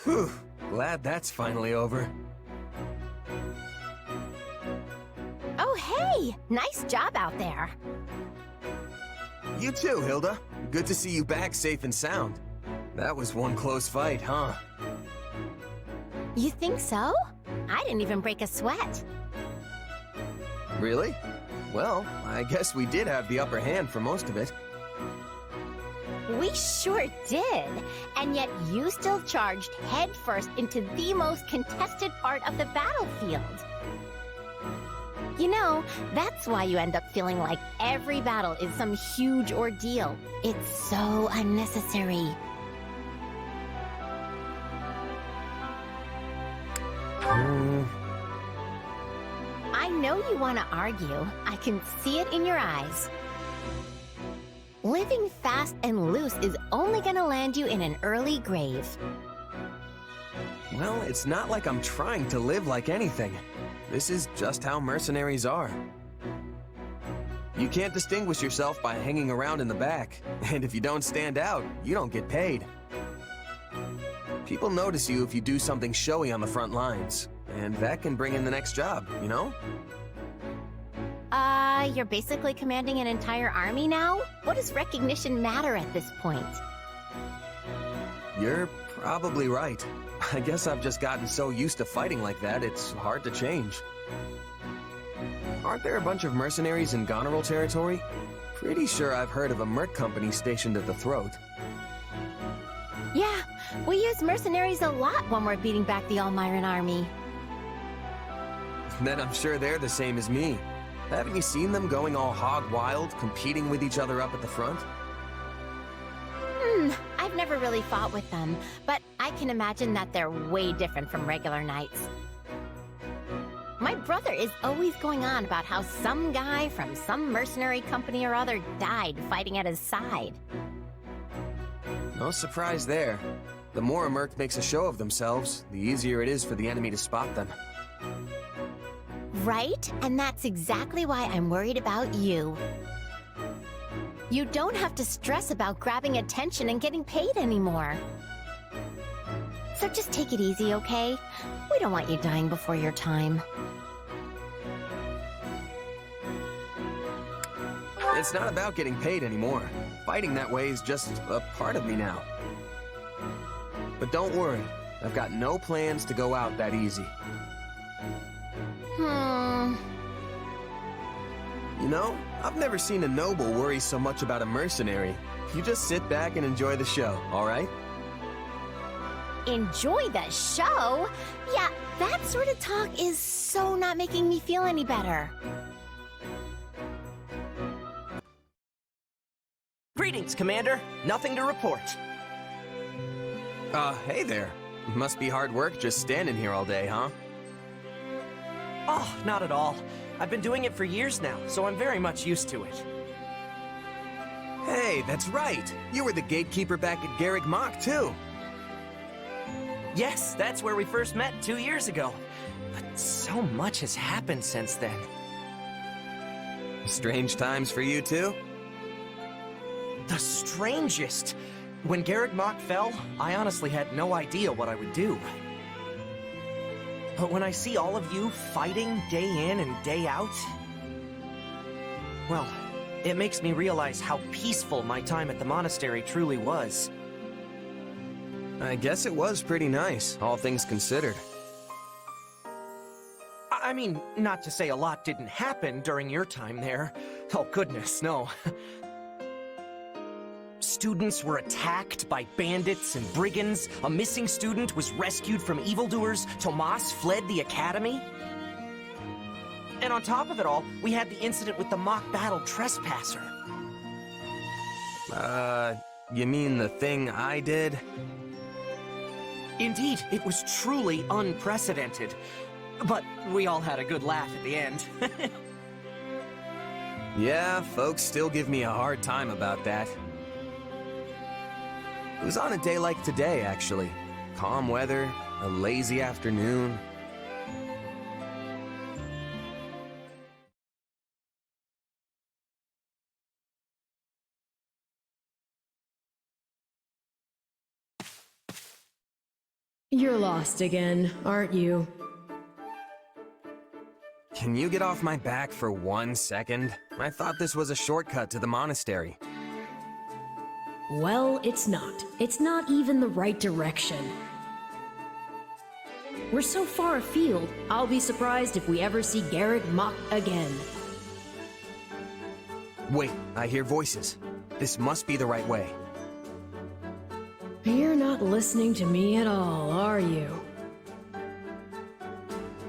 Whew, glad that's finally over. Oh, hey! Nice job out there. You too, Hilda. Good to see you back safe and sound. That was one close fight, huh? You think so? I didn't even break a sweat. Really? Well, I guess we did have the upper hand for most of it. We sure did. And yet you still charged headfirst into the most contested part of the battlefield. You know, that's why you end up feeling like every battle is some huge ordeal. It's so unnecessary. I know you want to argue. I can see it in your eyes. Living fast and loose is only gonna land you in an early grave. Well, it's not like I'm trying to live like anything. This is just how mercenaries are. You can't distinguish yourself by hanging around in the back, and if you don't stand out, you don't get paid. People notice you if you do something showy on the front lines, and that can bring in the next job, you know? You're basically commanding an entire army now? What does recognition matter at this point? You're probably right. I guess I've just gotten so used to fighting like that, it's hard to change. Aren't there a bunch of mercenaries in Goneril territory? Pretty sure I've heard of a merc company stationed at the throat. Yeah, we use mercenaries a lot when we're beating back the Almiran army. Then I'm sure they're the same as me. Haven't you seen them going all hog wild, competing with each other up at the front? I've never really fought with them, but I can imagine that they're way different from regular knights. My brother is always going on about how some guy from some mercenary company or other died fighting at his side. No surprise there. The more a merc makes a show of themselves, the easier it is for the enemy to spot them. Right? And that's exactly why I'm worried about you. You don't have to stress about grabbing attention and getting paid anymore. So just take it easy, okay? We don't want you dying before your time. It's not about getting paid anymore. Fighting that way is just a part of me now. But don't worry, I've got no plans to go out that easy. You know, I've never seen a noble worry so much about a mercenary. You just sit back and enjoy the show, all right? Enjoy the show? Yeah, that sort of talk is so not making me feel any better. Greetings, Commander. Nothing to report. Hey there. Must be hard work just standing here all day, huh? Oh, not at all. I've been doing it for years now, so I'm very much used to it. Hey, that's right. You were the gatekeeper back at Garreg Mach, too. Yes, that's where we first met 2 years ago. But so much has happened since then. Strange times for you, too? The strangest! When Garreg Mach fell, I honestly had no idea what I would do. But when I see all of you fighting day in and day out, well, it makes me realize how peaceful my time at the monastery truly was. I guess it was pretty nice, all things considered. I mean, not to say a lot didn't happen during your time there. Oh goodness, no. Students were attacked by bandits and brigands, a missing student was rescued from evildoers, Tomas fled the academy. And on top of it all, we had the incident with the mock battle trespasser. You mean the thing I did? Indeed, it was truly unprecedented. But we all had a good laugh at the end. Yeah, folks still give me a hard time about that. It was on a day like today, actually. Calm weather, a lazy afternoon. You're lost again, aren't you? Can you get off my back for 1 second? I thought this was a shortcut to the monastery. Well, it's not. It's not even the right direction. We're so far afield, I'll be surprised if we ever see Garrett Mach again. Wait, I hear voices. This must be the right way. You're not listening to me at all, are you?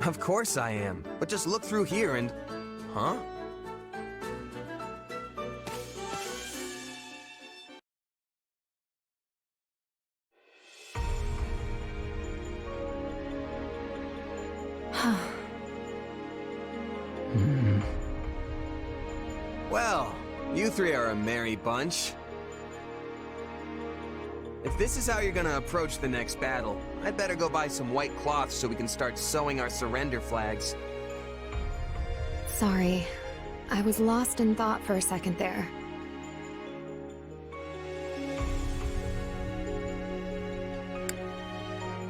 Of course I am, but just look through here and... Huh? Well, you three are a merry bunch. If this is how you're gonna approach the next battle, I'd better go buy some white cloth so we can start sewing our surrender flags. Sorry. I was lost in thought for a second there.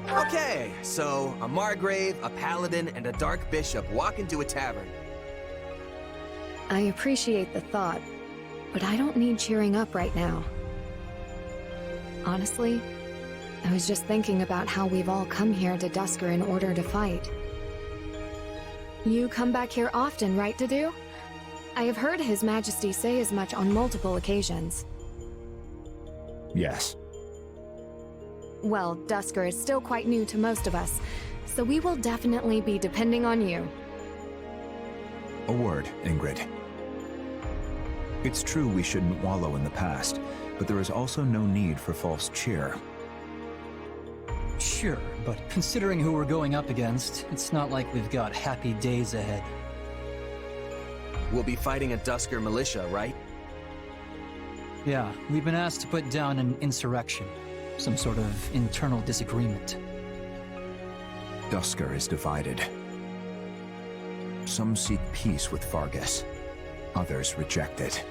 Okay, so a Margrave, a Paladin, and a Dark Bishop walk into a tavern. I appreciate the thought, but I don't need cheering up right now. Honestly, I was just thinking about how we've all come here to Duscur in order to fight. You come back here often, right, Dedue? I have heard His Majesty say as much on multiple occasions. Yes. Well, Duscur is still quite new to most of us, so we will definitely be depending on you. A word, Ingrid. It's true we shouldn't wallow in the past, but there is also no need for false cheer. Sure, but considering who we're going up against, it's not like we've got happy days ahead. We'll be fighting a Duscur militia, right? Yeah, we've been asked to put down an insurrection. Some sort of internal disagreement. Duscur is divided. Some seek peace with Fargus. Others reject it.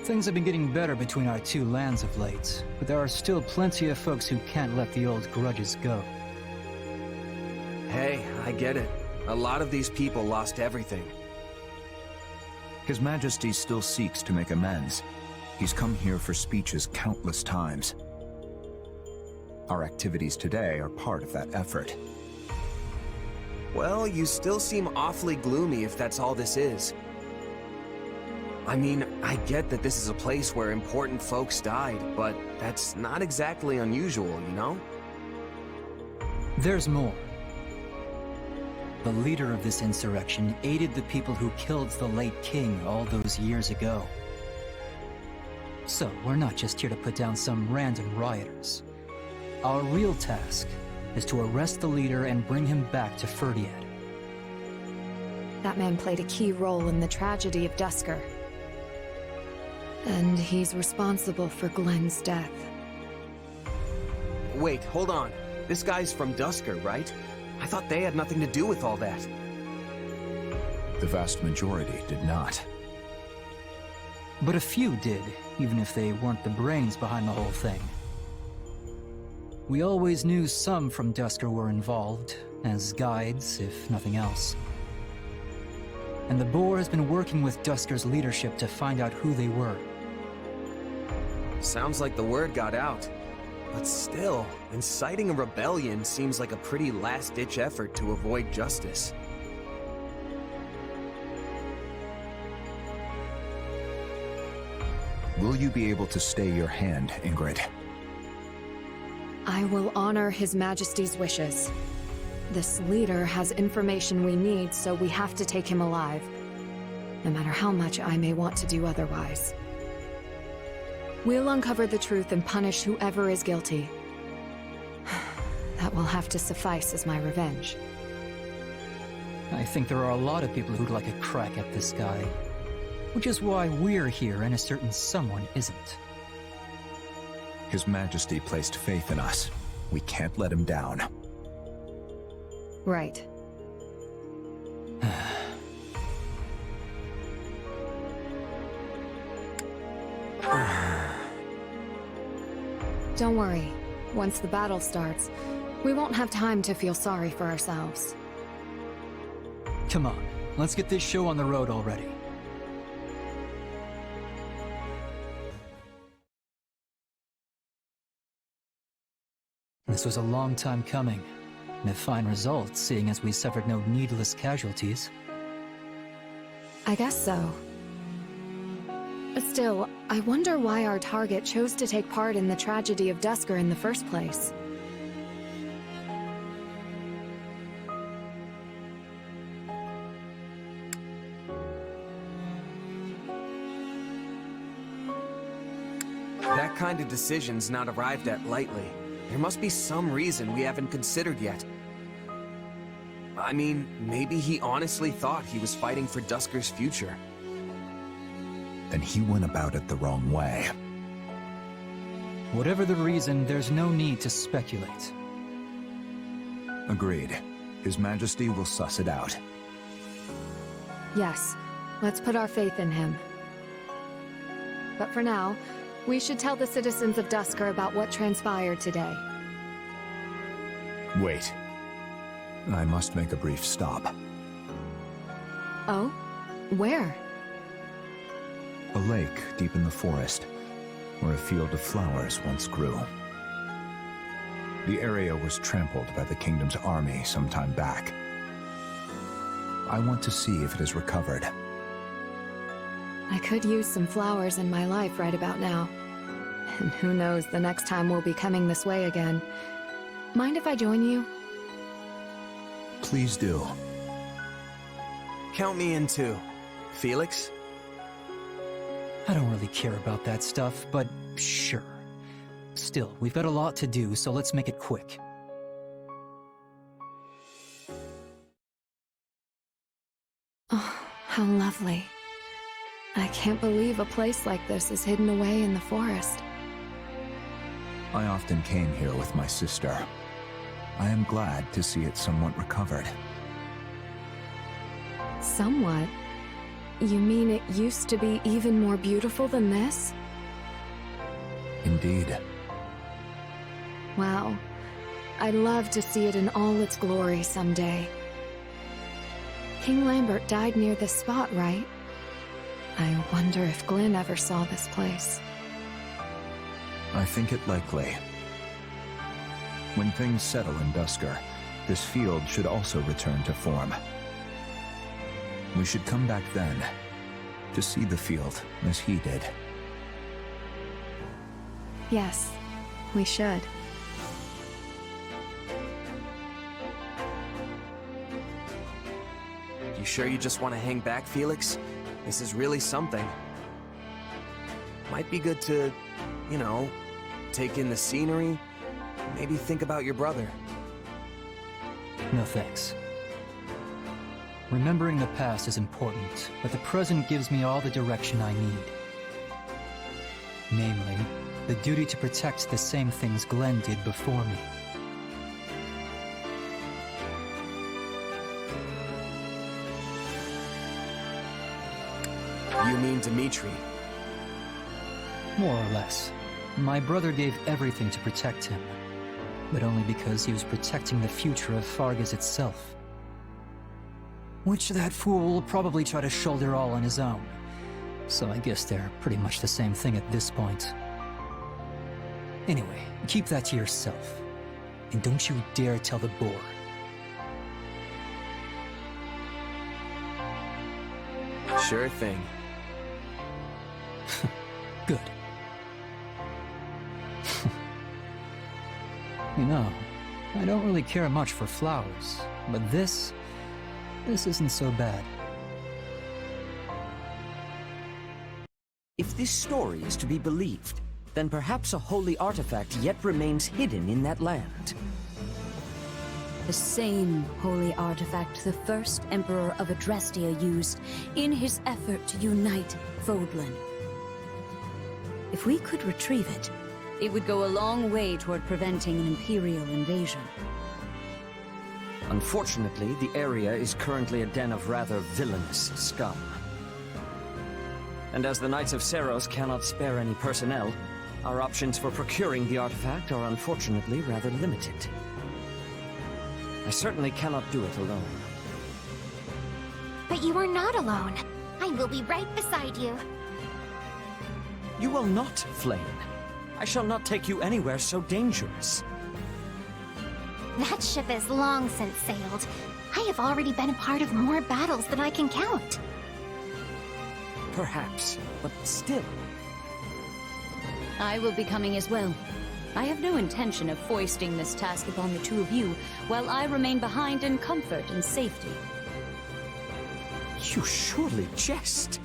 Things have been getting better between our two lands of late, but there are still plenty of folks who can't let the old grudges go. Hey, I get it. A lot of these people lost everything. His Majesty still seeks to make amends. He's come here for speeches countless times. Our activities today are part of that effort. Well, you still seem awfully gloomy if that's all this is. I mean, I get that this is a place where important folks died, but that's not exactly unusual, you know? There's more. The leader of this insurrection aided the people who killed the late king all those years ago. So, we're not just here to put down some random rioters. Our real task is to arrest the leader and bring him back to Ferdiad. That man played a key role in the tragedy of Duscur. And he's responsible for Glenn's death. Wait, hold on. This guy's from Duscur, right? I thought they had nothing to do with all that. The vast majority did not. But a few did, even if they weren't the brains behind the whole thing. We always knew some from Duscur were involved, as guides, if nothing else. And the Boar has been working with Duscur's leadership to find out who they were. Sounds like the word got out. But still, inciting a rebellion seems like a pretty last-ditch effort to avoid justice. Will you be able to stay your hand, Ingrid? I will honor His Majesty's wishes. This leader has information we need, so we have to take him alive. No matter how much I may want to do otherwise. We'll uncover the truth and punish whoever is guilty. That will have to suffice as my revenge. I think there are a lot of people who'd like a crack at this guy. Which is why we're here and a certain someone isn't. His Majesty placed faith in us. We can't let him down. Right. Don't worry. Once the battle starts, we won't have time to feel sorry for ourselves. Come on, let's get this show on the road already. This was a long time coming, and a fine result, seeing as we suffered no needless casualties. I guess so. Still, I wonder why our target chose to take part in the tragedy of Duscur in the first place. That kind of decision's not arrived at lightly. There must be some reason we haven't considered yet. I mean, maybe he honestly thought he was fighting for Duscur's future. Then he went about it the wrong way. Whatever the reason, there's no need to speculate. Agreed. His Majesty will suss it out. Yes, let's put our faith in him. But for now, we should tell the citizens of Duscur about what transpired today. Wait. I must make a brief stop. Oh? Where? A lake deep in the forest, where a field of flowers once grew. The area was trampled by the kingdom's army some time back. I want to see if it is recovered. I could use some flowers in my life right about now. And who knows the next time we'll be coming this way again. Mind if I join you? Please do. Count me in too. Felix? I don't really care about that stuff, but sure. Still, we've got a lot to do, so let's make it quick. Oh, how lovely. I can't believe a place like this is hidden away in the forest. I often came here with my sister. I am glad to see it somewhat recovered. Somewhat? You mean it used to be even more beautiful than this? Indeed. Wow. I'd love to see it in all its glory someday. King Lambert died near this spot, right? I wonder if Glenn ever saw this place. I think it likely. When things settle in Duscur, this field should also return to form. We should come back then, to see the field as he did. Yes, we should. You sure you just want to hang back, Felix? This is really something. Might be good to, you know, take in the scenery, maybe think about your brother. No thanks. Remembering the past is important, but the present gives me all the direction I need. Namely, the duty to protect the same things Glenn did before me. You mean Dimitri? More or less. My brother gave everything to protect him, but only because he was protecting the future of Fargus itself. Which that fool will probably try to shoulder all on his own. So I guess they're pretty much the same thing at this point. Anyway, keep that to yourself. And don't you dare tell the boar. Sure thing. Good. You know, I don't really care much for flowers, but this isn't so bad. If this story is to be believed, then perhaps a holy artifact yet remains hidden in that land. The same holy artifact the first Emperor of Adrestia used in his effort to unite Fodlan. If we could retrieve it, it would go a long way toward preventing an Imperial invasion. Unfortunately, the area is currently a den of rather villainous scum. And as the Knights of Seiros cannot spare any personnel, Our options for procuring the artifact are unfortunately rather limited. I certainly cannot do it alone. But you are not alone. I will be right beside you. You will not, Flame. I shall not take you anywhere so dangerous. That ship has long since sailed. I have already been a part of more battles than I can count. Perhaps, but still. I will be coming as well. I have no intention of foisting this task upon the two of you, while I remain behind in comfort and safety. You surely jest.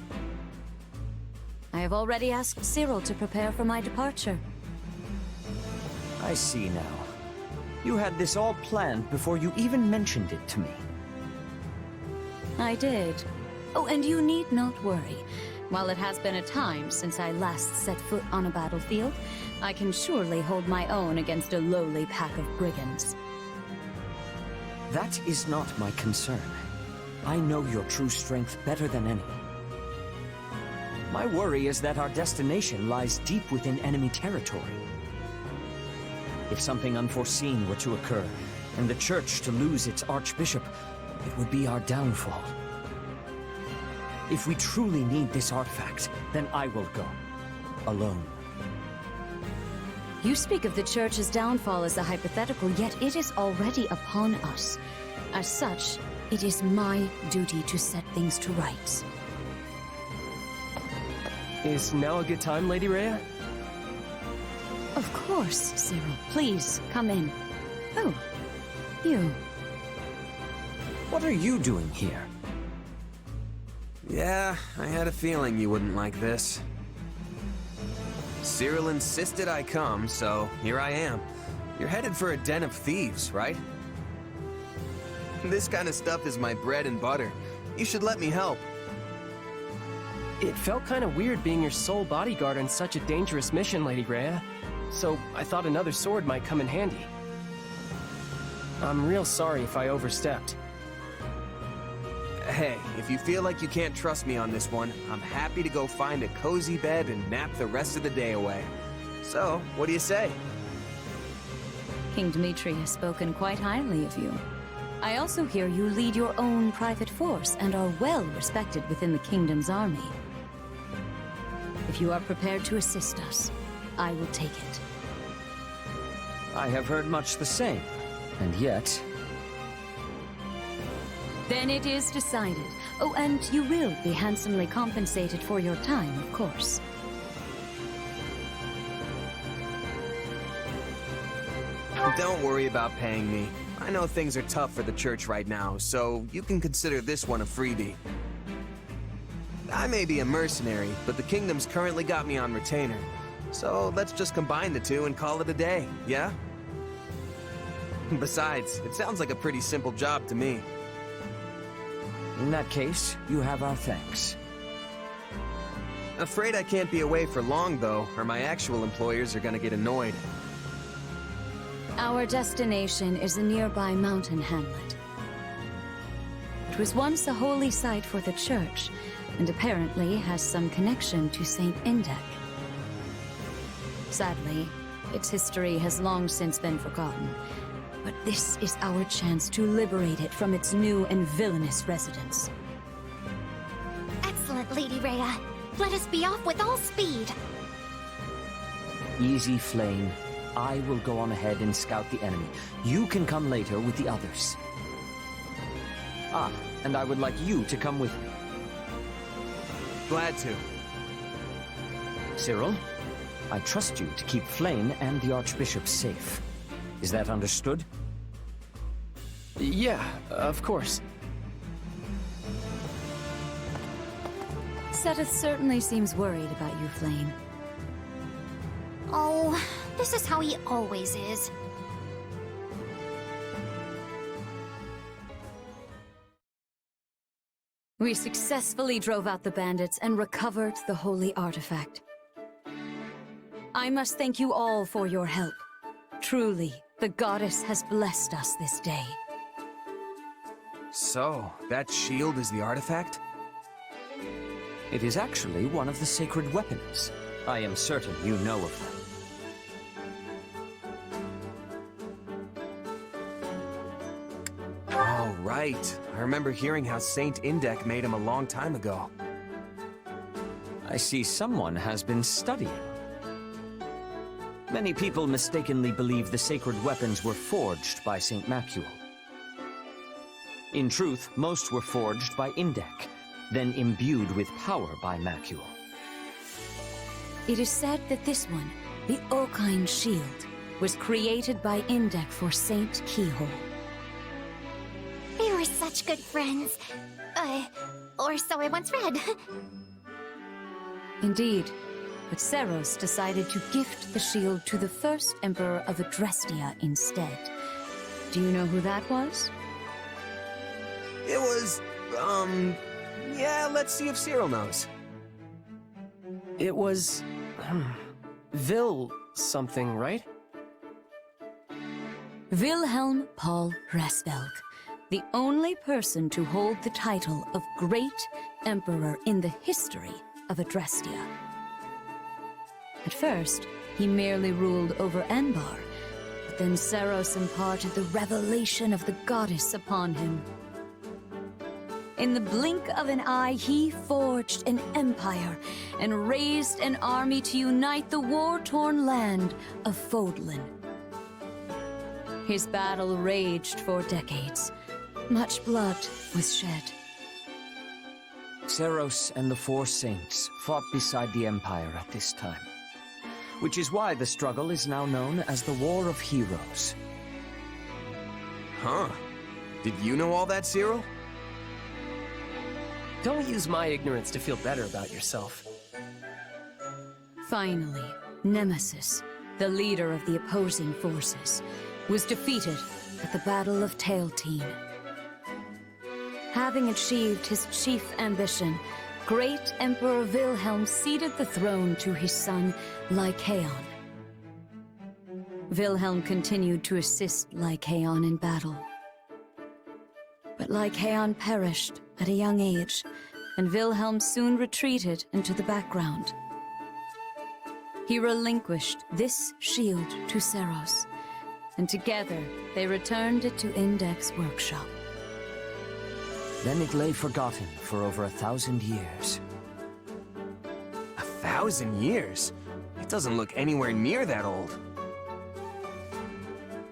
I have already asked Cyril to prepare for my departure. I see now. You had this all planned before you even mentioned it to me. I did. Oh, and you need not worry. While it has been a time since I last set foot on a battlefield, I can surely hold my own against a lowly pack of brigands. That is not my concern. I know your true strength better than any. My worry is that our destination lies deep within enemy territory. If something unforeseen were to occur, and the Church to lose its Archbishop, it would be our downfall. If we truly need this artifact, then I will go. Alone. You speak of the Church's downfall as a hypothetical, yet it is already upon us. As such, it is my duty to set things to rights. Is now a good time, Lady Rhea? Of course, Cyril. Please, come in. Oh, you. What are you doing here? Yeah, I had a feeling you wouldn't like this. Cyril insisted I come, so here I am. You're headed for a den of thieves, right? This kind of stuff is my bread and butter. You should let me help. It felt kind of weird being your sole bodyguard on such a dangerous mission, Lady Rhea. So I thought another sword might come in handy. I'm real sorry if I overstepped. Hey, if you feel like you can't trust me on this one, I'm happy to go find a cozy bed and nap the rest of the day away. So, what do you say? King Dmitri has spoken quite highly of you. I also hear you lead your own private force and are well respected within the kingdom's army. If you are prepared to assist us, I will take it. I have heard much the same, and yet... Then it is decided. Oh, and you will be handsomely compensated for your time, of course. Don't worry about paying me. I know things are tough for the Church right now, so you can consider this one a freebie. I may be a mercenary, but the Kingdom's currently got me on retainer. So let's just combine the two and call it a day, yeah? Besides, it sounds like a pretty simple job to me. In that case, you have our thanks. Afraid I can't be away for long, though, or my actual employers are gonna get annoyed. Our destination is a nearby mountain hamlet. It was once a holy site for the Church, and apparently has some connection to Saint Indek. Sadly, its history has long since been forgotten, but this is our chance to liberate it from its new and villainous residents. Excellent, Lady Rhea. Let us be off with all speed. Easy, Flame. I will go on ahead and scout the enemy. You can come later with the others. Ah, and I would like you to come with me. Glad to. Cyril, I trust you to keep Flame and the Archbishop safe. Is that understood? Yeah, of course. Seteth certainly seems worried about you, Flame. Oh, this is how he always is. We successfully drove out the bandits and recovered the holy artifact. I must thank you all for your help. Truly, the goddess has blessed us this day. So, that shield is the artifact? It is actually one of the sacred weapons. I am certain you know of them. right. I remember hearing how Saint Indek made him a long time ago. I see someone has been studying. Many people mistakenly believe the sacred weapons were forged by St. Macule. In truth, most were forged by Indek, then imbued with power by Macule. It is said that this one, the Okine Shield, was created by Indek for Saint Keyhole. They were such good friends. Or so I once read. Indeed, but Seiros decided to gift the shield to the first Emperor of Adrestia instead. Do you know who that was? It was, yeah, let's see if Cyril knows. It was... Vil something, right? Wilhelm Paul Resvelg, the only person to hold the title of Great Emperor in the history of Adrestia. At first, he merely ruled over Enbar, but then Seiros imparted the revelation of the goddess upon him. In the blink of an eye, he forged an empire and raised an army to unite the war-torn land of Fodlan. His battle raged for decades. Much blood was shed. Seiros and the Four Saints fought beside the Empire at this time, which is why the struggle is now known as the War of Heroes. Huh. Did you know all that, Cyril? Don't use my ignorance to feel better about yourself. Finally, Nemesis, the leader of the opposing forces, was defeated at the Battle of Tailteen. Having achieved his chief ambition, Great Emperor Wilhelm ceded the throne to his son, Lycaon. Wilhelm continued to assist Lycaon in battle. But Lycaon perished at a young age, and Wilhelm soon retreated into the background. He relinquished this shield to Seiros, and together they returned it to Indek's workshop. Then it lay forgotten for over 1,000 years. 1,000 years? It doesn't look anywhere near that old.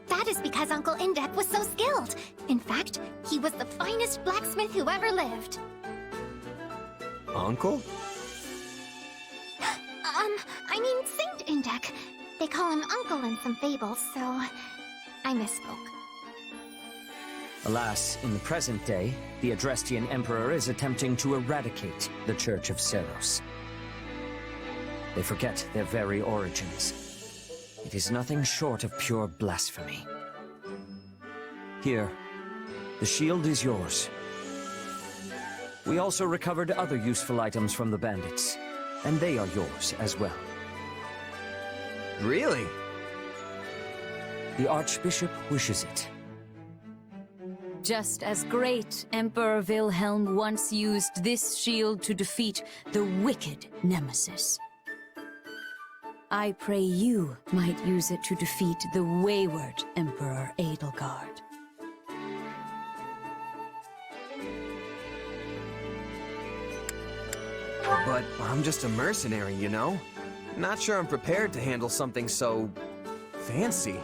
That is because Uncle Indek was so skilled. In fact, he was the finest blacksmith who ever lived. Uncle? I mean Saint Indek. They call him Uncle in some fables, so I misspoke. Alas, in the present day, the Adrestian Emperor is attempting to eradicate the Church of Seiros. They forget their very origins. It is nothing short of pure blasphemy. Here, the shield is yours. We also recovered other useful items from the bandits, and they are yours as well. Really? The Archbishop wishes it. Just as Great Emperor Wilhelm once used this shield to defeat the wicked Nemesis, I pray you might use it to defeat the wayward Emperor Edelgard. But I'm just a mercenary, you know? Not sure I'm prepared to handle something so... fancy.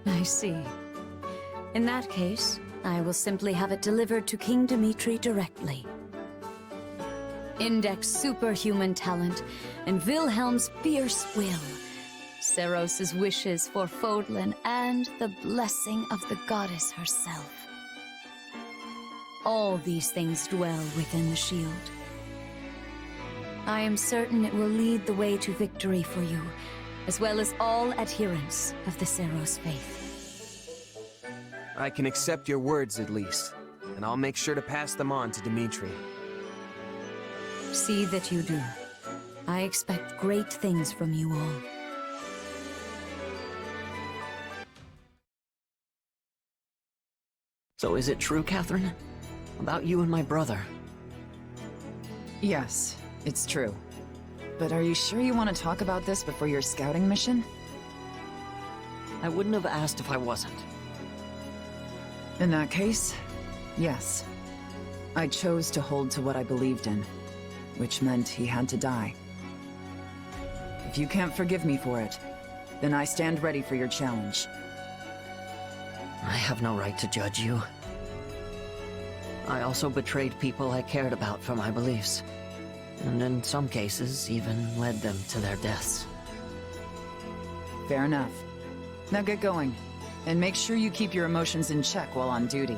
I see. In that case, I will simply have it delivered to King Dimitri directly. Indek's superhuman talent and Wilhelm's fierce will, Seiros' wishes for Fodlan, and the blessing of the goddess herself. All these things dwell within the shield. I am certain it will lead the way to victory for you, as well as all adherents of the Seiros faith. I can accept your words at least, and I'll make sure to pass them on to Dimitri. See that you do. I expect great things from you all. So is it true, Catherine? About you and my brother? Yes, it's true. But are you sure you want to talk about this before your scouting mission? I wouldn't have asked if I wasn't. In that case, yes. I chose to hold to what I believed in, which meant he had to die. If you can't forgive me for it, then I stand ready for your challenge. I have no right to judge you. I also betrayed people I cared about for my beliefs, and in some cases, even led them to their deaths. Fair enough. Now get going, and make sure you keep your emotions in check while on duty.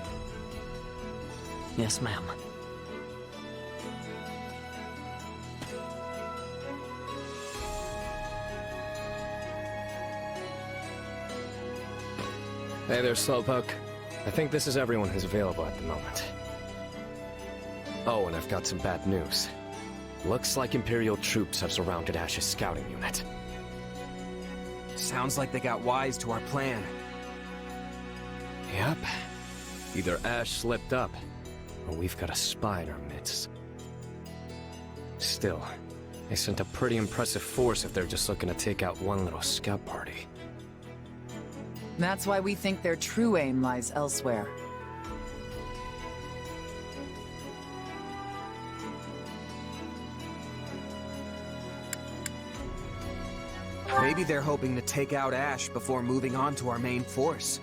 Yes, ma'am. Hey there, Slowpoke. I think this is everyone who's available at the moment. Oh, and I've got some bad news. Looks like Imperial troops have surrounded Ash's scouting unit. Sounds like they got wise to our plan. Yep. Either Ash slipped up, or we've got a spy in our midst. Still, they sent a pretty impressive force if they're just looking to take out one little scout party. That's why we think their true aim lies elsewhere. Maybe they're hoping to take out Ash before moving on to our main force.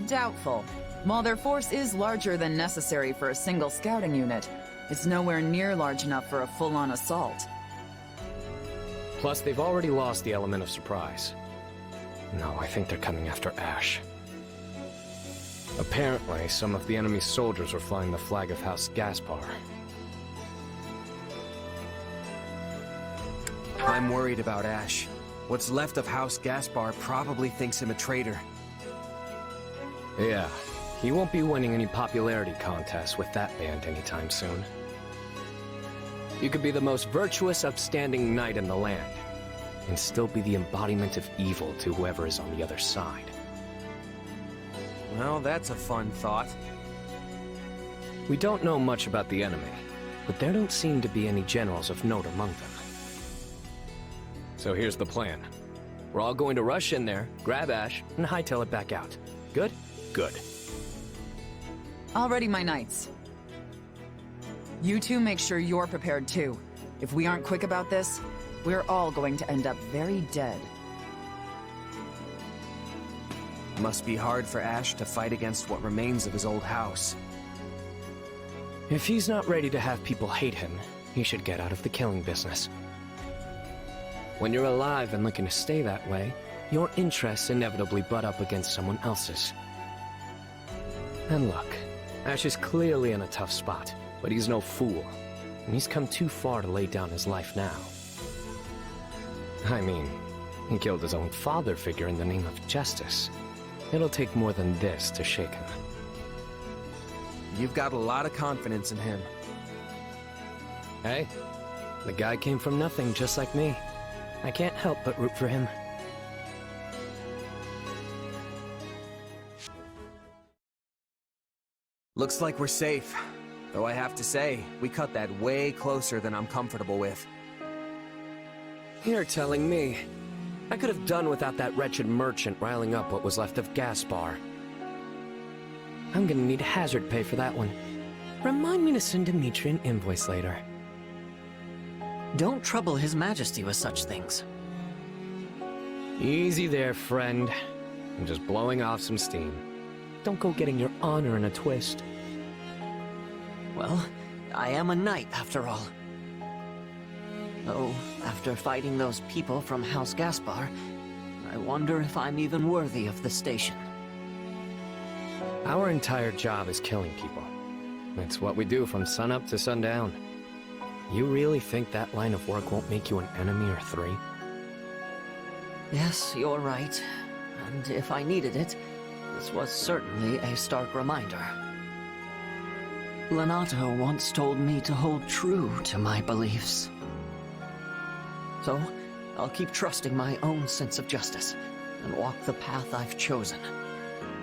Doubtful. While their force is larger than necessary for a single scouting unit, it's nowhere near large enough for a full-on assault. Plus, they've already lost the element of surprise. No, I think they're coming after Ash. Apparently, some of the enemy soldiers were flying the flag of House Gaspar. I'm worried about Ash. What's left of House Gaspar probably thinks him a traitor. Yeah, he won't be winning any popularity contests with that band anytime soon. You could be the most virtuous, upstanding knight in the land, and still be the embodiment of evil to whoever is on the other side. Well, that's a fun thought. We don't know much about the enemy, but there don't seem to be any generals of note among them. So here's the plan. We're all going to rush in there, grab Ash, and hightail it back out. Good? Good. All ready, my knights. You two make sure you're prepared too. If we aren't quick about this, we're all going to end up very dead. Must be hard for Ash to fight against what remains of his old house. If he's not ready to have people hate him, he should get out of the killing business. When you're alive and looking to stay that way, your interests inevitably butt up against someone else's. And look, Ash is clearly in a tough spot, but he's no fool, and he's come too far to lay down his life now. I mean, he killed his own father figure in the name of justice. It'll take more than this to shake him. You've got a lot of confidence in him. Hey, the guy came from nothing just like me. I can't help but root for him. Looks like we're safe. Though I have to say, we cut that way closer than I'm comfortable with. You're telling me. I could have done without that wretched merchant riling up what was left of Gaspar. I'm gonna need hazard pay for that one. Remind me to send Dimitri an invoice later. Don't trouble His Majesty with such things. Easy there, friend. I'm just blowing off some steam. Don't go getting your honor in a twist. Well, I am a knight, after all. Though, after fighting those people from House Gaspar, I wonder if I'm even worthy of the station. Our entire job is killing people. It's what we do from sunup to sundown. You really think that line of work won't make you an enemy or three? Yes, you're right. And if I needed it, this was certainly a stark reminder. Lenato once told me to hold true to my beliefs. So, I'll keep trusting my own sense of justice, and walk the path I've chosen.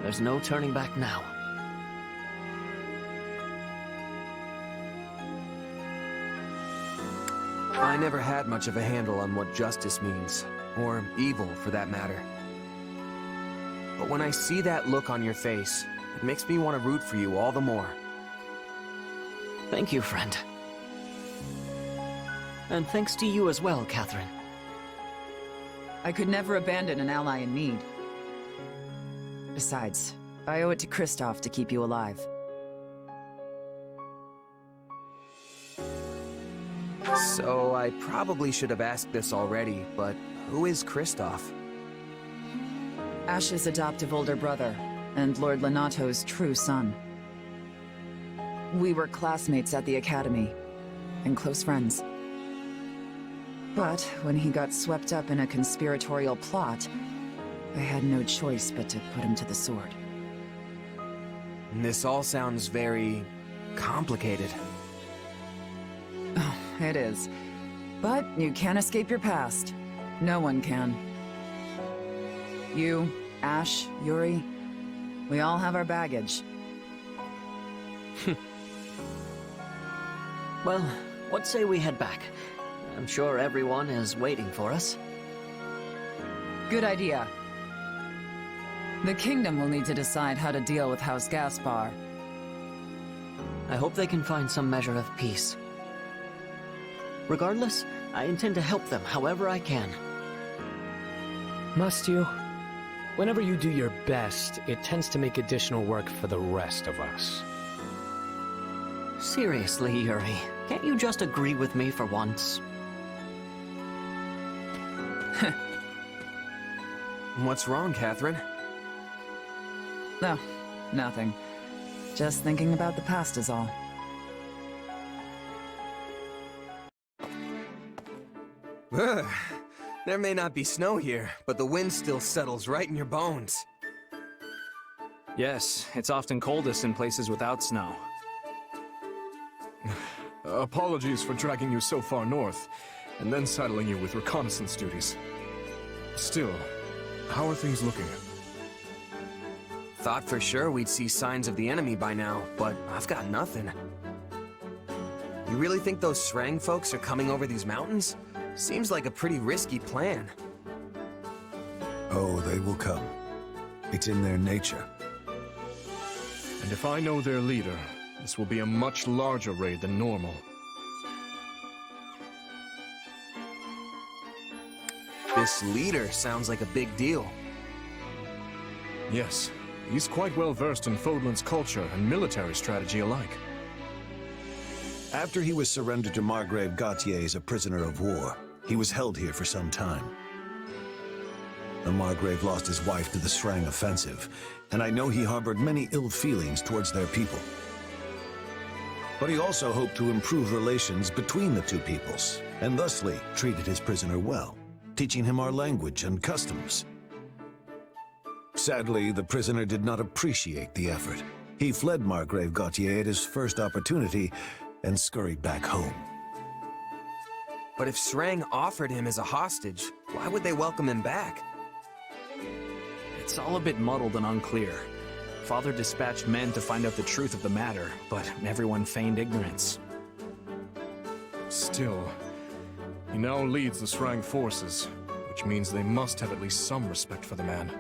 There's no turning back now. I never had much of a handle on what justice means, or evil for that matter. but when I see that look on your face, it makes me want to root for you all the more. Thank you, friend. And thanks to you as well, Catherine. I could never abandon an ally in need. Besides, I owe it to Kristoff to keep you alive. So I probably should have asked this already, but who is Kristoff? Ash's adoptive older brother, and Lord Lenato's true son. We were classmates at the academy, and close friends. But when he got swept up in a conspiratorial plot, I had no choice but to put him to the sword. This all sounds very complicated. Oh, it is. But you can't escape your past. No one can. You, Ash, Yuri, we all have our baggage. Well, what say we head back? I'm sure everyone is waiting for us. Good idea. The kingdom will need to decide how to deal with House Gaspar. I hope they can find some measure of peace. Regardless, I intend to help them however I can. Must you? Whenever you do your best, it tends to make additional work for the rest of us. Seriously, Yuri, can't you just agree with me for once? What's wrong, Catherine? No, nothing. Just thinking about the past is all. Ugh. There may not be snow here, but the wind still settles right in your bones. Yes, it's often coldest in places without snow. Apologies for dragging you so far north, and then saddling you with reconnaissance duties. Still, how are things looking? Thought for sure we'd see signs of the enemy by now, but I've got nothing. You really think those Srang folks are coming over these mountains? Seems like a pretty risky plan. Oh, they will come. It's in their nature. And if I know their leader, this will be a much larger raid than normal. This leader sounds like a big deal. Yes, he's quite well versed in Fodlan's culture and military strategy alike. After he was surrendered to Margrave Gautier as a prisoner of war, he was held here for some time. The Margrave lost his wife to the Srang offensive, and I know he harbored many ill feelings towards their people. But he also hoped to improve relations between the two peoples, and thusly treated his prisoner well, teaching him our language and customs. Sadly, the prisoner did not appreciate the effort. He fled Margrave Gautier at his first opportunity and scurried back home. But if Srang offered him as a hostage, why would they welcome him back? It's all a bit muddled and unclear. Father dispatched men to find out the truth of the matter, but everyone feigned ignorance. Still, he now leads the Srang forces, which means they must have at least some respect for the man.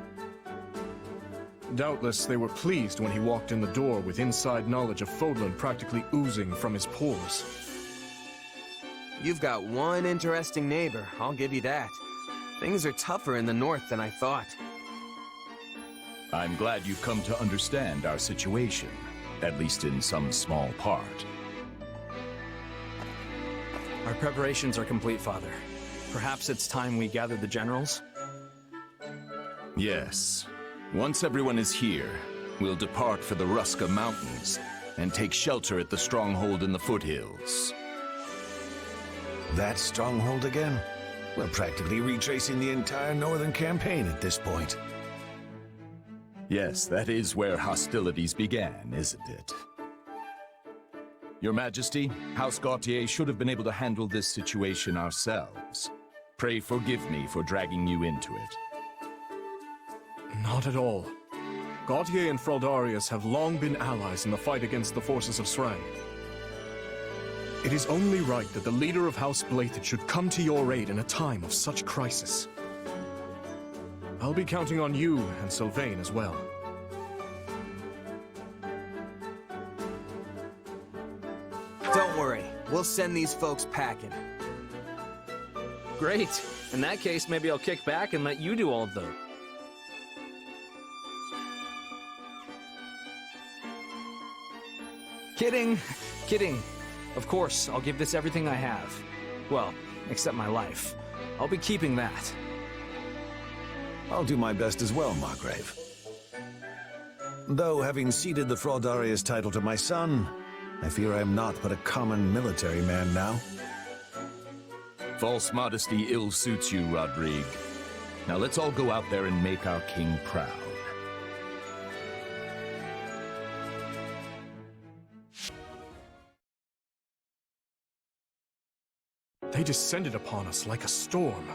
Doubtless, they were pleased when he walked in the door with inside knowledge of Fodlan practically oozing from his pores. You've got one interesting neighbor, I'll give you that. Things are tougher in the north than I thought. I'm glad you've come to understand our situation, at least in some small part. Our preparations are complete, Father. Perhaps it's time we gather the generals? Yes. Once everyone is here, we'll depart for the Ruska Mountains and take shelter at the stronghold in the foothills. That stronghold again? We're practically retracing the entire northern campaign at this point. Yes, that is where hostilities began, isn't it? Your Majesty, House Gautier should have been able to handle this situation ourselves. Pray forgive me for dragging you into it. Not at all. Gautier and Fraldarius have long been allies in the fight against the forces of Srang. It is only right that the leader of House Blathid should come to your aid in a time of such crisis. I'll be counting on you and Sylvain as well. Don't worry, we'll send these folks packing. Great. In that case, maybe I'll kick back and let you do all of the... Kidding. Kidding. Of course, I'll give this everything I have. Well, except my life. I'll be keeping that. I'll do my best as well, Margrave. Though, having ceded the Fraldarius title to my son, I fear I am not but a common military man now. False modesty ill suits you, Rodrigue. Now let's all go out there and make our king proud. They descended upon us like a storm.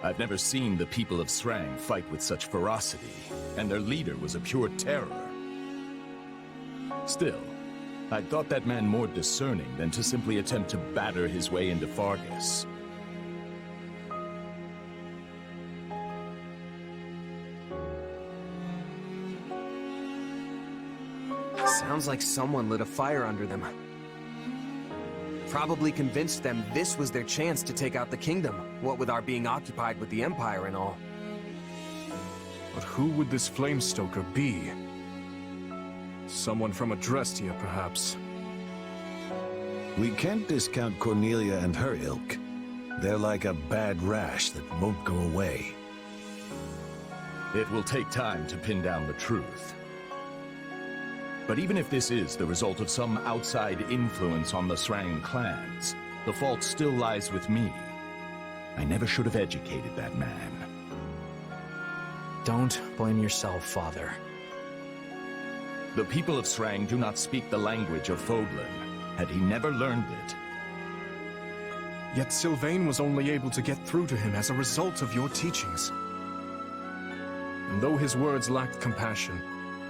I've never seen the people of Srang fight with such ferocity, and their leader was a pure terror. Still, I thought that man more discerning than to simply attempt to batter his way into Fargus. Sounds like someone lit a fire under them. Probably convinced them this was their chance to take out the kingdom, what with our being occupied with the Empire and all. But who would this Flamestoker be? Someone from Adrestia, perhaps. We can't discount Cornelia and her ilk. They're like a bad rash that won't go away. It will take time to pin down the truth. But even if this is the result of some outside influence on the Srang clans, the fault still lies with me. I never should have educated that man. Don't blame yourself, Father. The people of Srang do not speak the language of Fodlan. Had he never learned it... Yet Sylvain was only able to get through to him as a result of your teachings. And though his words lacked compassion,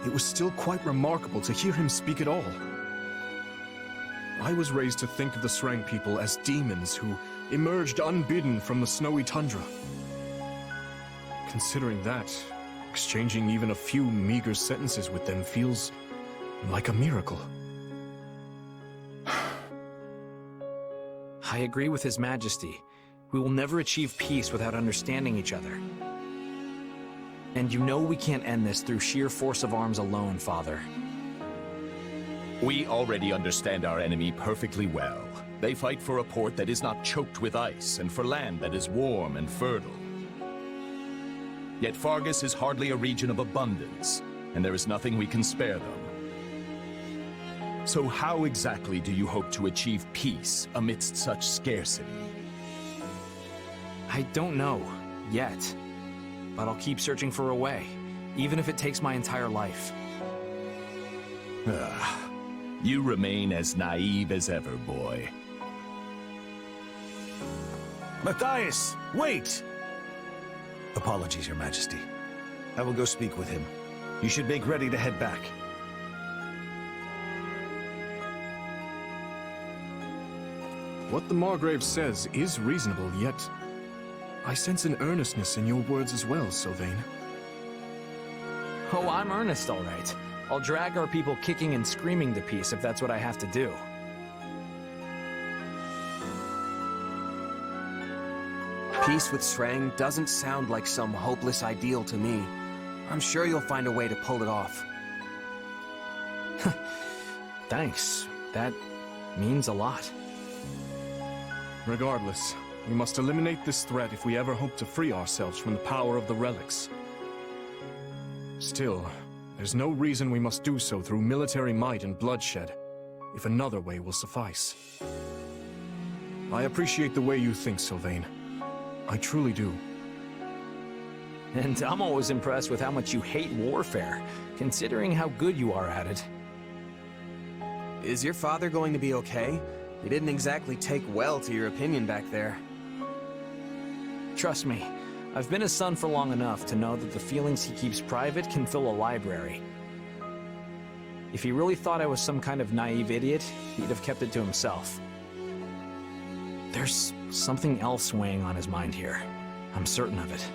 it was still quite remarkable to hear him speak at all. I was raised to think of the Srang people as demons who emerged unbidden from the snowy tundra. Considering that, exchanging even a few meager sentences with them feels like a miracle. I agree with His Majesty. We will never achieve peace without understanding each other. And you know we can't end this through sheer force of arms alone, Father. We already understand our enemy perfectly well. They fight for a port that is not choked with ice, and for land that is warm and fertile. Yet Fargus is hardly a region of abundance, and there is nothing we can spare them. So how exactly do you hope to achieve peace amidst such scarcity? I don't know, yet. But I'll keep searching for a way, even if it takes my entire life. You remain as naive as ever, boy. Matthias, wait! Apologies, Your Majesty. I will go speak with him. You should make ready to head back. What the Margrave says is reasonable, yet I sense an earnestness in your words as well, Sylvain. Oh, I'm earnest, all right. I'll drag our people kicking and screaming to peace if that's what I have to do. Peace with Srang doesn't sound like some hopeless ideal to me. I'm sure you'll find a way to pull it off. Thanks. That means a lot. Regardless, we must eliminate this threat if we ever hope to free ourselves from the power of the relics. Still, there's no reason we must do so through military might and bloodshed, if another way will suffice. I appreciate the way you think, Sylvain. I truly do. And I'm always impressed with how much you hate warfare, considering how good you are at it. Is your father going to be okay? He didn't exactly take well to your opinion back there. Trust me, I've been his son for long enough to know that the feelings he keeps private can fill a library. If he really thought I was some kind of naive idiot, he'd have kept it to himself. There's something else weighing on his mind here. I'm certain of it.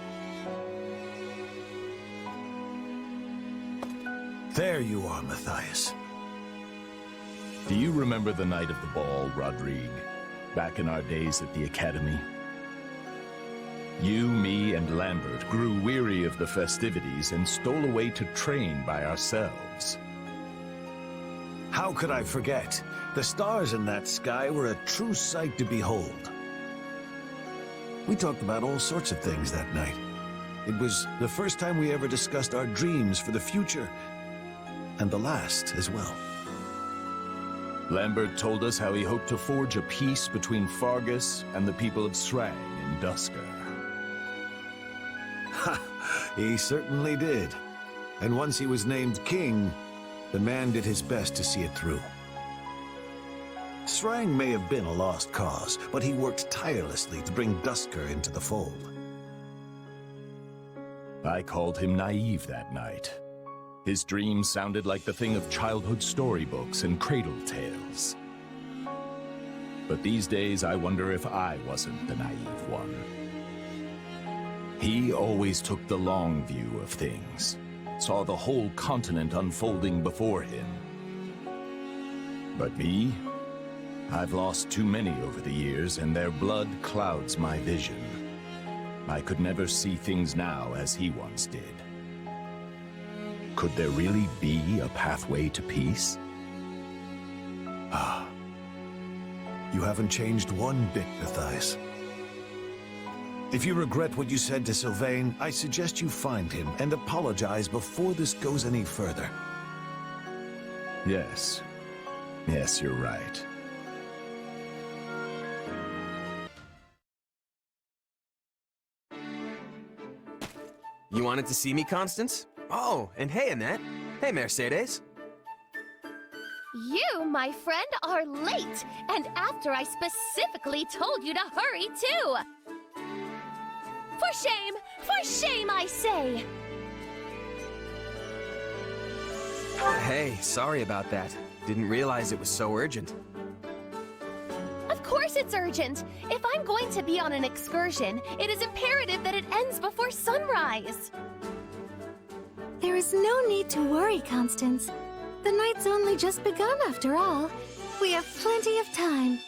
There you are, Matthias. Do you remember the night of the ball, Rodrigue? Back in our days at the Academy? You, me, and Lambert grew weary of the festivities and stole away to train by ourselves. How could I forget? The stars in that sky were a true sight to behold. We talked about all sorts of things that night. It was the first time we ever discussed our dreams for the future, and the last as well. Lambert told us how he hoped to forge a peace between Fargus and the people of Srang in Duscur. Ha! He certainly did. And once he was named king, the man did his best to see it through. Srang may have been a lost cause, but he worked tirelessly to bring Duscur into the fold. I called him naive that night. His dreams sounded like the thing of childhood storybooks and cradle tales. But these days, I wonder if I wasn't the naive one. He always took the long view of things, saw the whole continent unfolding before him. But me? I've lost too many over the years, and their blood clouds my vision. I could never see things now as he once did. Could there really be a pathway to peace? Ah. You haven't changed one bit, Matthias. If you regret what you said to Sylvain, I suggest you find him and apologize before this goes any further. Yes. Yes, you're right. You wanted to see me, Constance? Oh, and hey, Annette. Hey, Mercedes. You, my friend, are late, and after I specifically told you to hurry, too! For shame, I say! Hey, sorry about that. Didn't realize it was so urgent. Of course it's urgent! If I'm going to be on an excursion, it is imperative that it ends before sunrise! There is no need to worry, Constance. The night's only just begun after all. We have plenty of time.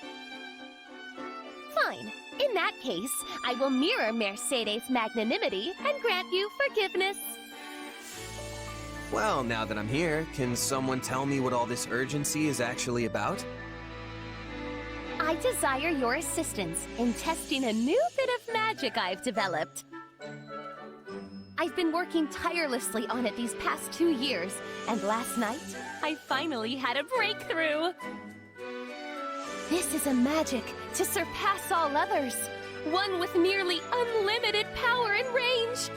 Fine. In that case, I will mirror Mercedes' magnanimity and grant you forgiveness. Well, now that I'm here, can someone tell me what all this urgency is actually about? I desire your assistance in testing a new bit of magic I've developed. I've been working tirelessly on it these past 2 years, and last night, I finally had a breakthrough. This is a magic to surpass all others, one with nearly unlimited power and range.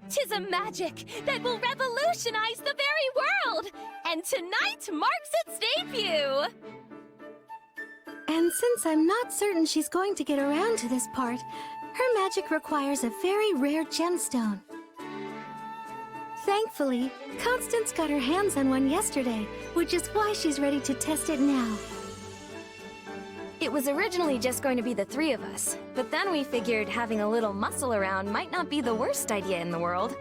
'Tis a magic that will revolutionize the very world, and tonight marks its debut. And since I'm not certain she's going to get around to this part, her magic requires a very rare gemstone. Thankfully, Constance got her hands on one yesterday, which is why she's ready to test it now. It was originally just going to be the 3 of us, but then we figured having a little muscle around might not be the worst idea in the world.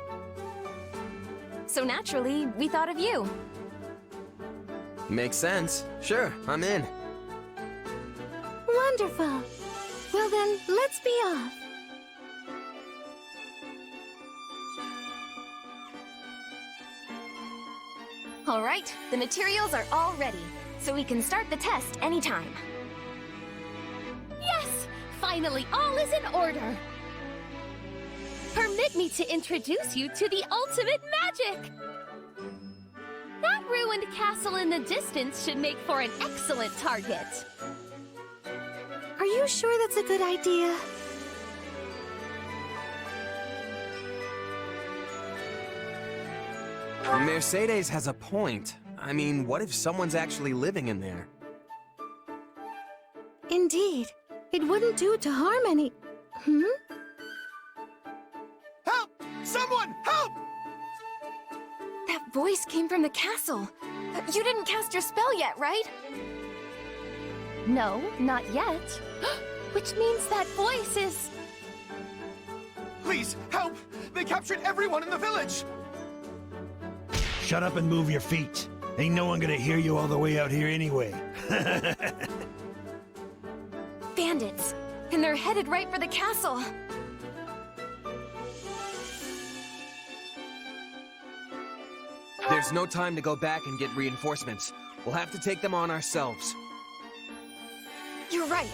So naturally, we thought of you. Makes sense. Sure, I'm in. Wonderful. Well then, let's be off. All right, the materials are all ready, so we can start the test anytime. Yes! Finally, all is in order! Permit me to introduce you to the ultimate magic! That ruined castle in the distance should make for an excellent target. Are you sure that's a good idea? Mercedes has a point. I mean, what if someone's actually living in there? Indeed. It wouldn't do to harm any... Help! Someone, help! That voice came from the castle. You didn't cast your spell yet, right? No, not yet. Which means that voice is... Please, help! They captured everyone in the village! Shut up and move your feet. Ain't no one gonna hear you all the way out here anyway. Bandits! And they're headed right for the castle! There's no time to go back and get reinforcements. We'll have to take them on ourselves. You're right.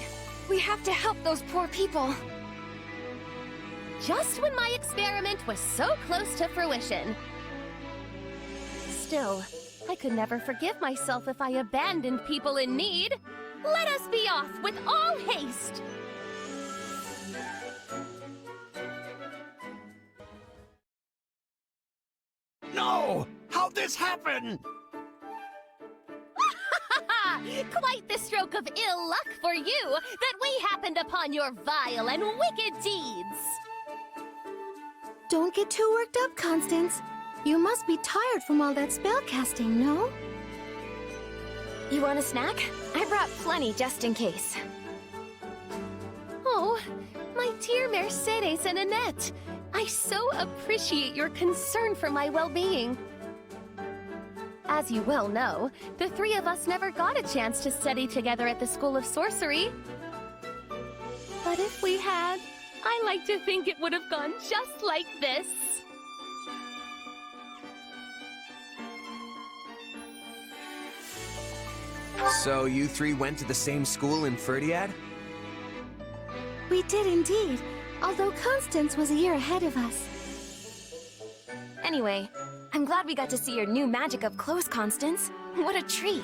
We have to help those poor people. Just when my experiment was so close to fruition. Still, I could never forgive myself if I abandoned people in need. Let us be off with all haste! No! How'd this happen? Quite the stroke of ill luck for you that we happened upon your vile and wicked deeds! Don't get too worked up, Constance. You must be tired from all that spellcasting, no? You want a snack? I brought plenty just in case. Oh, my dear Mercedes and Annette, I so appreciate your concern for my well-being. As you well know, the three of us never got a chance to study together at the School of Sorcery. But if we had, I like to think it would have gone just like this. So you three went to the same school in Ferdiad? We did indeed, although Constance was a year ahead of us. Anyway, I'm glad we got to see your new magic up close, Constance. What a treat.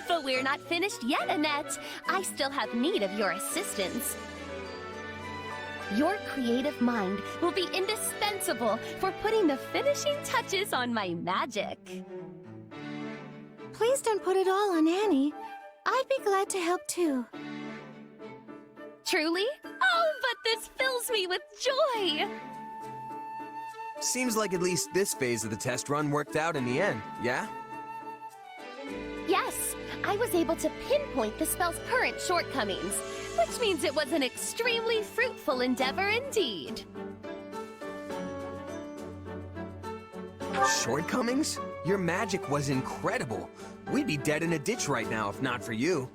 But we're not finished yet, Annette. I still have need of your assistance. Your creative mind will be indispensable for putting the finishing touches on my magic. Please don't put it all on Annie. I'd be glad to help too. Truly? Oh, but this fills me with joy! Seems like at least this phase of the test run worked out in the end, yeah? Yes, I was able to pinpoint the spell's current shortcomings, which means it was an extremely fruitful endeavor indeed. Shortcomings? Your magic was incredible. We'd be dead in a ditch right now if not for you.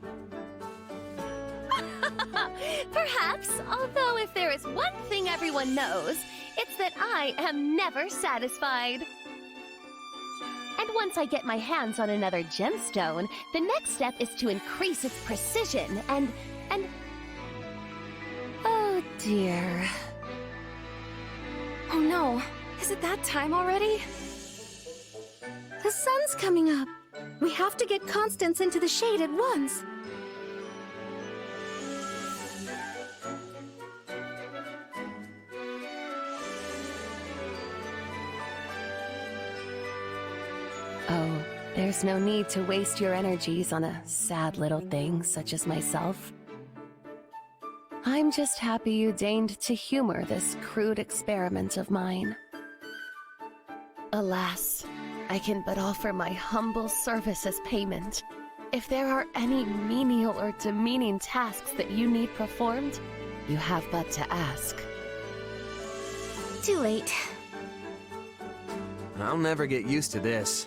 Perhaps, although if there is one thing everyone knows, it's that I am never satisfied. And once I get my hands on another gemstone, the next step is to increase its precision and... Oh dear. Oh no, is it that time already? The sun's coming up. We have to get Constance into the shade at once. Oh, there's no need to waste your energies on a sad little thing such as myself. I'm just happy you deigned to humor this crude experiment of mine. Alas, I can but offer my humble service as payment. If there are any menial or demeaning tasks that you need performed, you have but to ask. Too late. I'll never get used to this.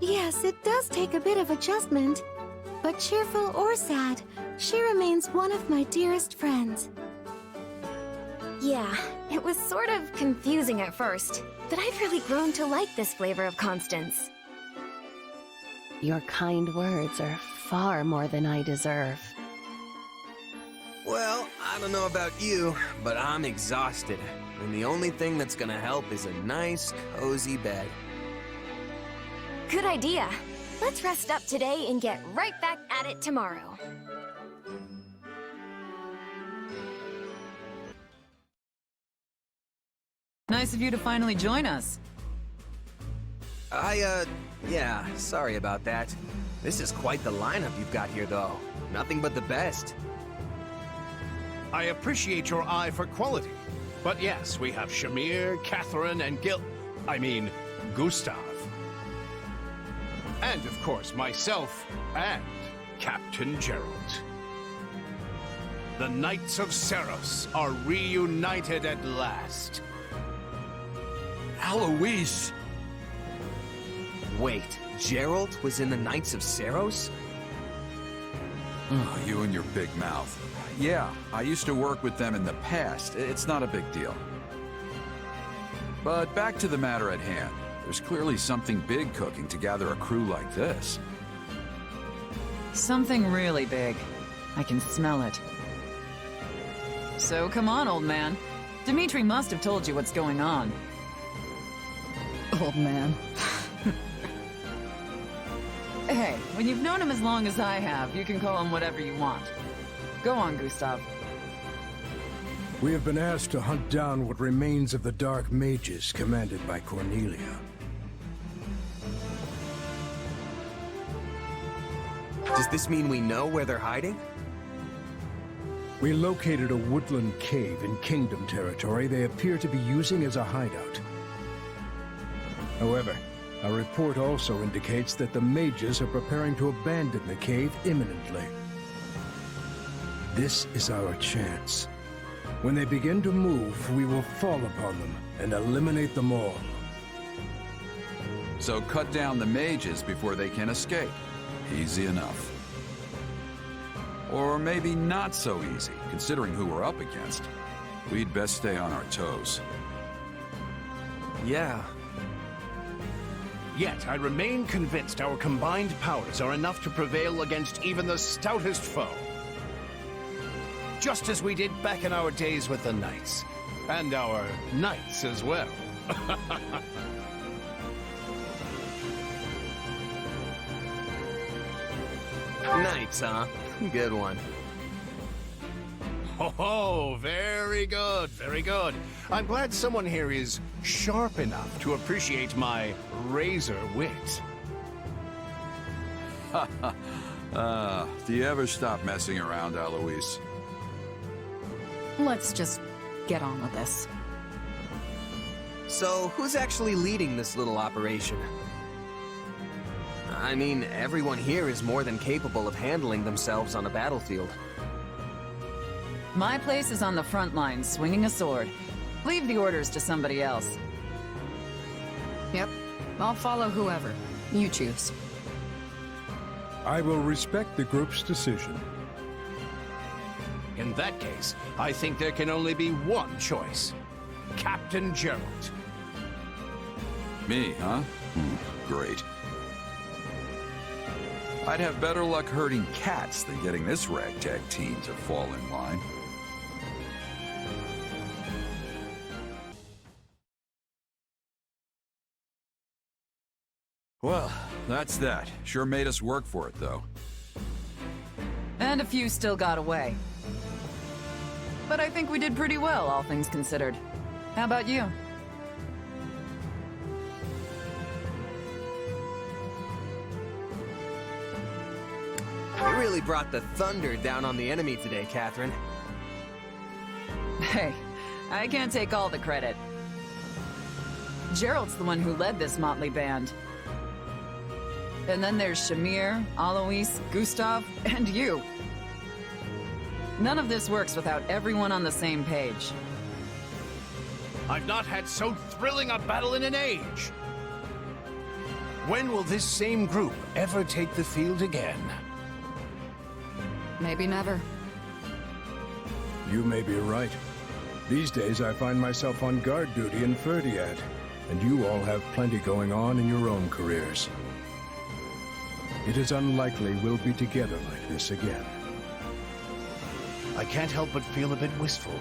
Yes, it does take a bit of adjustment. But cheerful or sad, she remains one of my dearest friends. Yeah, it was sort of confusing at first, but I've really grown to like this flavor of Constance. Your kind words are far more than I deserve. Well, I don't know about you, but I'm exhausted. And the only thing that's gonna help is a nice, cozy bed. Good idea. Let's rest up today and get right back at it tomorrow. Nice of you to finally join us. Yeah, sorry about that. This is quite the lineup you've got here, though. Nothing but the best. I appreciate your eye for quality. But yes, we have Shamir, Catherine, and Gustav. And of course, myself and Captain Gerald. The Knights of Seiros are reunited at last. Alois! Wait, Gerald was in the Knights of Seiros? Oh, you and your big mouth. Yeah, I used to work with them in the past. It's not a big deal. But back to the matter at hand. There's clearly something big cooking to gather a crew like this. Something really big. I can smell it. So come on, old man. Dimitri must have told you what's going on. Old man. Hey, when you've known him as long as I have, you can call him whatever you want. Go on, Gustav. We have been asked to hunt down what remains of the Dark Mages commanded by Cornelia. Does this mean we know where they're hiding? We located a woodland cave in Kingdom territory they appear to be using as a hideout. However, our report also indicates that the mages are preparing to abandon the cave imminently. This is our chance. When they begin to move, we will fall upon them and eliminate them all. So cut down the mages before they can escape. Easy enough. Or maybe not so easy, considering who we're up against. We'd best stay on our toes. Yeah. Yet I remain convinced our combined powers are enough to prevail against even the stoutest foe. Just as we did back in our days with the Knights. And our Knights as well. Knights, huh? Good one. Oh, very good, very good. I'm glad someone here is sharp enough to appreciate my razor wit. Do you ever stop messing around, Alois? Let's just get on with this. So, who's actually leading this little operation? I mean, everyone here is more than capable of handling themselves on a battlefield. My place is on the front line, swinging a sword. Leave the orders to somebody else. Yep, I'll follow whoever. You choose. I will respect the group's decision. In that case, I think there can only be one choice. Captain Gerald. Me, huh? Great. I'd have better luck herding cats than getting this ragtag team to fall in line. Well, that's that. Sure made us work for it, though. And a few still got away. But I think we did pretty well, all things considered. How about you? You really brought the thunder down on the enemy today, Catherine. Hey, I can't take all the credit. Gerald's the one who led this motley band. And then there's Shamir, Alois, Gustav, and you. None of this works without everyone on the same page. I've not had so thrilling a battle in an age. When will this same group ever take the field again? Maybe never. You may be right. These days I find myself on guard duty in Ferdiad, and you all have plenty going on in your own careers. It is unlikely we'll be together like this again. I can't help but feel a bit wistful.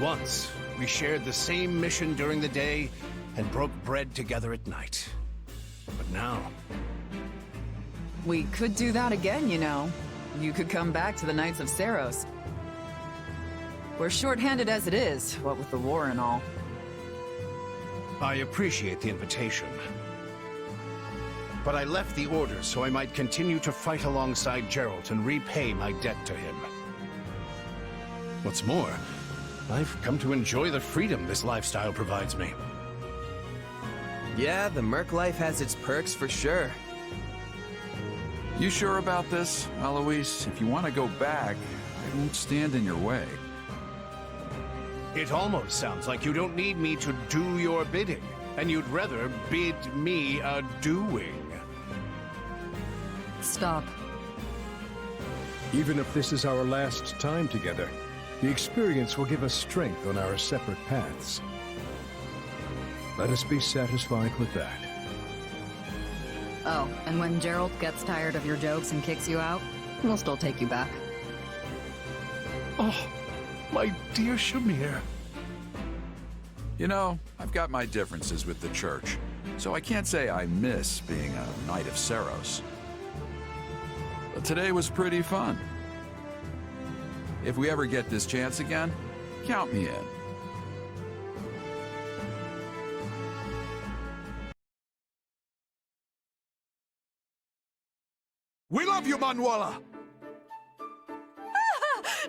Once, we shared the same mission during the day and broke bread together at night. But now... We could do that again, you know. You could come back to the Knights of Seiros. We're short-handed as it is, what with the war and all. I appreciate the invitation. But I left the Order so I might continue to fight alongside Gerald and repay my debt to him. What's more, I've come to enjoy the freedom this lifestyle provides me. Yeah, the Merc life has its perks for sure. You sure about this, Alois? If you want to go back, I won't stand in your way. It almost sounds like you don't need me to do your bidding, and you'd rather bid me a doing. Stop. Even if this is our last time together, the experience will give us strength on our separate paths. Let us be satisfied with that. Oh, and when Geralt gets tired of your jokes and kicks you out, we'll still take you back. Oh, my dear Shamir. You know, I've got my differences with the Church, so I can't say I miss being a Knight of Seiros. But today was pretty fun. If we ever get this chance again, count me in. We love you, Manuela!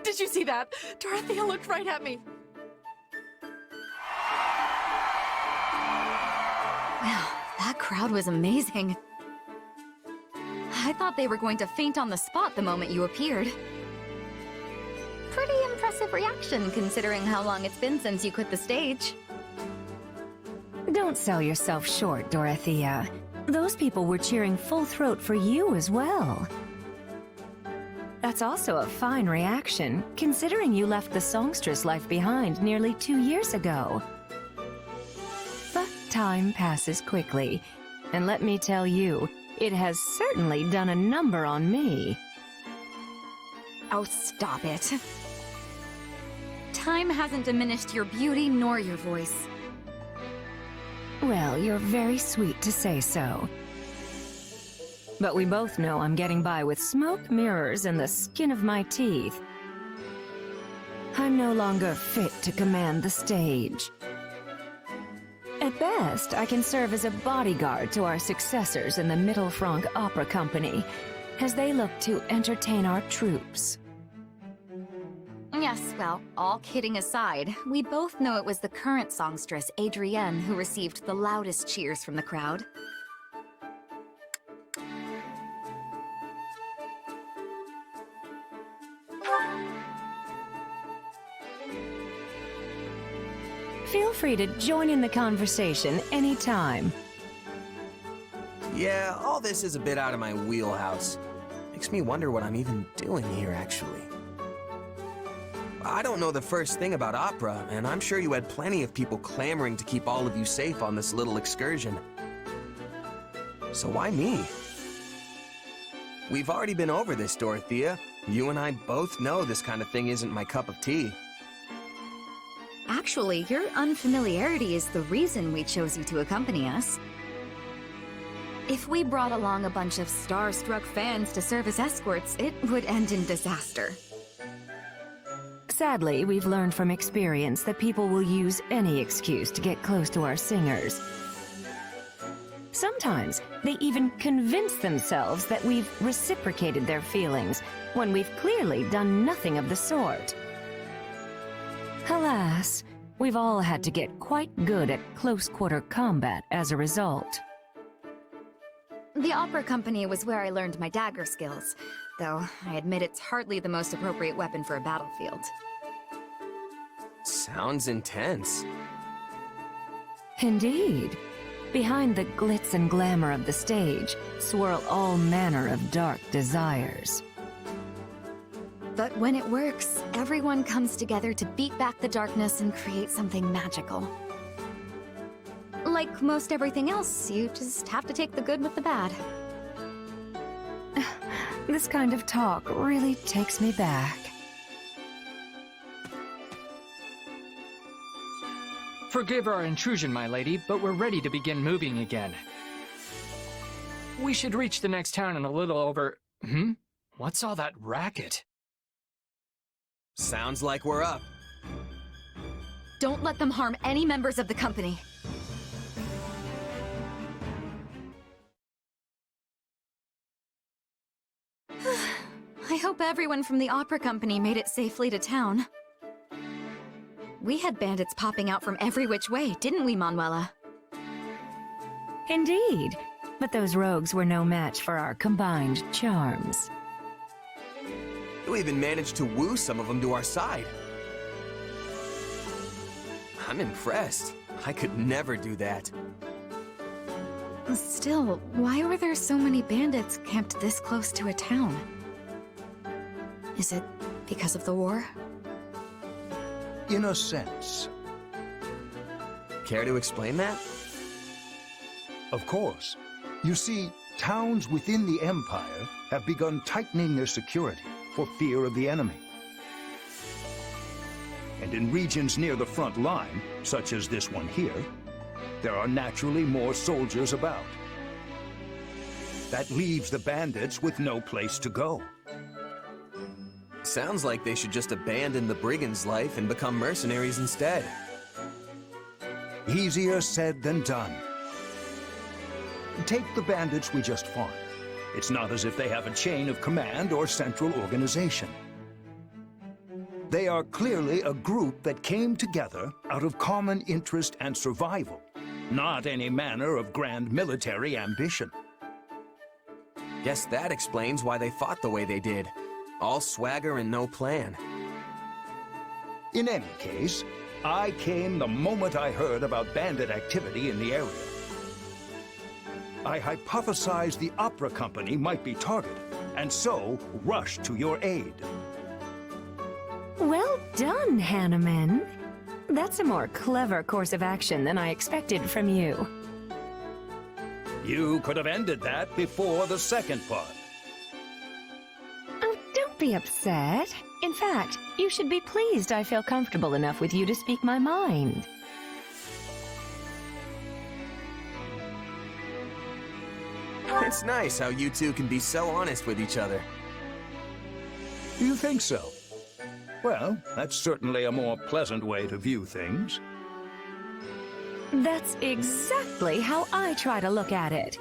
Did you see that? Dorothea looked right at me. Wow, that crowd was amazing. I thought they were going to faint on the spot the moment you appeared. Pretty impressive reaction, considering how long it's been since you quit the stage. Don't sell yourself short, Dorothea. Those people were cheering full throat for you as well. That's also a fine reaction, considering you left the songstress life behind nearly 2 years ago. But time passes quickly, and let me tell you, it has certainly done a number on me. Oh, stop it. Time hasn't diminished your beauty nor your voice. Well, you're very sweet to say so. But we both know I'm getting by with smoke, mirrors, and the skin of my teeth. I'm no longer fit to command the stage. At best, I can serve as a bodyguard to our successors in the Middle Franc Opera Company, as they look to entertain our troops. Yes, well, all kidding aside, we both know it was the current songstress, Adrienne, who received the loudest cheers from the crowd. Feel free to join in the conversation anytime. Yeah, all this is a bit out of my wheelhouse. Makes me wonder what I'm even doing here, actually. I don't know the first thing about opera, and I'm sure you had plenty of people clamoring to keep all of you safe on this little excursion. So why me? We've already been over this, Dorothea. You and I both know this kind of thing isn't my cup of tea. Actually, your unfamiliarity is the reason we chose you to accompany us. If we brought along a bunch of star-struck fans to serve as escorts, it would end in disaster. Sadly, we've learned from experience that people will use any excuse to get close to our singers. Sometimes, they even convince themselves that we've reciprocated their feelings, when we've clearly done nothing of the sort. Alas, we've all had to get quite good at close-quarter combat as a result. The opera company was where I learned my dagger skills, though I admit it's hardly the most appropriate weapon for a battlefield. Sounds intense. Indeed. Behind the glitz and glamour of the stage swirl all manner of dark desires. But when it works, everyone comes together to beat back the darkness and create something magical. Like most everything else, you just have to take the good with the bad. This kind of talk really takes me back. Forgive our intrusion, my lady, but we're ready to begin moving again. We should reach the next town in a little over... What's all that racket? Sounds like we're up. Don't let them harm any members of the company. I hope everyone from the opera company made it safely to town. We had bandits popping out from every which way, didn't we, Manuela? Indeed, but those rogues were no match for our combined charms. You even managed to woo some of them to our side. I'm impressed. I could never do that. Still, why were there so many bandits camped this close to a town? Is it because of the war? In a sense. Care to explain that? Of course. You see, towns within the Empire have begun tightening their security for fear of the enemy. And in regions near the front line, such as this one here, there are naturally more soldiers about. That leaves the bandits with no place to go. Sounds like they should just abandon the brigand's life and become mercenaries instead. Easier said than done. Take the bandits we just fought. It's not as if they have a chain of command or central organization. They are clearly a group that came together out of common interest and survival, not any manner of grand military ambition. Guess that explains why they fought the way they did. All swagger and no plan. In any case, I came the moment I heard about bandit activity in the area. I hypothesized the opera company might be targeted, and so rushed to your aid. Well done, Hanneman. That's a more clever course of action than I expected from you. You could have ended that before the second part. Oh, don't be upset. In fact, you should be pleased I feel comfortable enough with you to speak my mind. It's nice how you two can be so honest with each other. You think so? Well, that's certainly a more pleasant way to view things. That's exactly how I try to look at it.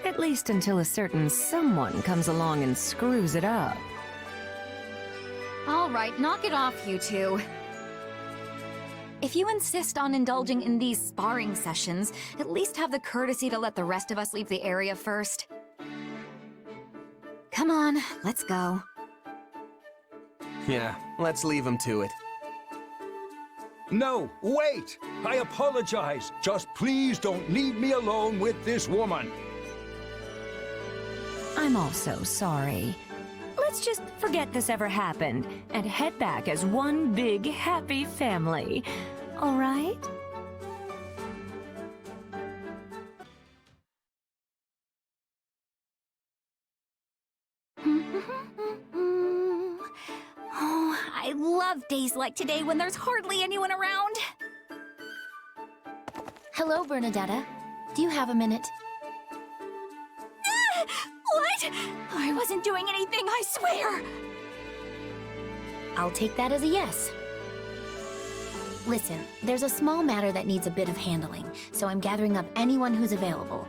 At least until a certain someone comes along and screws it up. All right, knock it off, you two. If you insist on indulging in these sparring sessions, at least have the courtesy to let the rest of us leave the area first. Come on, let's go. Yeah, let's leave them to it. No, wait! I apologize. Just please don't leave me alone with this woman. I'm also sorry. Let's just forget this ever happened and head back as one big happy family. All right? Oh, I love days like today when there's hardly anyone around. Hello, Bernadetta. Do you have a minute? What? I wasn't doing anything, I swear! I'll take that as a yes. Listen, there's a small matter that needs a bit of handling, so I'm gathering up anyone who's available.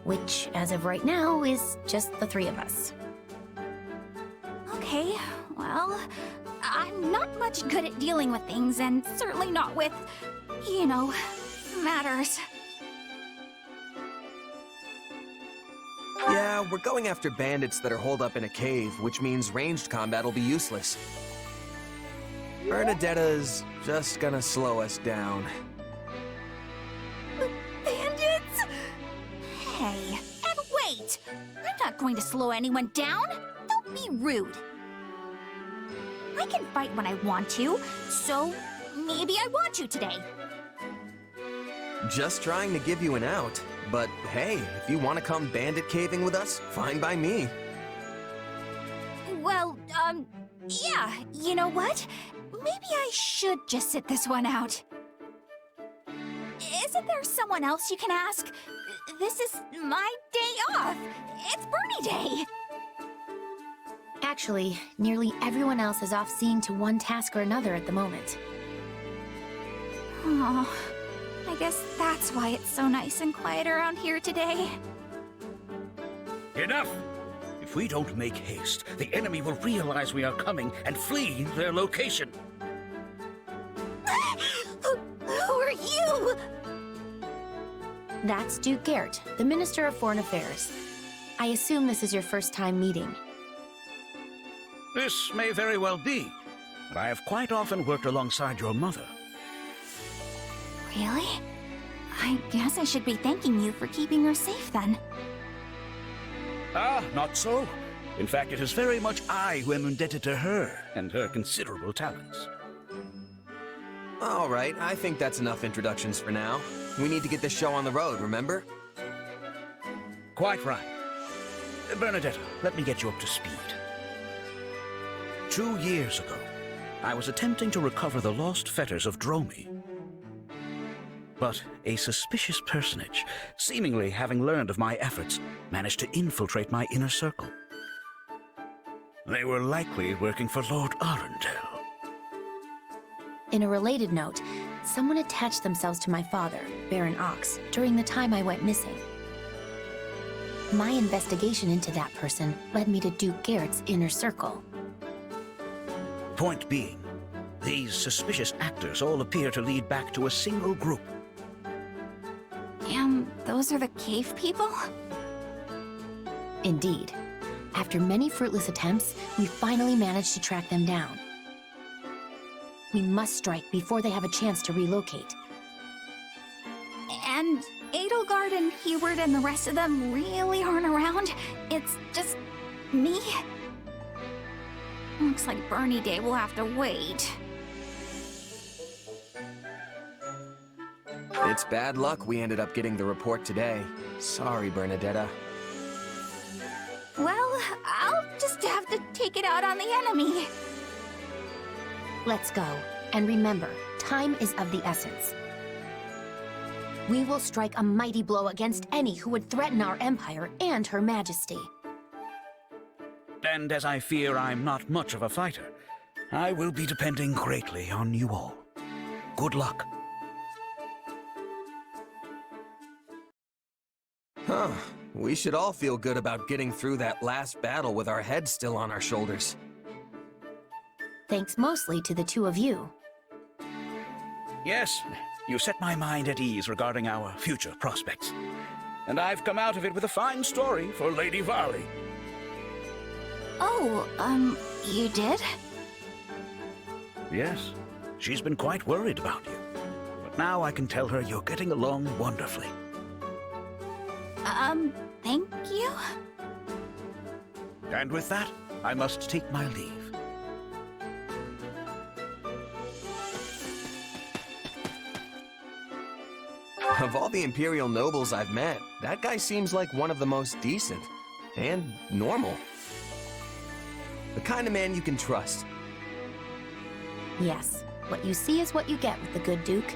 Which, as of right now, is just the three of us. Okay, well, I'm not much good at dealing with things, and certainly not with, you know, matters. Yeah, we're going after bandits that are holed up in a cave, which means ranged combat will be useless. Bernadetta's just gonna slow us down. Bandits? Hey, and wait! I'm not going to slow anyone down! Don't be rude! I can fight when I want to, so maybe I want to today. Just trying to give you an out. But hey, if you want to come bandit caving with us, fine by me. Well, yeah, you know what? Maybe I should just sit this one out. Isn't there someone else you can ask? This is my day off. It's Bernie Day. Actually, nearly everyone else is off seeing to one task or another at the moment. Oh, I guess that's why it's so nice and quiet around here today. Enough! If we don't make haste, the enemy will realize we are coming and flee their location. Who are you? That's Duke Garrett, the Minister of Foreign Affairs. I assume this is your first time meeting. This may very well be, but I have quite often worked alongside your mother. Really? I guess I should be thanking you for keeping her safe then. Ah, not so. In fact, it is very much I who am indebted to her and her considerable talents. All right, I think that's enough introductions for now. We need to get this show on the road, remember? Quite right. Bernadetta, let me get you up to speed. 2 years ago, I was attempting to recover the lost fetters of Dromi. But a suspicious personage, seemingly having learned of my efforts, managed to infiltrate my inner circle. They were likely working for Lord Arundel. In a related note, someone attached themselves to my father, Baron Ox, during the time I went missing. My investigation into that person led me to Duke Garrett's inner circle. Point being, these suspicious actors all appear to lead back to a single group. And those are the cave people? Indeed. After many fruitless attempts, we finally managed to track them down. We must strike before they have a chance to relocate. And Edelgard and Hubert and the rest of them really aren't around? It's just me? Looks like Bernie Day will have to wait. It's bad luck we ended up getting the report today. Sorry, Bernadetta. Well, I'll just have to take it out on the enemy. Let's go. And remember, time is of the essence. We will strike a mighty blow against any who would threaten our empire and Her Majesty. And as I fear I'm not much of a fighter, I will be depending greatly on you all. Good luck. Huh. We should all feel good about getting through that last battle with our heads still on our shoulders. Thanks mostly to the two of you. Yes, you set my mind at ease regarding our future prospects. And I've come out of it with a fine story for Lady Varley. Oh, you did? Yes, she's been quite worried about you. But now I can tell her you're getting along wonderfully. Thank you? And with that, I must take my leave. Of all the Imperial nobles I've met, that guy seems like one of the most decent. And normal. The kind of man you can trust. Yes, what you see is what you get with the good Duke.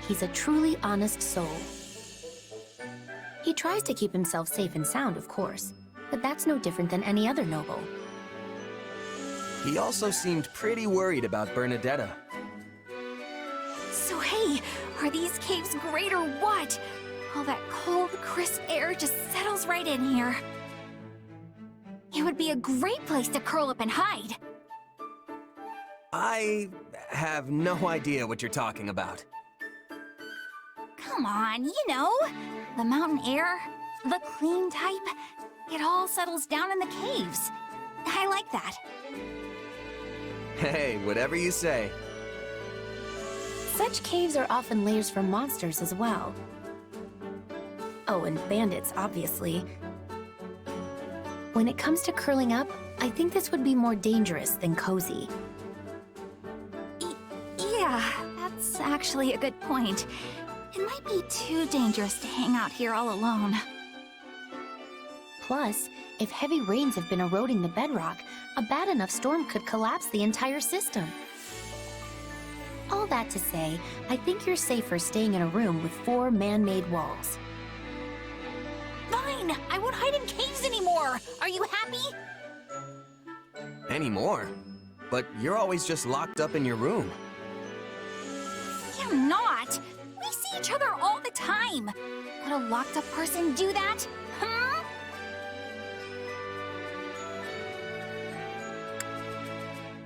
He's a truly honest soul. He tries to keep himself safe and sound, of course, but that's no different than any other noble. He also seemed pretty worried about Bernadetta. So hey, are these caves great or what? All that cold, crisp air just settles right in here. It would be a great place to curl up and hide. I have no idea what you're talking about. Come on, you know, the mountain air, the clean type, it all settles down in the caves. I like that. Hey, whatever you say. Such caves are often lairs for monsters as well. Oh, and bandits, obviously. When it comes to curling up, I think this would be more dangerous than cozy. Yeah, that's actually a good point. It might be too dangerous to hang out here all alone. Plus, if heavy rains have been eroding the bedrock, a bad enough storm could collapse the entire system. All that to say, I think you're safer staying in a room with 4 man-made walls. Fine! I won't hide in caves anymore! Are you happy? Anymore? But you're always just locked up in your room. I'm not! We see each other all the time! Would a locked-up person do that? Huh?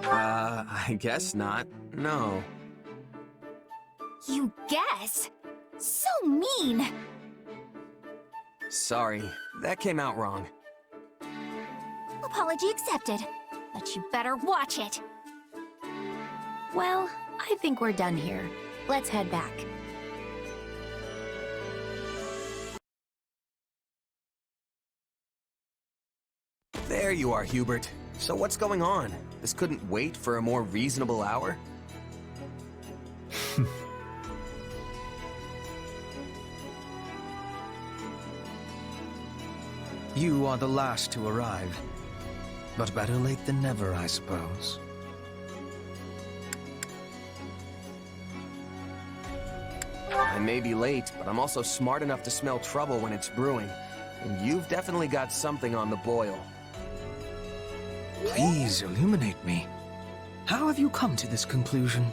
I guess not. No. You guess? So mean! Sorry, that came out wrong. Apology accepted. But you better watch it. Well, I think we're done here. Let's head back. you are, Hubert. So what's going on? This couldn't wait for a more reasonable hour? You are the last to arrive. But better late than never, I suppose. I may be late, but I'm also smart enough to smell trouble when it's brewing. And you've definitely got something on the boil. Please illuminate me. How have you come to this conclusion?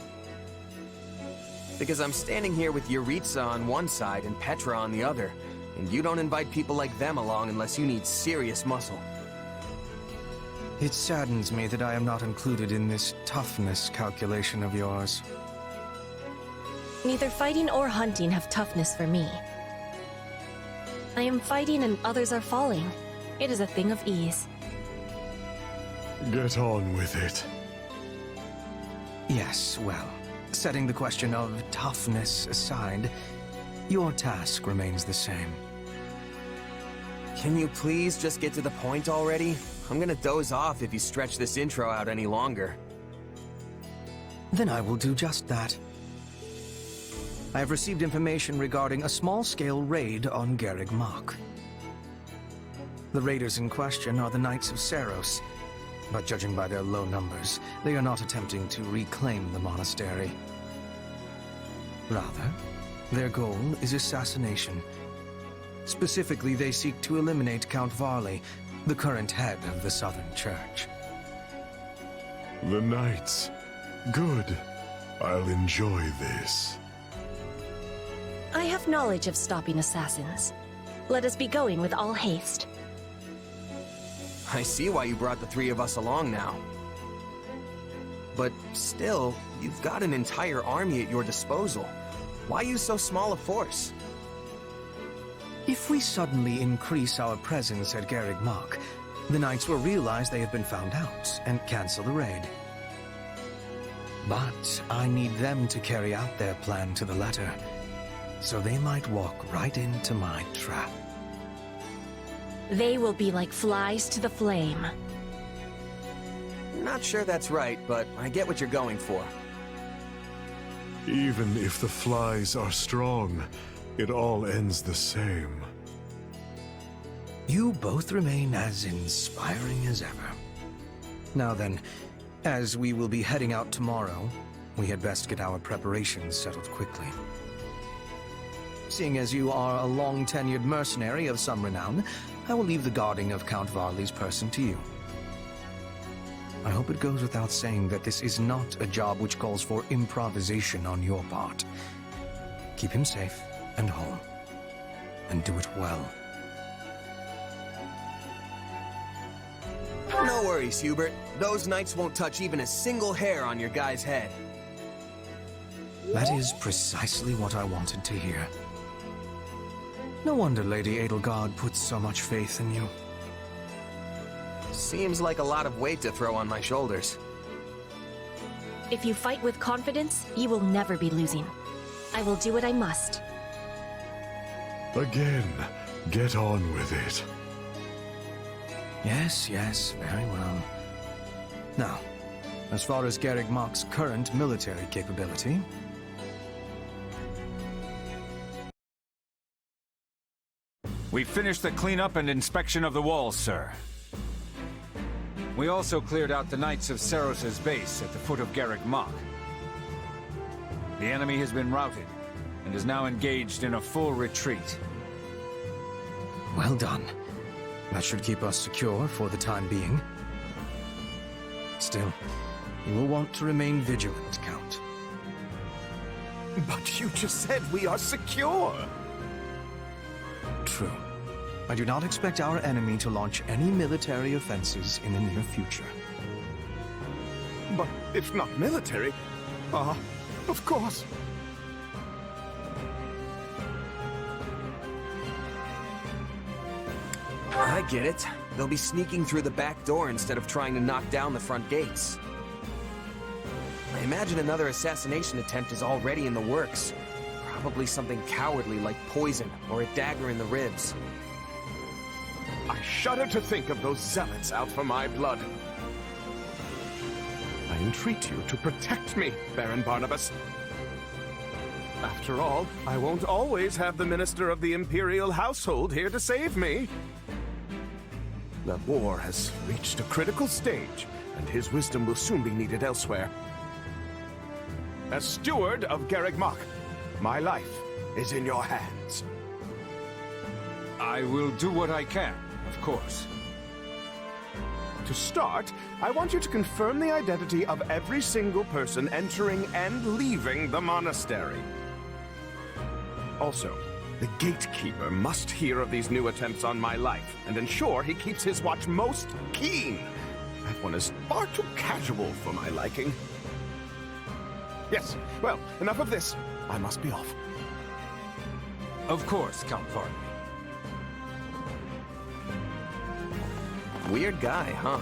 Because I'm standing here with Yuritsa on one side and Petra on the other. And you don't invite people like them along unless you need serious muscle. It saddens me that I am not included in this toughness calculation of yours. Neither fighting or hunting have toughness for me. I am fighting and others are falling. It is a thing of ease. Get on with it. Yes, well, setting the question of toughness aside, your task remains the same. Can you please just get to the point already? I'm gonna doze off if you stretch this intro out any longer. Then I will do just that. I have received information regarding a small-scale raid on Garreg Mach. The raiders in question are the Knights of Seiros, but judging by their low numbers, they are not attempting to reclaim the monastery. Rather, their goal is assassination. Specifically, they seek to eliminate Count Varley, the current head of the Southern Church. The Knights. Good. I'll enjoy this. I have knowledge of stopping assassins. Let us be going with all haste. I see why you brought the three of us along now. But still, you've got an entire army at your disposal. Why use so small a force? If we suddenly increase our presence at Garreg Mach, the Knights will realize they have been found out and cancel the raid. But I need them to carry out their plan to the letter, so they might walk right into my trap. They will be like flies to the flame. Not sure that's right, but I get what you're going for. Even if the flies are strong, it all ends the same. You both remain as inspiring as ever. Now then, as we will be heading out tomorrow, we had best get our preparations settled quickly. Seeing as you are a long-tenured mercenary of some renown, I will leave the guarding of Count Varley's person to you. I hope it goes without saying that this is not a job which calls for improvisation on your part. Keep him safe and whole, and do it well. No worries, Hubert. Those knights won't touch even a single hair on your guy's head. That is precisely what I wanted to hear. No wonder Lady Edelgard puts so much faith in you. Seems like a lot of weight to throw on my shoulders. If you fight with confidence, you will never be losing. I will do what I must. Again, get on with it. Yes, very well. Now, as far as Garreg Mach's current military capability... We finished the cleanup and inspection of the walls, sir. We also cleared out the Knights of Seiros' base at the foot of Garreg Mach. The enemy has been routed and is now engaged in a full retreat. Well done. That should keep us secure for the time being. Still, you will want to remain vigilant, Count. But you just said we are secure! True. I do not expect our enemy to launch any military offenses in the near future. But if not military, of course. I get it. They'll be sneaking through the back door instead of trying to knock down the front gates. I imagine another assassination attempt is already in the works. Probably something cowardly like poison or a dagger in the ribs. I shudder to think of those zealots out for my blood. I entreat you to protect me, Baron Barnabas. After all, I won't always have the Minister of the Imperial Household here to save me. The war has reached a critical stage, and his wisdom will soon be needed elsewhere. As steward of Garreg Mach, my life is in your hands. I will do what I can, of course. To start, I want you to confirm the identity of every single person entering and leaving the monastery. Also, the gatekeeper must hear of these new attempts on my life and ensure he keeps his watch most keen. That one is far too casual for my liking. Yes, well, enough of this. I must be off. Of course, Count Varney. Weird guy, huh?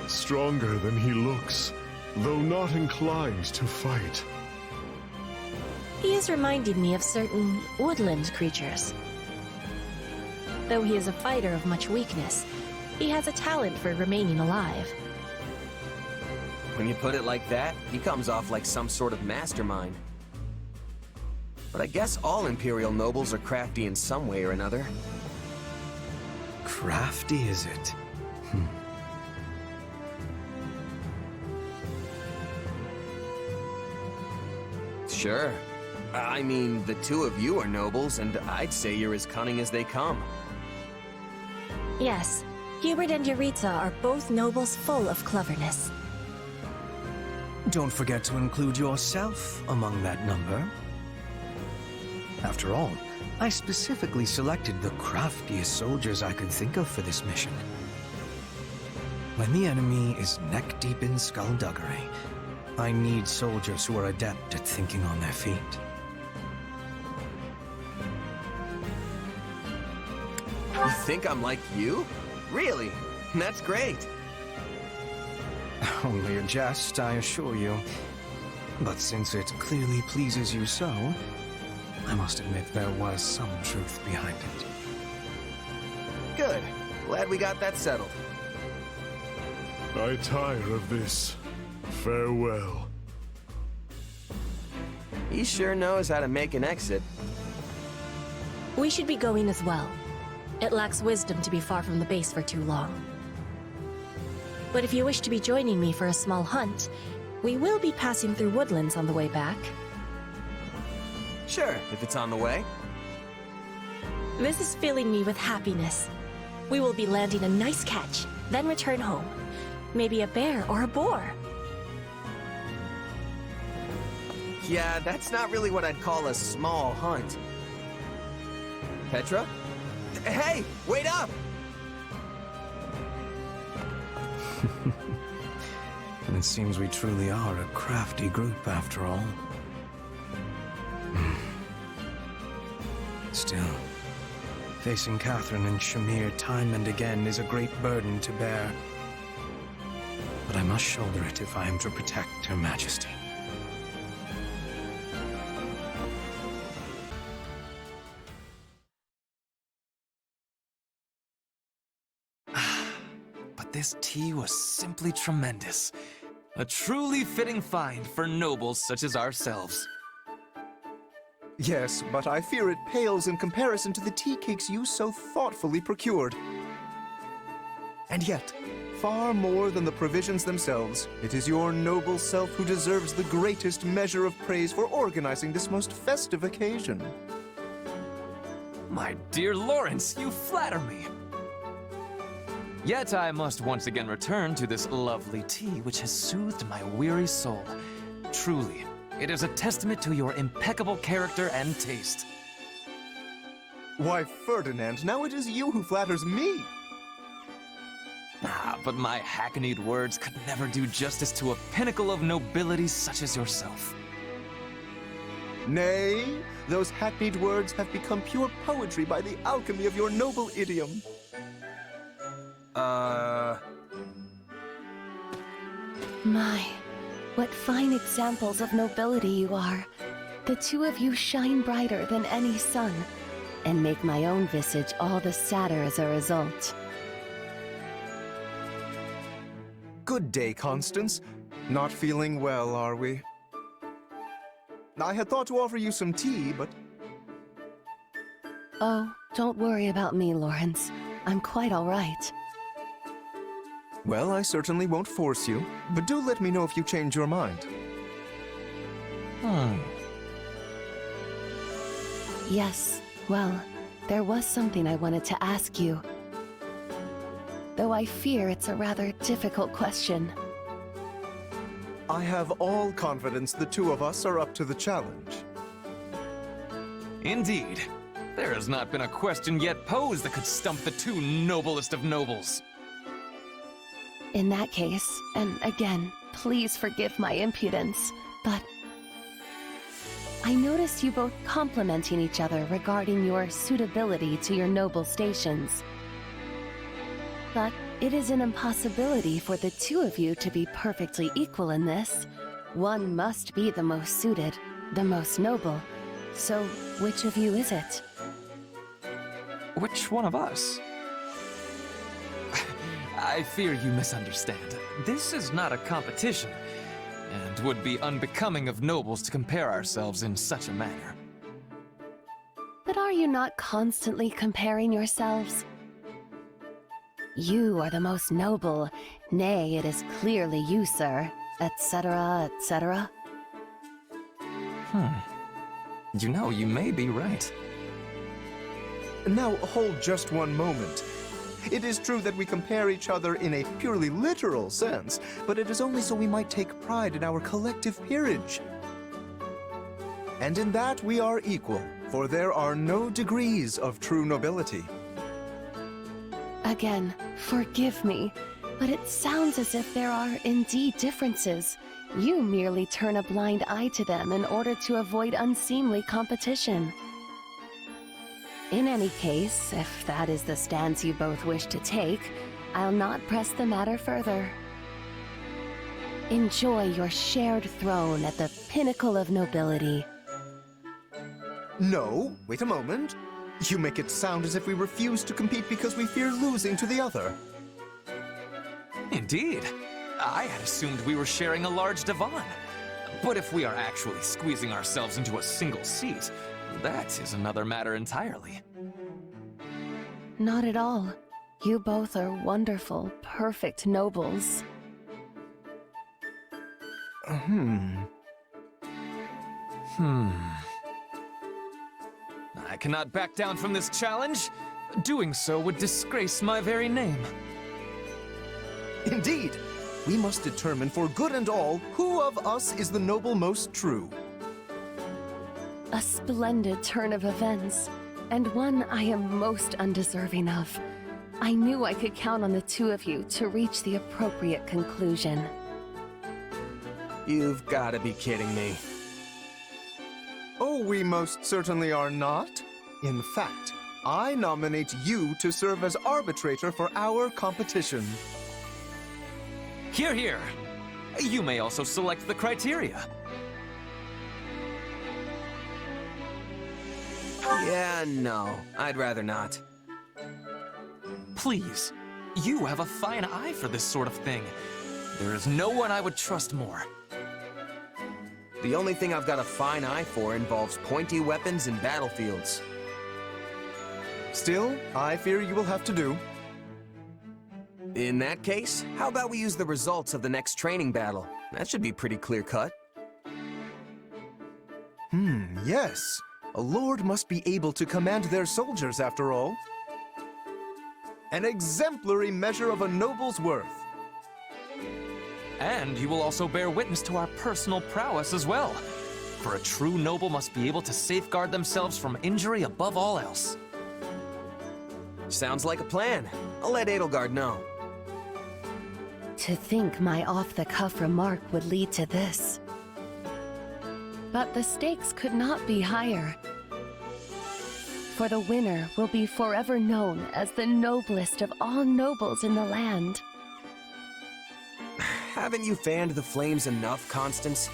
Stronger than he looks, though not inclined to fight. He has reminded me of certain woodland creatures. Though he is a fighter of much weakness, he has a talent for remaining alive. When you put it like that, he comes off like some sort of mastermind. But I guess all Imperial nobles are crafty in some way or another. Crafty, is it? Sure. I mean, the two of you are nobles, and I'd say you're as cunning as they come. Yes, Hubert and Yuritsa are both nobles full of cleverness. Don't forget to include yourself among that number. After all, I specifically selected the craftiest soldiers I could think of for this mission. When the enemy is neck-deep in skullduggery, I need soldiers who are adept at thinking on their feet. You think I'm like you? Really? That's great. Only a jest, I assure you. But since it clearly pleases you so, I must admit there was some truth behind it. Good. Glad we got that settled. I tire of this. Farewell. He sure knows how to make an exit. We should be going as well. It lacks wisdom to be far from the base for too long. But if you wish to be joining me for a small hunt, we will be passing through woodlands on the way back. Sure, if it's on the way. This is filling me with happiness. We will be landing a nice catch, then return home. Maybe a bear or a boar. Yeah, that's not really what I'd call a small hunt. Petra? Hey, wait up! And it seems we truly are a crafty group after all. Still, facing Catherine and Shamir time and again is a great burden to bear. But I must shoulder it if I am to protect Her Majesty. But this tea was simply tremendous. A truly fitting find for nobles such as ourselves. Yes, but I fear it pales in comparison to the tea cakes you so thoughtfully procured. And yet, far more than the provisions themselves, it is your noble self who deserves the greatest measure of praise for organizing this most festive occasion. My dear Lawrence, you flatter me. Yet I must once again return to this lovely tea which has soothed my weary soul. Truly, it is a testament to your impeccable character and taste. Why, Ferdinand, now it is you who flatters me. Ah, but my hackneyed words could never do justice to a pinnacle of nobility such as yourself. Nay, those hackneyed words have become pure poetry by the alchemy of your noble idiom. My, what fine examples of nobility you are. The two of you shine brighter than any sun. and make my own visage all the sadder as a result. Good day, Constance. Not feeling well, are we? I had thought to offer you some tea, but... Oh, don't worry about me, Lawrence. I'm quite all right. Well, I certainly won't force you, but do let me know if you change your mind. Yes, well, there was something I wanted to ask you. Though I fear it's a rather difficult question. I have all confidence the two of us are up to the challenge. Indeed. There has not been a question yet posed that could stump the two noblest of nobles. In that case, and again, please forgive my impudence, but I noticed you both complimenting each other regarding your suitability to your noble stations. But it is an impossibility for the two of you to be perfectly equal in this. One must be the most suited, the most noble. So, which of you is it? Which one of us? I fear you misunderstand. This is not a competition, and would be unbecoming of nobles to compare ourselves in such a manner. But are you not constantly comparing yourselves? You are the most noble, nay, it is clearly you, sir, etc., etc. You know, you may be right. Now, hold just one moment. It is true that we compare each other in a purely literal sense, but it is only so we might take pride in our collective peerage. And in that we are equal, for there are no degrees of true nobility. Again, forgive me, but it sounds as if there are indeed differences. You merely turn a blind eye to them in order to avoid unseemly competition. In any case, if that is the stance you both wish to take, I'll not press the matter further. Enjoy your shared throne at the pinnacle of nobility. No, wait a moment. You make it sound as if we refuse to compete because we fear losing to the other. Indeed. I had assumed we were sharing a large divan. But if we are actually squeezing ourselves into a single seat, that is another matter entirely. Not at all. You both are wonderful, perfect nobles. I cannot back down from this challenge. Doing so would disgrace my very name. Indeed. We must determine for good and all who of us is the noble most true. A splendid turn of events, and one I am most undeserving of. I knew I could count on the two of you to reach the appropriate conclusion. You've got to be kidding me. Oh, we most certainly are not. In fact, I nominate you to serve as arbitrator for our competition. Hear, hear. You may also select the criteria. Yeah, no. I'd rather not. Please. You have a fine eye for this sort of thing. There is no one I would trust more. The only thing I've got a fine eye for involves pointy weapons and battlefields. Still, I fear you will have to do. In that case, how about we use the results of the next training battle? That should be pretty clear-cut. Yes. A lord must be able to command their soldiers, after all. An exemplary measure of a noble's worth. And you will also bear witness to our personal prowess as well. For a true noble must be able to safeguard themselves from injury above all else. Sounds like a plan. I'll let Edelgard know. To think my off-the-cuff remark would lead to this. But the stakes could not be higher. For the winner will be forever known as the noblest of all nobles in the land. Haven't you fanned the flames enough, Constance?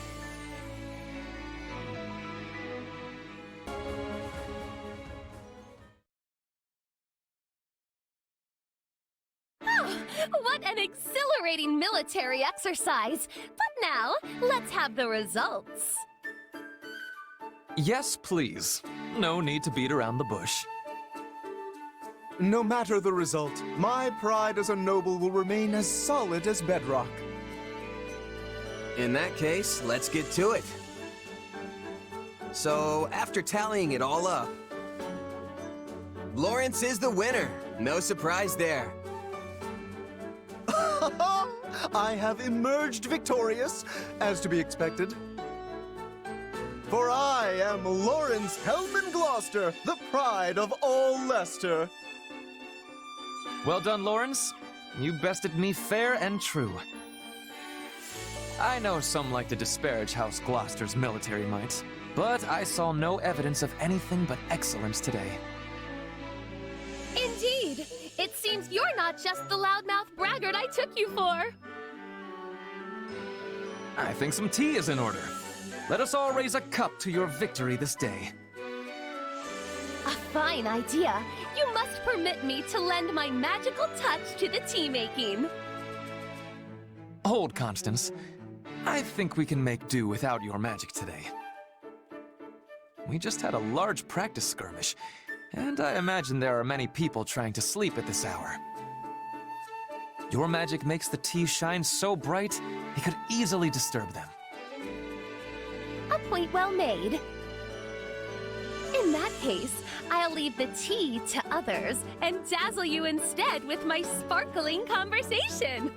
military exercise. But now, let's have the results. Yes, please. No need to beat around the bush. No matter the result, my pride as a noble will remain as solid as bedrock. In that case, let's get to it. So, after tallying it all up, Lawrence is the winner. No surprise there. I have emerged victorious, as to be expected. For I am Lawrence Hellman Gloucester, the pride of all Leicester. Well done, Lawrence. You bested me fair and true. I know some like to disparage House Gloucester's military might, but I saw no evidence of anything but excellence today. Indeed! It seems you're not just the loudmouth braggart I took you for. I think some tea is in order. Let us all raise a cup to your victory this day. A fine idea. You must permit me to lend my magical touch to the tea making. Hold, Constance. I think we can make do without your magic today. We just had a large practice skirmish, and I imagine there are many people trying to sleep at this hour. Your magic makes the tea shine so bright, it could easily disturb them. A point well made. In that case, I'll leave the tea to others and dazzle you instead with my sparkling conversation.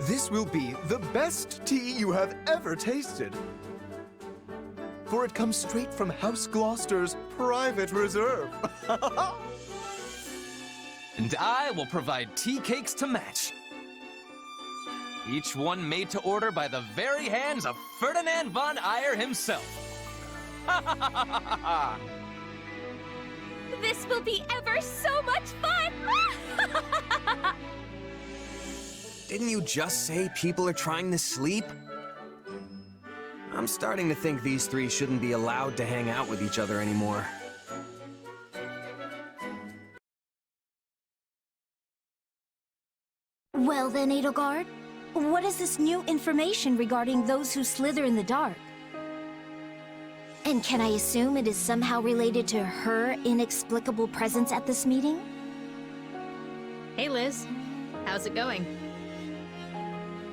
This will be the best tea you have ever tasted. For it comes straight from House Gloucester's private reserve. And I will provide tea cakes to match. Each one made to order by the very hands of Ferdinand von Eyre himself. This will be ever so much fun! Didn't you just say people are trying to sleep? I'm starting to think these three shouldn't be allowed to hang out with each other anymore. Well then, Edelgard, what is this new information regarding those who slither in the dark? And can I assume it is somehow related to her inexplicable presence at this meeting? Hey Liz, how's it going?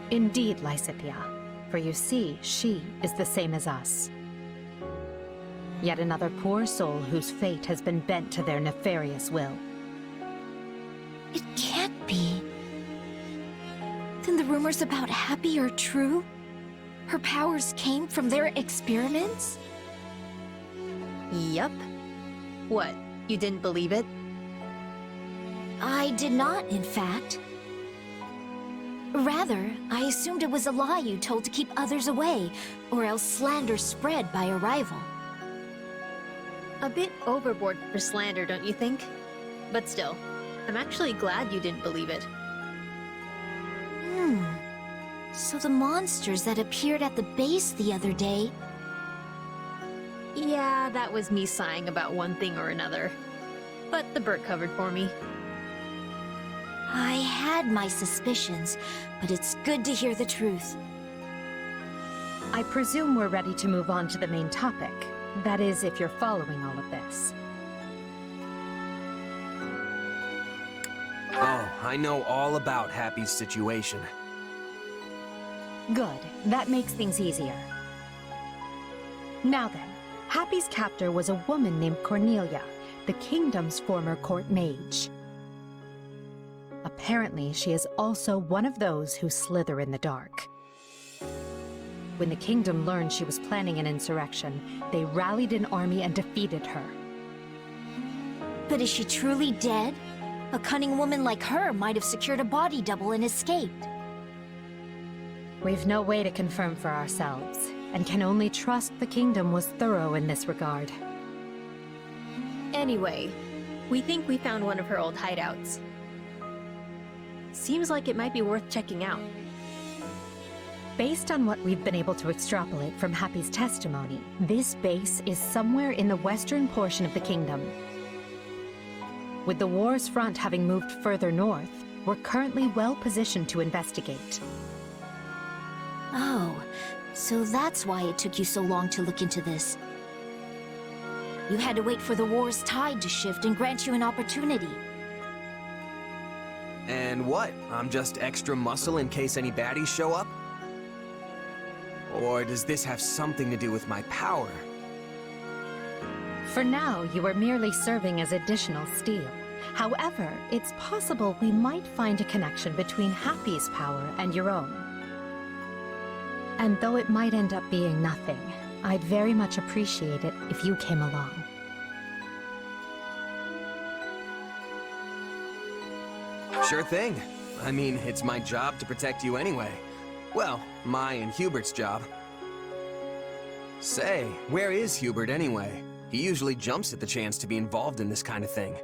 Indeed, Lysithea, for you see, she is the same as us. Yet another poor soul whose fate has been bent to their nefarious will. It can't be. Then the rumors about Happy are true? Her powers came from their experiments? Yup. What, you didn't believe it? I did not, in fact. Rather, I assumed it was a lie you told to keep others away, or else slander spread by a rival. A bit overboard for slander, don't you think? But still, I'm actually glad you didn't believe it. So the monsters that appeared at the base the other day... Yeah, that was me sighing about one thing or another. But the Burt covered for me. I had my suspicions, but it's good to hear the truth. I presume we're ready to move on to the main topic. That is, if you're following all of this. Oh, I know all about Happy's situation. Good. That makes things easier. Now then, Happy's captor was a woman named Cornelia, the kingdom's former court mage. Apparently, she is also one of those who slither in the dark. When the kingdom learned she was planning an insurrection, they rallied an army and defeated her. But is she truly dead? A cunning woman like her might have secured a body double and escaped. We've no way to confirm for ourselves, and can only trust the kingdom was thorough in this regard. Anyway, we think we found one of her old hideouts. Seems like it might be worth checking out. Based on what we've been able to extrapolate from Happy's testimony, this base is somewhere in the western portion of the kingdom. With the war's front having moved further north, we're currently well positioned to investigate. Oh, so that's why it took you so long to look into this. You had to wait for the war's tide to shift and grant you an opportunity. And what? I'm just extra muscle in case any baddies show up? Or does this have something to do with my power? For now, you are merely serving as additional steel. However, it's possible we might find a connection between Happy's power and your own. And though it might end up being nothing, I'd very much appreciate it if you came along. Sure thing. I mean, it's my job to protect you anyway. Well, my and Hubert's job. Say, where is Hubert anyway? He usually jumps at the chance to be involved in this kind of thing.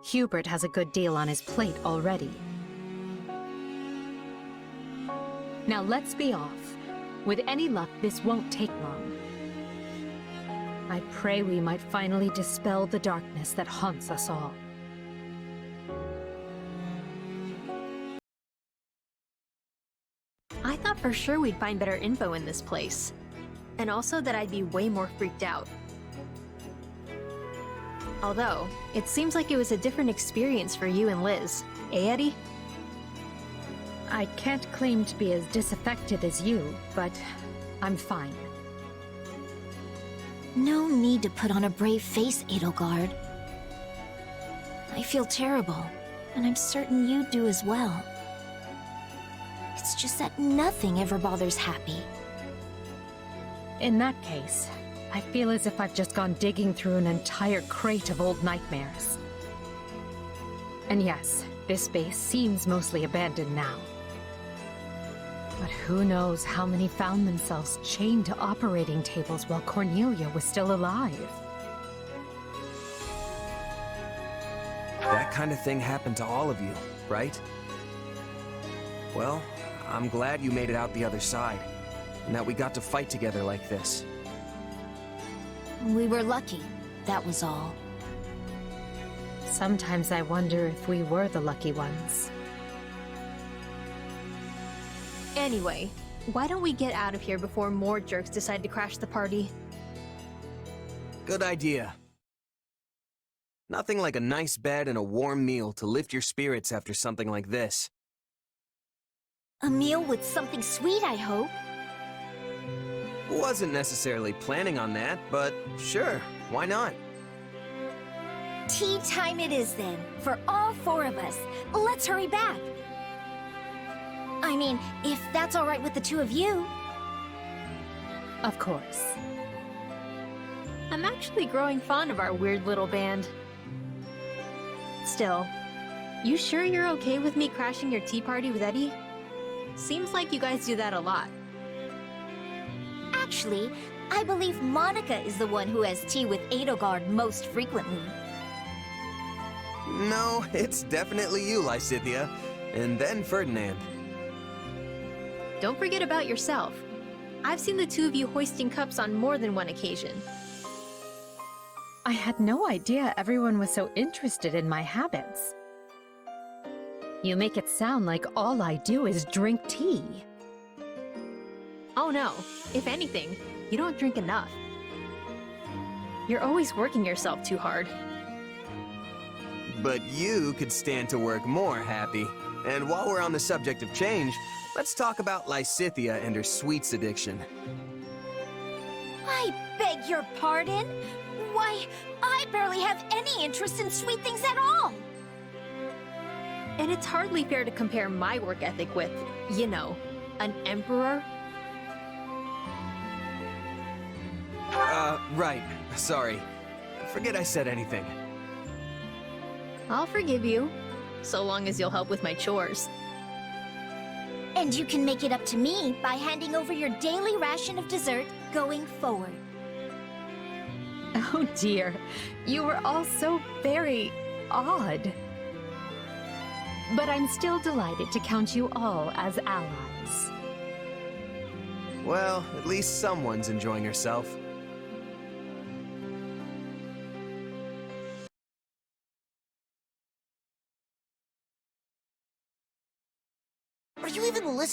Hubert has a good deal on his plate already. Now let's be off. With any luck, this won't take long. I pray we might finally dispel the darkness that haunts us all. I thought for sure we'd find better info in this place. And also that I'd be way more freaked out. Although, it seems like it was a different experience for you and Liz. Eh, Eddie? I can't claim to be as disaffected as you, but I'm fine. No need to put on a brave face, Edelgard. I feel terrible, and I'm certain you do as well. It's just that nothing ever bothers Happy. In that case, I feel as if I've just gone digging through an entire crate of old nightmares. And yes, this base seems mostly abandoned now. But who knows how many found themselves chained to operating tables while Cornelia was still alive? That kind of thing happened to all of you, right? Well, I'm glad you made it out the other side, and that we got to fight together like this. We were lucky, that was all. Sometimes I wonder if we were the lucky ones. Anyway, why don't we get out of here before more jerks decide to crash the party? Good idea. Nothing like a nice bed and a warm meal to lift your spirits after something like this. A meal with something sweet, I hope. Wasn't necessarily planning on that, but sure, why not? Tea time it is then, for all four of us. Let's hurry back. I mean, if that's all right with the two of you. Of course. I'm actually growing fond of our weird little band. Still, you sure you're okay with me crashing your tea party with Eddie? Seems like you guys do that a lot. Actually, I believe Monica is the one who has tea with Edelgard most frequently. No, it's definitely you, Lysithea. And then Ferdinand. Don't forget about yourself. I've seen the two of you hoisting cups on more than one occasion. I had no idea everyone was so interested in my habits. You make it sound like all I do is drink tea. Oh no, if anything, you don't drink enough. You're always working yourself too hard. But you could stand to work more, Happy. And while we're on the subject of change, let's talk about Lysithea and her sweets addiction. I beg your pardon? Why, I barely have any interest in sweet things at all. And it's hardly fair to compare my work ethic with, you know, an emperor. Right. Sorry. Forget I said anything. I'll forgive you, so long as you'll help with my chores. And you can make it up to me by handing over your daily ration of dessert going forward. Oh dear, you were all so very odd. But I'm still delighted to count you all as allies. Well, at least someone's enjoying herself.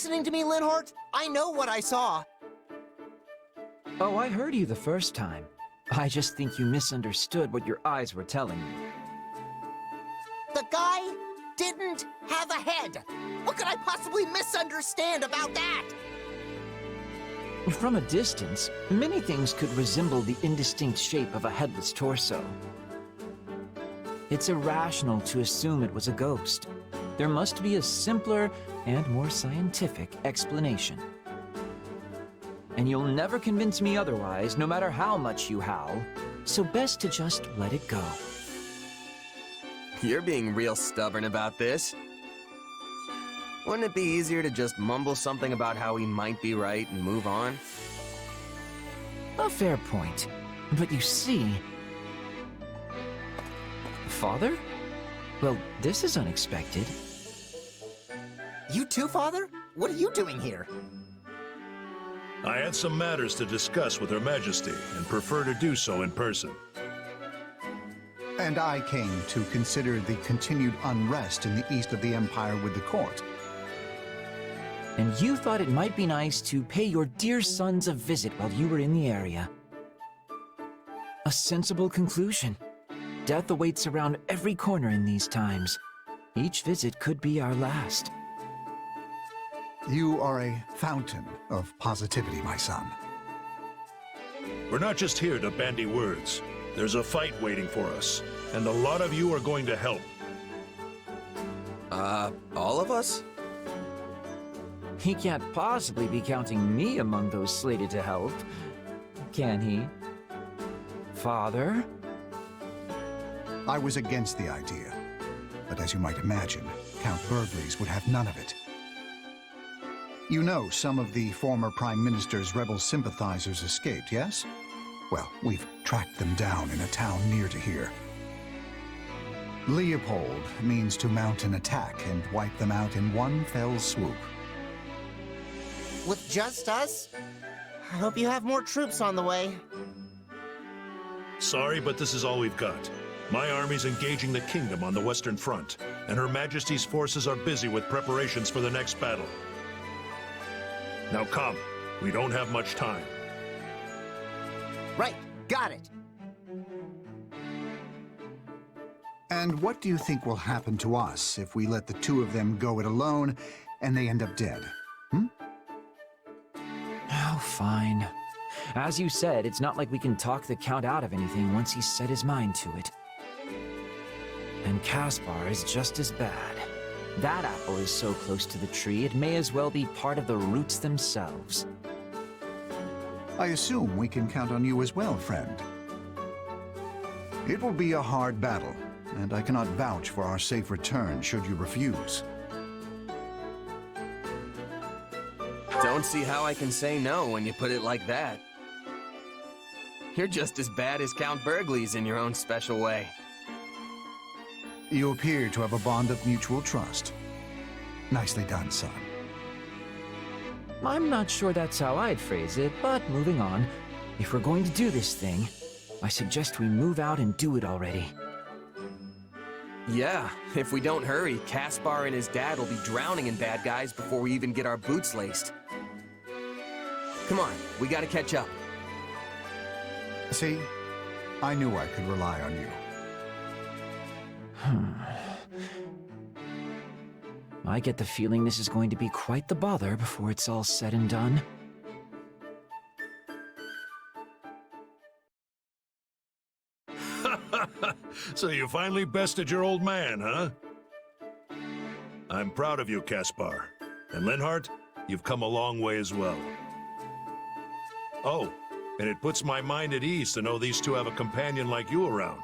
listening to me, Linhardt? I know what I saw. Oh, I heard you the first time. I just think you misunderstood what your eyes were telling you. The guy didn't have a head. What could I possibly misunderstand about that? From a distance, many things could resemble the indistinct shape of a headless torso. It's irrational to assume it was a ghost. There must be a simpler and more scientific explanation. And you'll never convince me otherwise, no matter how much you howl, so best to just let it go. You're being real stubborn about this. Wouldn't it be easier to just mumble something about how he might be right and move on? A fair point. But you see... Father? Well, this is unexpected. You too, Father? What are you doing here? I had some matters to discuss with Her Majesty, and prefer to do so in person. And I came to consider the continued unrest in the east of the Empire with the court. And you thought it might be nice to pay your dear sons a visit while you were in the area. A sensible conclusion. Death awaits around every corner in these times. Each visit could be our last. You are a fountain of positivity, my son. We're not just here to bandy words. There's a fight waiting for us, and a lot of you are going to help. All of us? He can't possibly be counting me among those slated to help, can he? Father? I was against the idea, but as you might imagine, Count Burgleys would have none of it. You know some of the former Prime Minister's rebel sympathizers escaped, yes? Well, we've tracked them down in a town near to here. Leopold means to mount an attack and wipe them out in one fell swoop. With just us? I hope you have more troops on the way. Sorry, but this is all we've got. My army's engaging the kingdom on the Western Front, and Her Majesty's forces are busy with preparations for the next battle. Now come, we don't have much time. Right, got it. And what do you think will happen to us if we let the two of them go it alone and they end up dead? Oh, fine. As you said, it's not like we can talk the Count out of anything once he's set his mind to it. And Caspar is just as bad. That apple is so close to the tree, it may as well be part of the roots themselves. I assume we can count on you as well, friend. It will be a hard battle, and I cannot vouch for our safe return should you refuse. Don't see how I can say no when you put it like that. You're just as bad as Count Burgleys in your own special way. You appear to have a bond of mutual trust. Nicely done, son. I'm not sure that's how I'd phrase it, but moving on. If we're going to do this thing, I suggest we move out and do it already. Yeah, if we don't hurry, Caspar and his dad will be drowning in bad guys before we even get our boots laced. Come on, we gotta catch up. See? I knew I could rely on you. I get the feeling this is going to be quite the bother before it's all said and done. So you finally bested your old man, huh? I'm proud of you, Caspar. And Linhardt, you've come a long way as well. Oh, and it puts my mind at ease to know these two have a companion like you around.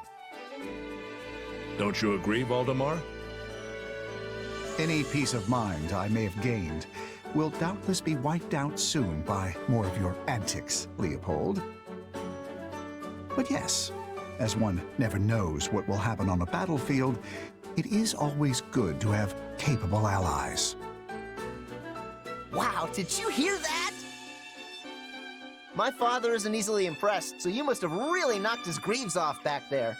Don't you agree, Valdemar? Any peace of mind I may have gained will doubtless be wiped out soon by more of your antics, Leopold. But yes, as one never knows what will happen on a battlefield, it is always good to have capable allies. Wow, did you hear that? My father isn't easily impressed, so you must have really knocked his greaves off back there.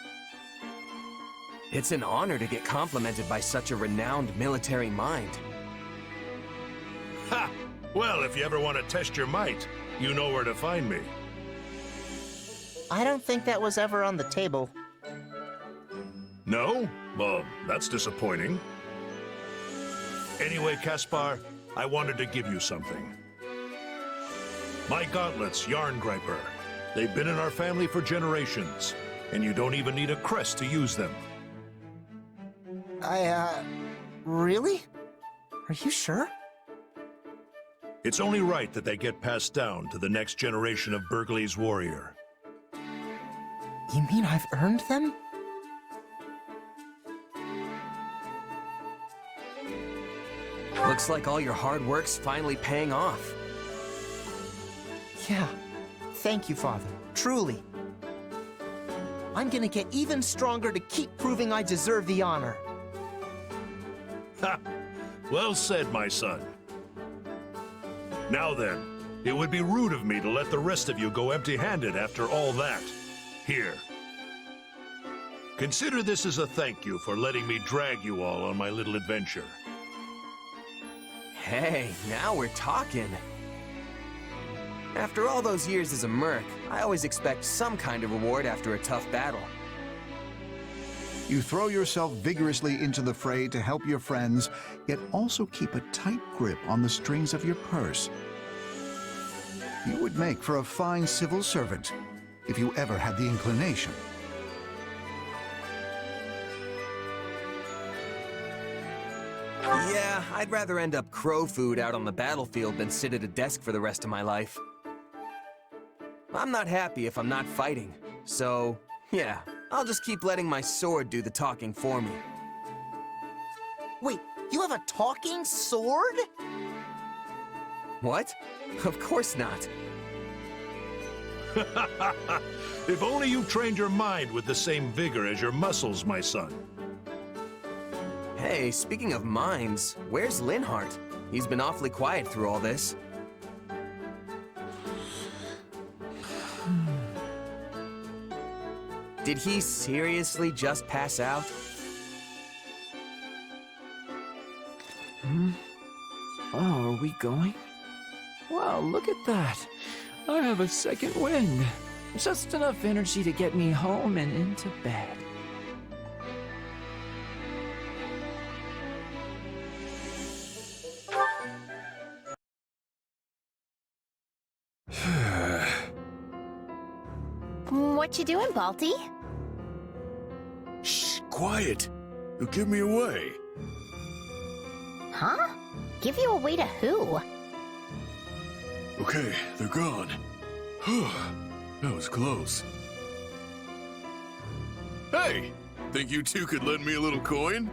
It's an honor to get complimented by such a renowned military mind. Ha! Well, if you ever want to test your might, you know where to find me. I don't think that was ever on the table. No? Well, that's disappointing. Anyway, Caspar, I wanted to give you something. My gauntlets, Yarn Griper. They've been in our family for generations, and you don't even need a crest to use them. Really? Are you sure? It's only right that they get passed down to the next generation of Berkeley's warrior. You mean I've earned them? Looks like all your hard work's finally paying off. Yeah. Thank you, Father. Truly. I'm gonna get even stronger to keep proving I deserve the honor. Ha! Well said, my son. Now then, it would be rude of me to let the rest of you go empty-handed after all that. Here. Consider this as a thank you for letting me drag you all on my little adventure. Hey, now we're talking. After all those years as a merc, I always expect some kind of reward after a tough battle. You throw yourself vigorously into the fray to help your friends, yet also keep a tight grip on the strings of your purse. You would make for a fine civil servant, if you ever had the inclination. Yeah, I'd rather end up crow food out on the battlefield than sit at a desk for the rest of my life. I'm not happy if I'm not fighting, so yeah, I'll just keep letting my sword do the talking for me. Wait, you have a talking sword? What? Of course not. If only you trained your mind with the same vigor as your muscles, my son. Hey, speaking of minds, where's Linhart? He's been awfully quiet through all this. Did he seriously just pass out? Oh, are we going? Wow, look at that. I have a second wind. Just enough energy to get me home and into bed. What you doing, Balti? Shh, quiet. You'll give me away. Huh? Give you away to who? Okay, they're gone. That was close. Hey! Think you two could lend me a little coin?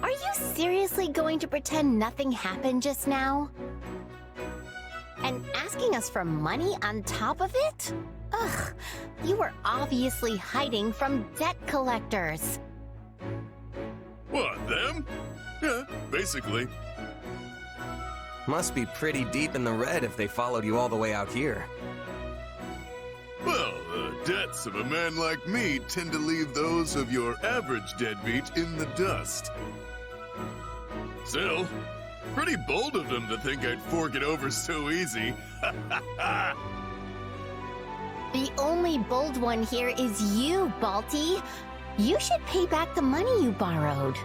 Are you seriously going to pretend nothing happened just now? And asking us for money on top of it? Ugh, you were obviously hiding from debt collectors. What, them? Yeah, basically. Must be pretty deep in the red if they followed you all the way out here. Well, the debts of a man like me tend to leave those of your average deadbeat in the dust. Still, pretty bold of them to think I'd fork it over so easy. The only bold one here is you, Balti. You should pay back the money you borrowed.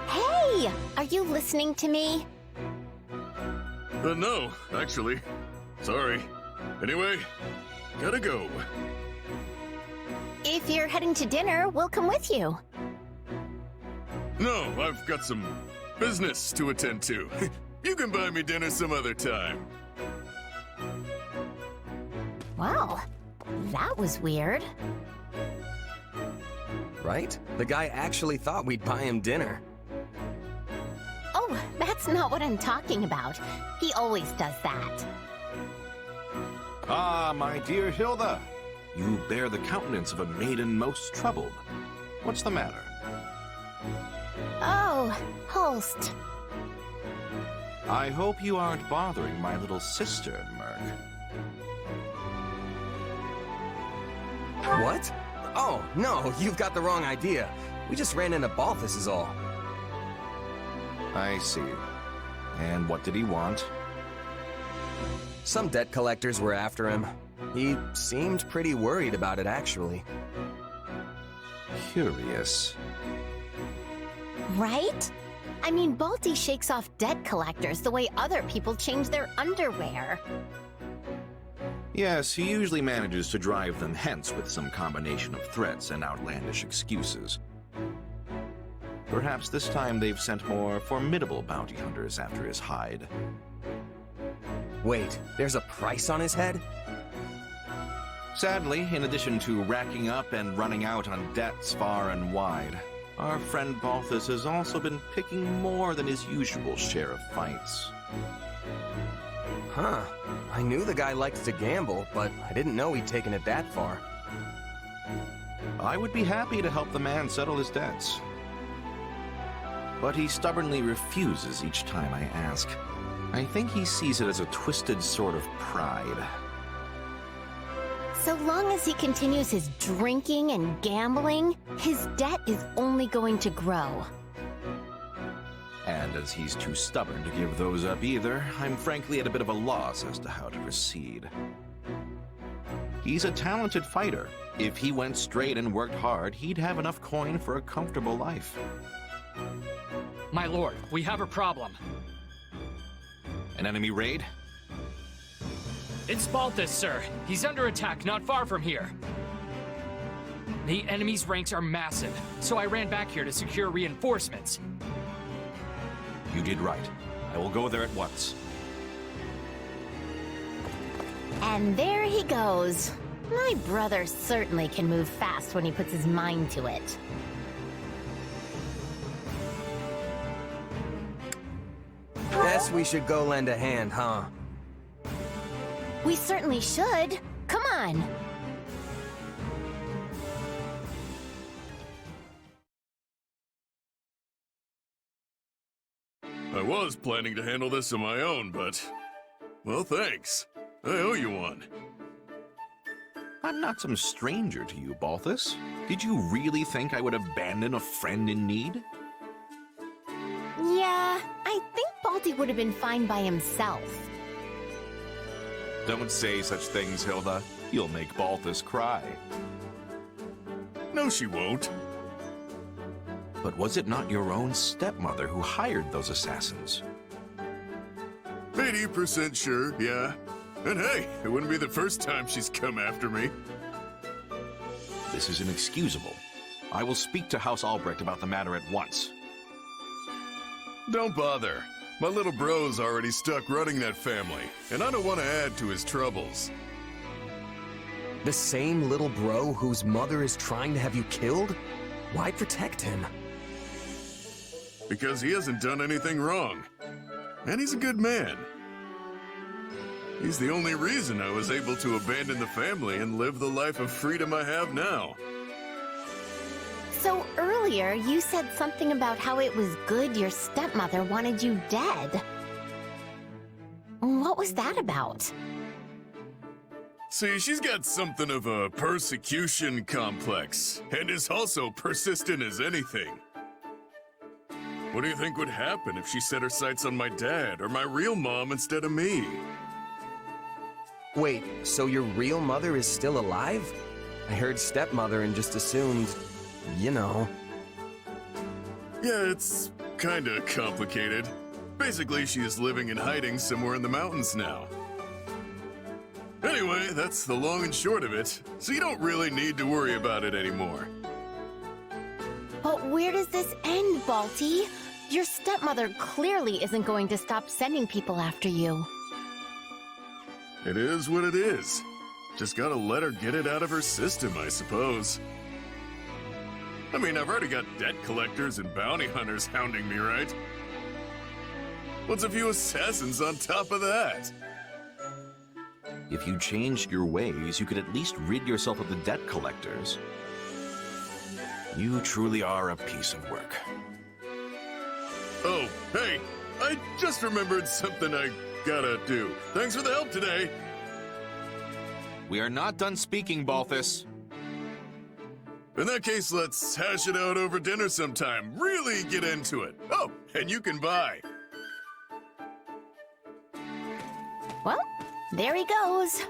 Hey! Are you listening to me? No, actually. Sorry. Anyway, gotta go. If you're heading to dinner, we'll come with you. No, I've got some business to attend to. You can buy me dinner some other time. Wow, that was weird. Right? The guy actually thought we'd buy him dinner. Oh, that's not what I'm talking about. He always does that. Ah, my dear Hilda. You bear the countenance of a maiden most troubled. What's the matter? Oh, Holst. I hope you aren't bothering my little sister, Merc. What? Oh, no, you've got the wrong idea. We just ran into Balthus is all. I see. And what did he want? Some debt collectors were after him. He seemed pretty worried about it, actually. Curious. Right? I mean, Balti shakes off debt collectors the way other people change their underwear. Yes, he usually manages to drive them hence with some combination of threats and outlandish excuses. Perhaps this time they've sent more formidable bounty hunters after his hide. Wait, there's a price on his head? Sadly, in addition to racking up and running out on debts far and wide, our friend Balthus has also been picking more than his usual share of fights. Huh. I knew the guy liked to gamble, but I didn't know he'd taken it that far. I would be happy to help the man settle his debts. But he stubbornly refuses each time I ask. I think he sees it as a twisted sort of pride. So long as he continues his drinking and gambling, his debt is only going to grow. And as he's too stubborn to give those up either, I'm frankly at a bit of a loss as to how to proceed. He's a talented fighter. If he went straight and worked hard, he'd have enough coin for a comfortable life. My lord, we have a problem. An enemy raid? It's Balthus, sir. He's under attack not far from here. The enemy's ranks are massive, so I ran back here to secure reinforcements. You did right. I will go there at once. And there he goes. My brother certainly can move fast when he puts his mind to it. Guess we should go lend a hand, huh? We certainly should. Come on. I was planning to handle this on my own, but... well, thanks. I owe you one. I'm not some stranger to you, Balthus. Did you really think I would abandon a friend in need? Yeah, I think Balti would have been fine by himself. Don't say such things, Hilda. You'll make Balthus cry. No, she won't. But was it not your own stepmother who hired those assassins? 80% sure, yeah. And hey, it wouldn't be the first time she's come after me. This is inexcusable. I will speak to House Albrecht about the matter at once. Don't bother. My little bro's already stuck running that family, and I don't want to add to his troubles. The same little bro whose mother is trying to have you killed? Why protect him? Because he hasn't done anything wrong. And he's a good man. He's the only reason I was able to abandon the family and live the life of freedom I have now. So earlier, you said something about how it was good your stepmother wanted you dead. What was that about? See, she's got something of a persecution complex, and is also persistent as anything. What do you think would happen if she set her sights on my dad or my real mom instead of me? Wait, so your real mother is still alive? I heard stepmother and just assumed, you know. Yeah, it's kinda complicated. Basically, she is living in hiding somewhere in the mountains now. Anyway, that's the long and short of it, so you don't really need to worry about it anymore. But where does this end, Balti? Your stepmother clearly isn't going to stop sending people after you. It is what it is. Just gotta let her get it out of her system, I suppose. I mean, I've already got debt collectors and bounty hunters hounding me, right? What's a few assassins on top of that? If you changed your ways, you could at least rid yourself of the debt collectors. You truly are a piece of work. Oh, hey, I just remembered something I gotta do. Thanks for the help today. We are not done speaking, Balthus. In that case, let's hash it out over dinner sometime. Really get into it. Oh, and you can buy. Well, there he goes.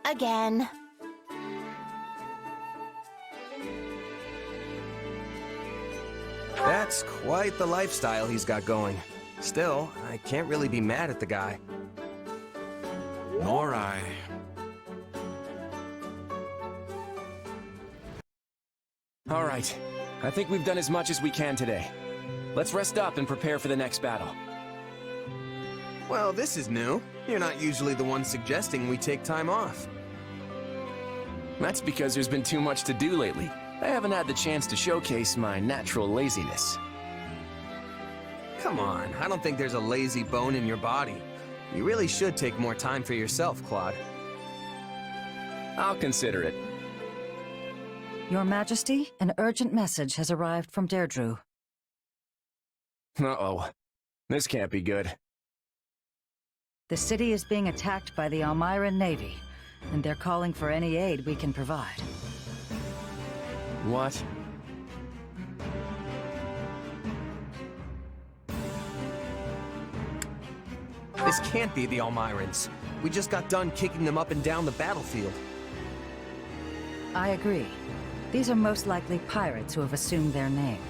Again. That's quite the lifestyle he's got going. Still, I can't really be mad at the guy. Nor I. All right. I think we've done as much as we can today. Let's rest up and prepare for the next battle. Well, this is new. You're not usually the one suggesting we take time off. That's because there's been too much to do lately. I haven't had the chance to showcase my natural laziness. Come on, I don't think there's a lazy bone in your body. You really should take more time for yourself, Claude. I'll consider it. Your Majesty, an urgent message has arrived from Deirdre. Uh-oh. This can't be good. The city is being attacked by the Almiran Navy, and they're calling for any aid we can provide. What? This can't be the Almirans. We just got done kicking them up and down the battlefield. I agree. These are most likely pirates who have assumed their name.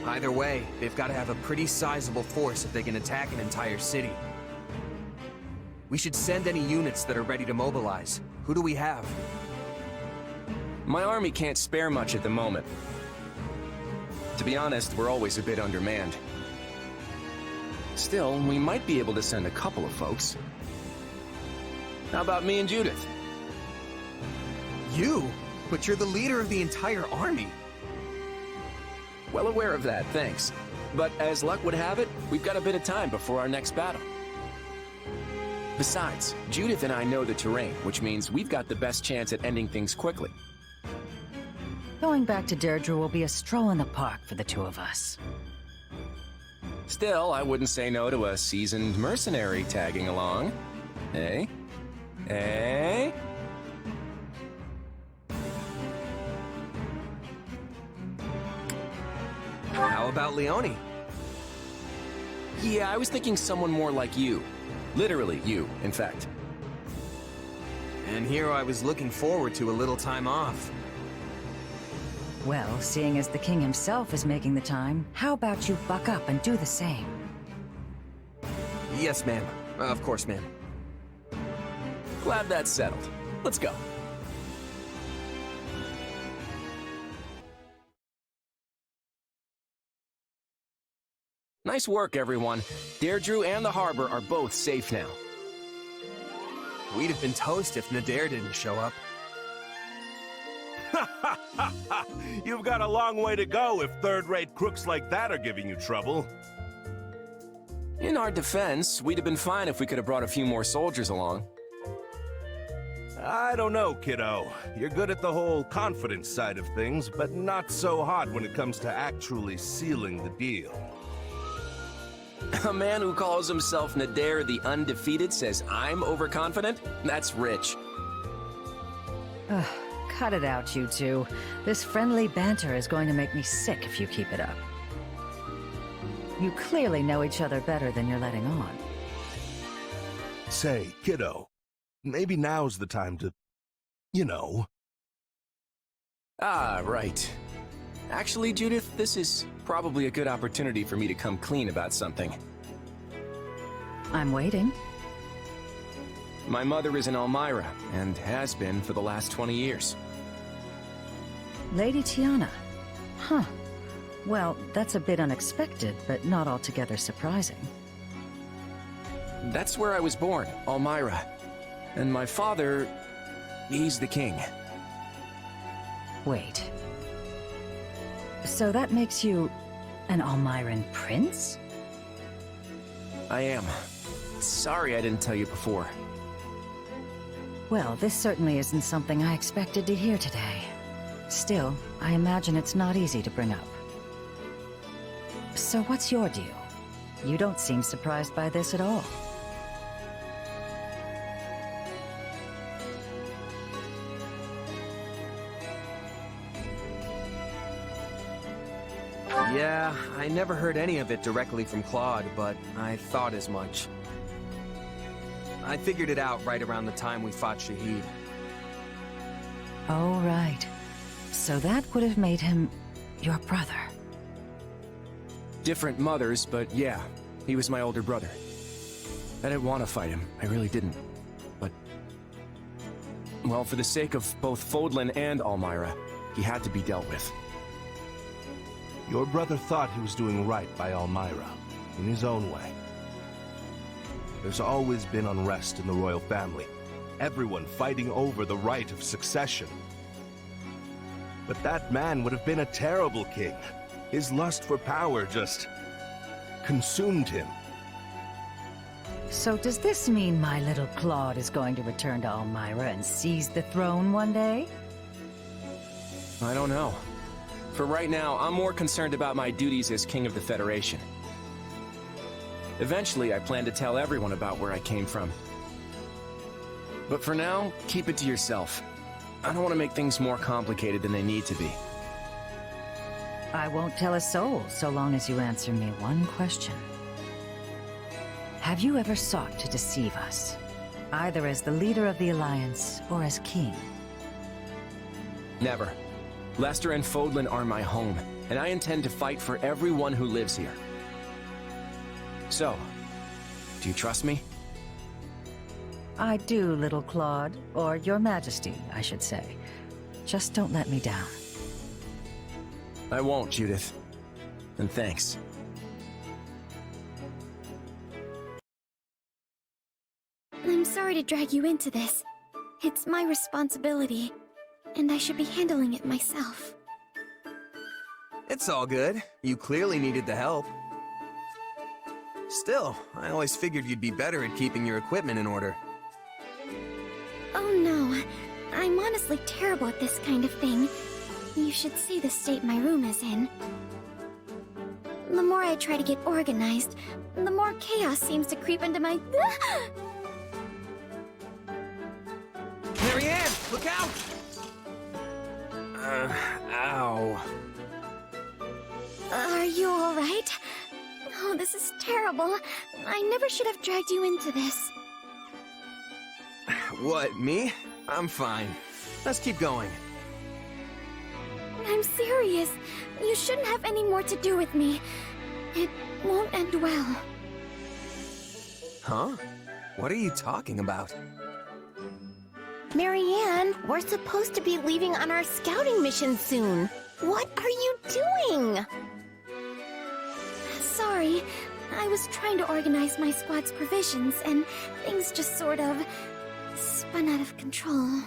Either way, they've got to have a pretty sizable force if they can attack an entire city. We should send any units that are ready to mobilize. Who do we have? My army can't spare much at the moment. To be honest, we're always a bit undermanned. Still, we might be able to send a couple of folks. How about me and Judith? You? But you're the leader of the entire army. Well aware of that, thanks. But as luck would have it, we've got a bit of time before our next battle. Besides, Judith and I know the terrain, which means we've got the best chance at ending things quickly. Going back to Deirdre will be a stroll in the park for the two of us. Still, I wouldn't say no to a seasoned mercenary tagging along. Eh? Eh? How about Leone? Yeah, I was thinking someone more like you. Literally you, in fact. And here I was looking forward to a little time off. Well, seeing as the king himself is making the time, how about you buck up and do the same? Yes, ma'am. Of course, ma'am. Glad that's settled. Let's go. Nice work, everyone. Deirdre and the harbor are both safe now. We'd have been toast if Nadir didn't show up. You've got a long way to go if third-rate crooks like that are giving you trouble. In our defense, we'd have been fine if we could have brought a few more soldiers along. I don't know, kiddo. You're good at the whole confidence side of things, but not so hot when it comes to actually sealing the deal. A man who calls himself Nadir the Undefeated says I'm overconfident? That's rich. Cut it out, you two. This friendly banter is going to make me sick if you keep it up. You clearly know each other better than you're letting on. Say, kiddo, maybe now's the time to, you know. Ah, right. Actually, Judith, this is probably a good opportunity for me to come clean about something. I'm waiting. My mother is an Elmira, and has been for the last 20 years. Lady Tiana. Huh. Well, that's a bit unexpected, but not altogether surprising. That's where I was born, Elmira. And my father, he's the king. Wait. So that makes you an Almiran prince? I am. Sorry I didn't tell you before. Well, this certainly isn't something I expected to hear today. Still, I imagine it's not easy to bring up. So what's your deal? You don't seem surprised by this at all. I never heard any of it directly from Claude, but I thought as much. I figured it out right around the time we fought Shahid. Oh, right. So that would have made him your brother. Different mothers, but yeah, he was my older brother. I didn't want to fight him, I really didn't. But, well, for the sake of both Fodlan and Almyra, he had to be dealt with. Your brother thought he was doing right by Almyra, in his own way. There's always been unrest in the royal family. Everyone fighting over the right of succession. But that man would have been a terrible king. His lust for power just consumed him. So does this mean my little Claude is going to return to Almyra and seize the throne one day? I don't know. For right now, I'm more concerned about my duties as King of the Federation. Eventually, I plan to tell everyone about where I came from. But for now, keep it to yourself. I don't want to make things more complicated than they need to be. I won't tell a soul so long as you answer me one question. Have you ever sought to deceive us? Either as the leader of the Alliance or as king? Never. Lester and Fodlan are my home, and I intend to fight for everyone who lives here. So, do you trust me? I do, little Claude, or your majesty, I should say. Just don't let me down. I won't, Judith. And thanks. I'm sorry to drag you into this. It's my responsibility, and I should be handling it myself. It's all good. You clearly needed the help. Still, I always figured you'd be better at keeping your equipment in order. Oh no, I'm honestly terrible at this kind of thing. You should see the state my room is in. The more I try to get organized, the more chaos seems to creep into my... Marianne, look out! Ow. Are you alright? Oh, this is terrible. I never should have dragged you into this. What, me? I'm fine. Let's keep going. I'm serious. You shouldn't have any more to do with me. It won't end well. Huh? What are you talking about? Marianne, we're supposed to be leaving on our scouting mission soon. What are you doing? Sorry. I was trying to organize my squad's provisions, and things just sort of spun out of control.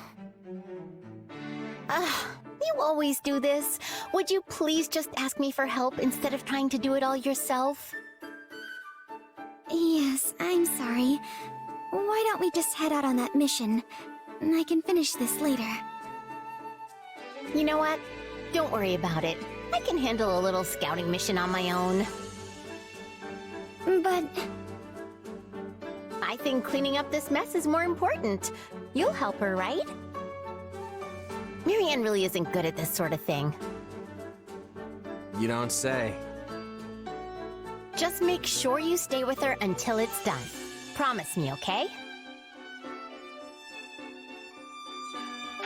You always do this. Would you please just ask me for help instead of trying to do it all yourself? Yes, I'm sorry. Why don't we just head out on that mission? I can finish this later. You know what? Don't worry about it. I can handle a little scouting mission on my own. But... I think cleaning up this mess is more important. You'll help her, right? Marianne really isn't good at this sort of thing. You don't say. Just make sure you stay with her until it's done. Promise me, okay?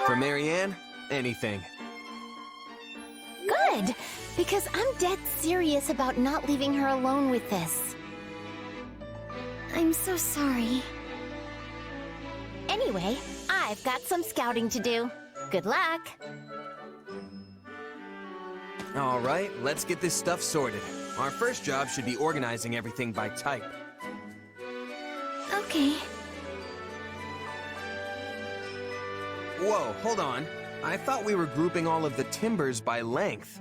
For Marianne, anything. Good, because I'm dead serious about not leaving her alone with this. I'm so sorry. Anyway, I've got some scouting to do. Good luck! All right, let's get this stuff sorted. Our first job should be organizing everything by type. Okay. Whoa, hold on. I thought we were grouping all of the timbers by length.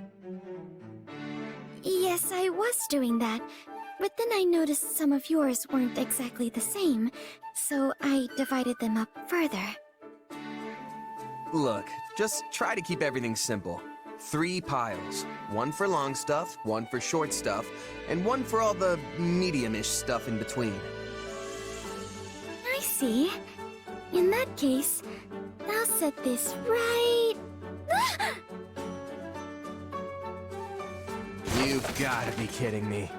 Yes, I was doing that. But then I noticed some of yours weren't exactly the same, so I divided them up further. Look, just try to keep everything simple. 3 piles. 1 for long stuff, 1 for short stuff, and 1 for all the medium-ish stuff in between. I see. In that case, I'll set this right... You've got to be kidding me.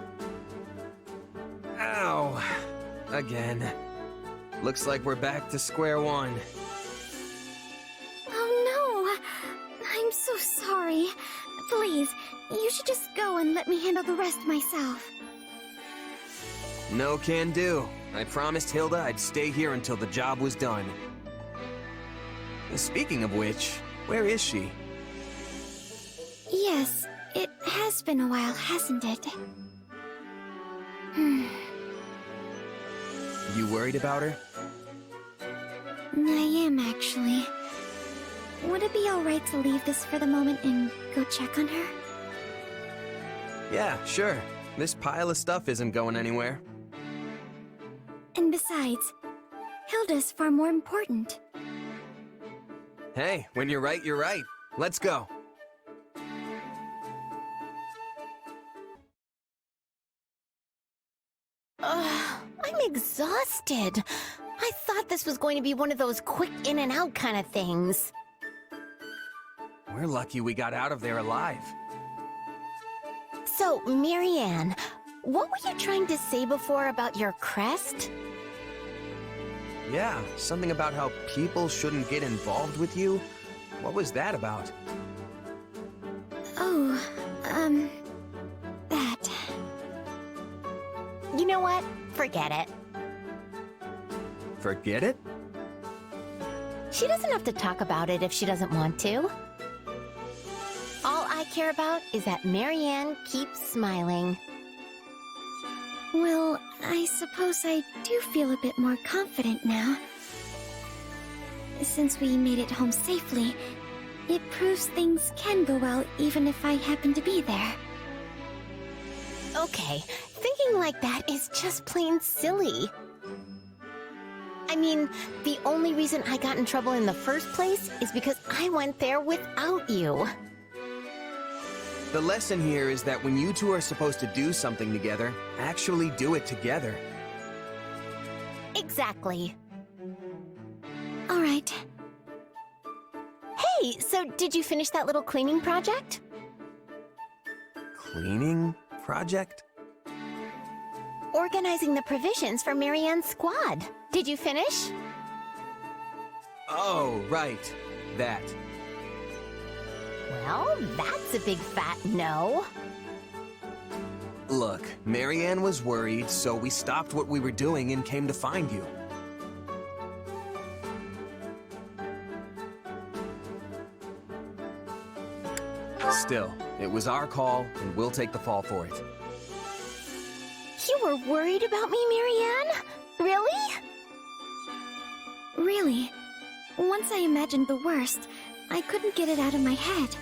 Ow. Again. Looks like we're back to square one. Oh no! I'm so sorry. Please, you should just go and let me handle the rest myself. No can do. I promised Hilda I'd stay here until the job was done. Speaking of which, where is she? Yes, it has been a while, hasn't it? You worried about her? I am, actually. Would it be alright to leave this for the moment and go check on her? Yeah, sure. This pile of stuff isn't going anywhere. And besides, Hilda's far more important. Hey, when you're right, you're right. Let's go. I'm exhausted. I thought this was going to be one of those quick in and out kind of things. We're lucky we got out of there alive. So, Marianne, what were you trying to say before about your crest? Yeah, something about how people shouldn't get involved with you. What was that about? Oh, that. You know what? Forget it. Forget it? She doesn't have to talk about it if she doesn't want to. All I care about is that Marianne keeps smiling. Well, I suppose I do feel a bit more confident now. Since we made it home safely, it proves things can go well even if I happen to be there. Okay, thinking like that is just plain silly. I mean, the only reason I got in trouble in the first place is because I went there without you. The lesson here is that when you two are supposed to do something together, actually do it together. Exactly. All right. Hey, so did you finish that little cleaning project? Cleaning project? Organizing the provisions for Marianne's squad. Did you finish? Oh, right. That. Well, that's a big fat no. Look, Marianne was worried, so we stopped what we were doing and came to find you. Still, it was our call, and we'll take the fall for it. You were worried about me, Marianne? Really? Really. Once I imagined the worst, I couldn't get it out of my head.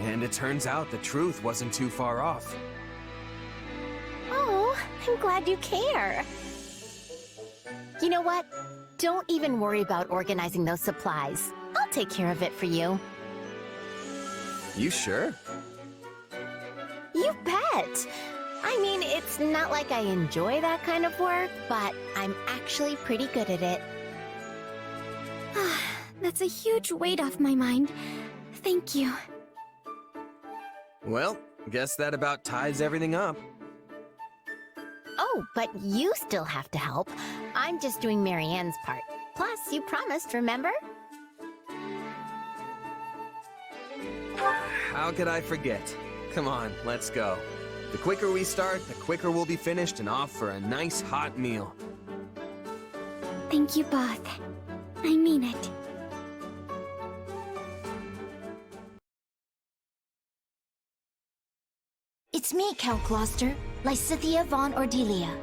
And it turns out the truth wasn't too far off. Oh, I'm glad you care. You know what? Don't even worry about organizing those supplies. I'll take care of it for you. You sure? You bet! I mean, it's not like I enjoy that kind of work, but I'm actually pretty good at it. That's a huge weight off my mind. Thank you. Well, guess that about ties everything up. Oh, but you still have to help. I'm just doing Marianne's part. Plus, you promised, remember? How could I forget? Come on, let's go. The quicker we start, the quicker we'll be finished and off for a nice hot meal. Thank you both. I mean it. It's me, Count Gloucester, Lysithea von Ordelia.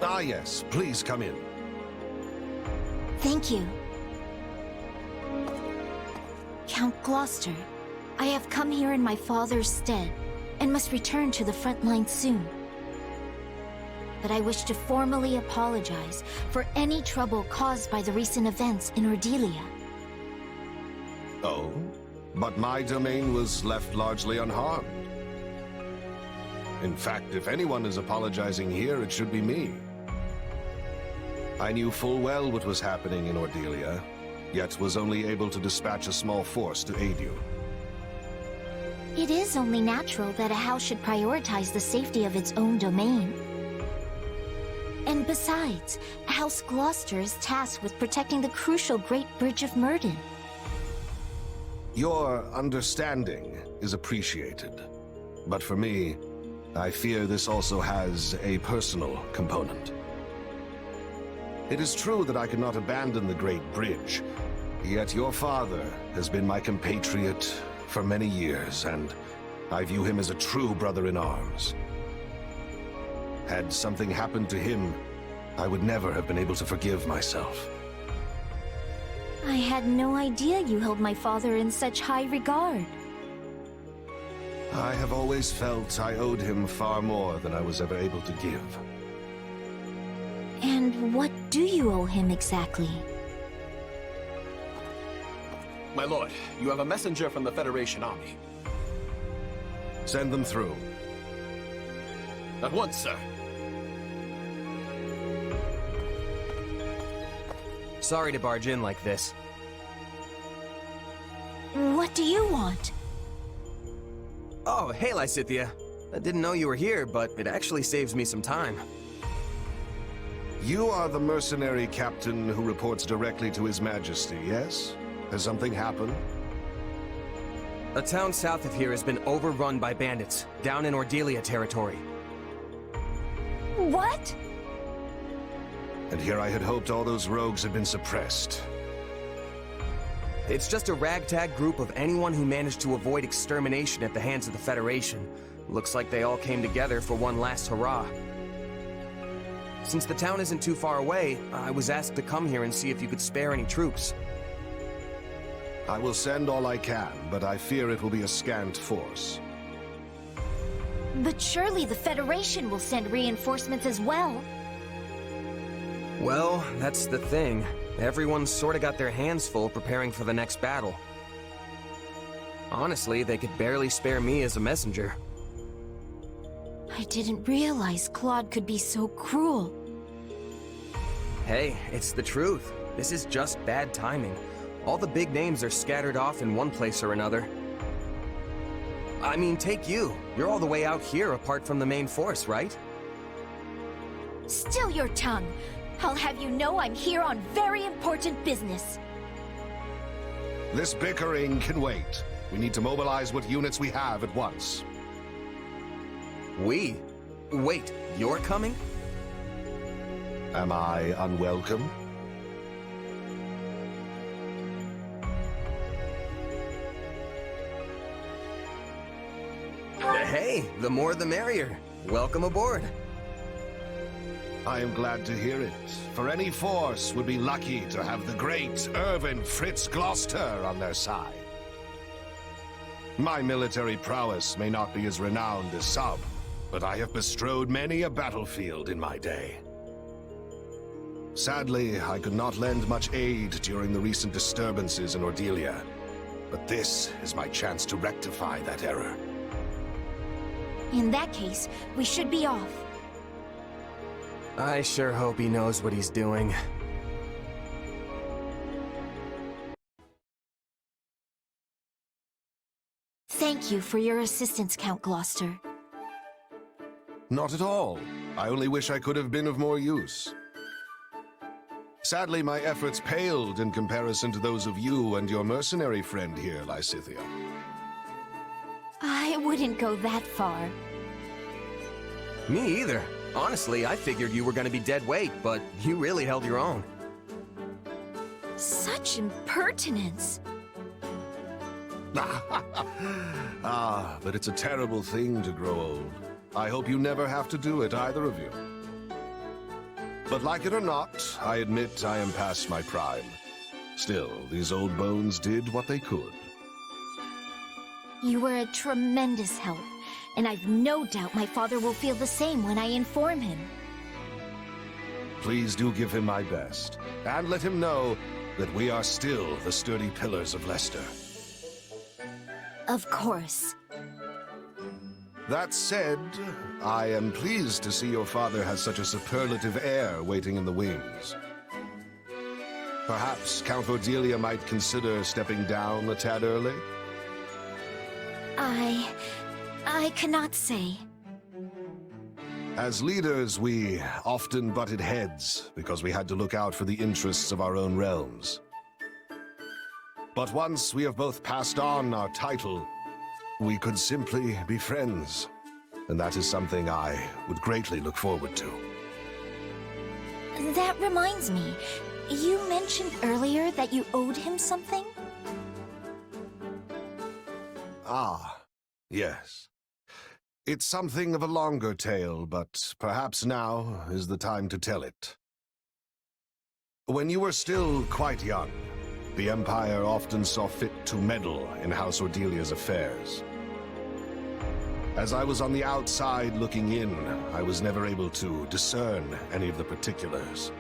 Ah, yes. Please come in. Thank you. Count Gloucester, I have come here in my father's stead, and must return to the front line soon. But I wish to formally apologize for any trouble caused by the recent events in Ordelia. Oh? But my domain was left largely unharmed. In fact, if anyone is apologizing here, it should be me. I knew full well what was happening in Ordelia, yet was only able to dispatch a small force to aid you. It is only natural that a house should prioritize the safety of its own domain. And besides, House Gloucester is tasked with protecting the crucial Great Bridge of Myrden. Your understanding is appreciated. But for me, I fear this also has a personal component. It is true that I could not abandon the Great Bridge, yet your father has been my compatriot for many years, and I view him as a true brother-in-arms. Had something happened to him, I would never have been able to forgive myself. I had no idea you held my father in such high regard. I have always felt I owed him far more than I was ever able to give. And what do you owe him exactly? My lord, you have a messenger from the Federation army. Send them through. At once, sir. Sorry to barge in like this. What do you want? Oh, hey, Lysithea. I didn't know you were here, but it actually saves me some time. You are the mercenary captain who reports directly to His Majesty, yes? Has something happened? A town south of here has been overrun by bandits, down in Ordelia territory. What? And here I had hoped all those rogues had been suppressed. It's just a ragtag group of anyone who managed to avoid extermination at the hands of the Federation. Looks like they all came together for one last hurrah. Since the town isn't too far away, I was asked to come here and see if you could spare any troops. I will send all I can, but I fear it will be a scant force. But surely the Federation will send reinforcements as well. Well, that's the thing. Everyone's sort of got their hands full preparing for the next battle. Honestly, they could barely spare me as a messenger. I didn't realize Claude could be so cruel. Hey, it's the truth. This is just bad timing. All the big names are scattered off in one place or another. I mean, take you. You're all the way out here apart from the main force, right? Still your tongue. I'll have you know I'm here on very important business. This bickering can wait. We need to mobilize what units we have at once. We? Wait, you're coming? Am I unwelcome? Hey, the more the merrier. Welcome aboard. I am glad to hear it, for any force would be lucky to have the great Irvin Fritz Gloucester on their side. My military prowess may not be as renowned as some, but I have bestrode many a battlefield in my day. Sadly, I could not lend much aid during the recent disturbances in Ordelia, but this is my chance to rectify that error. In that case, we should be off. I sure hope he knows what he's doing. Thank you for your assistance, Count Gloucester. Not at all. I only wish I could have been of more use. Sadly, my efforts paled in comparison to those of you and your mercenary friend here, Lysithea. I wouldn't go that far. Me either. Honestly, I figured you were gonna be dead weight, but you really held your own. Such impertinence. But it's a terrible thing to grow old. I hope you never have to do it, either of you. But like it or not, I admit I am past my prime. Still, these old bones did what they could. You were a tremendous help, and I've no doubt my father will feel the same when I inform him. Please do give him my best, and let him know that we are still the sturdy pillars of Leicester. Of course. That said, I am pleased to see your father has such a superlative heir waiting in the wings. Perhaps Count Ordelia might consider stepping down a tad early? I cannot say. As leaders, we often butted heads because we had to look out for the interests of our own realms. But once we have both passed on our title, we could simply be friends. And that is something I would greatly look forward to. That reminds me. You mentioned earlier that you owed him something? Ah, yes. It's something of a longer tale, but perhaps now is the time to tell it. When you were still quite young, the Empire often saw fit to meddle in House Ordelia's affairs. As I was on the outside looking in, I was never able to discern any of the particulars.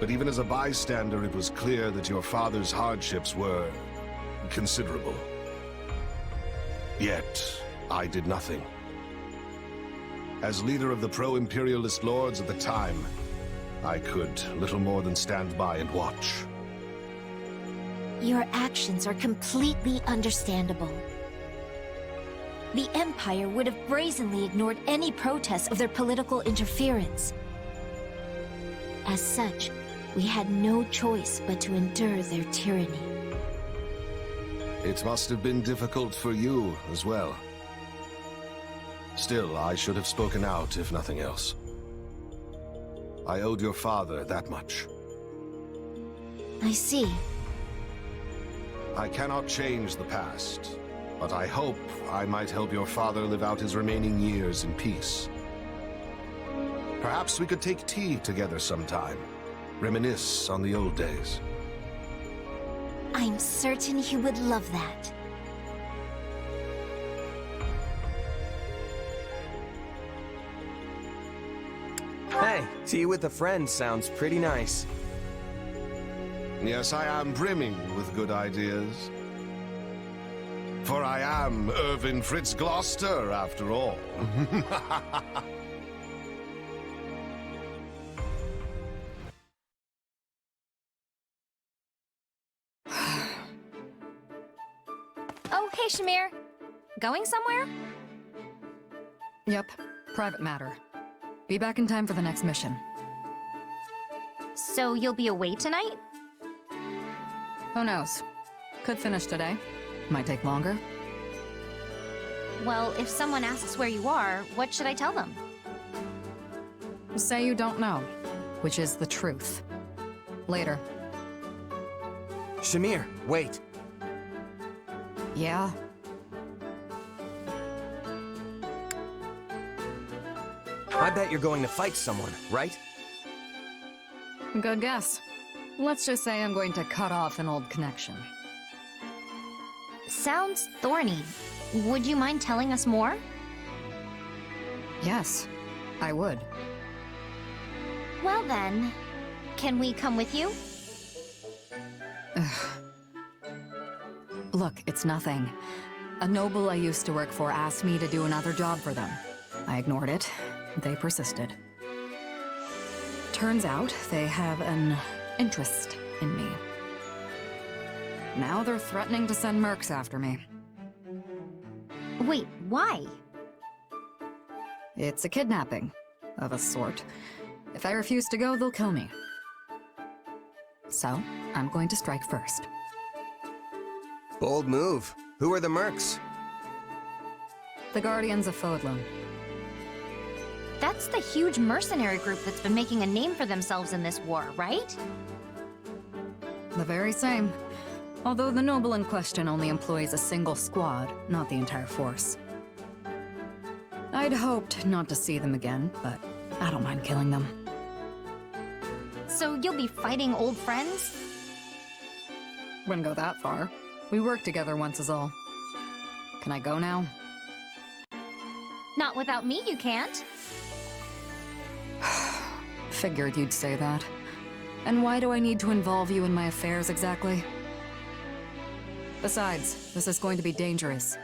But even as a bystander, it was clear that your father's hardships were considerable. Yet, I did nothing. As leader of the pro-imperialist lords at the time, I could little more than stand by and watch. Your actions are completely understandable. The Empire would have brazenly ignored any protests of their political interference. As such, we had no choice but to endure their tyranny. It must have been difficult for you as well. Still, I should have spoken out, if nothing else. I owed your father that much. I see. I cannot change the past, but I hope I might help your father live out his remaining years in peace. Perhaps we could take tea together sometime, reminisce on the old days. I'm certain he would love that. Hey, tea with a friend sounds pretty nice. Yes, I am brimming with good ideas. For I am Irvin Fritz Gloucester, after all. Oh, hey, Shamir. Going somewhere? Yep, private matter. Be back in time for the next mission. So you'll be away tonight? Who knows? Could finish today. Might take longer. Well, if someone asks where you are, what should I tell them? Say you don't know, which is the truth. Later. Shamir, wait. Yeah? I bet you're going to fight someone, right? Good guess. Let's just say I'm going to cut off an old connection. Sounds thorny. Would you mind telling us more? Yes, I would. Well then, can we come with you? Look, it's nothing. A noble I used to work for asked me to do another job for them. I ignored it. They persisted. Turns out they have an interest in me. Now they're threatening to send mercs after me. Wait, why? It's a kidnapping, of a sort. If I refuse to go, they'll kill me. So, I'm going to strike first. Bold move. Who are the mercs? The Guardians of Fodlan. That's the huge mercenary group that's been making a name for themselves in this war, right? The very same. Although the noble in question only employs a single squad, not the entire force. I'd hoped not to see them again, but I don't mind killing them. So you'll be fighting old friends? Wouldn't go that far. We worked together once is all. Can I go now? Not without me, you can't. Figured you'd say that. And why do I need to involve you in my affairs exactly? Besides, this is going to be dangerous.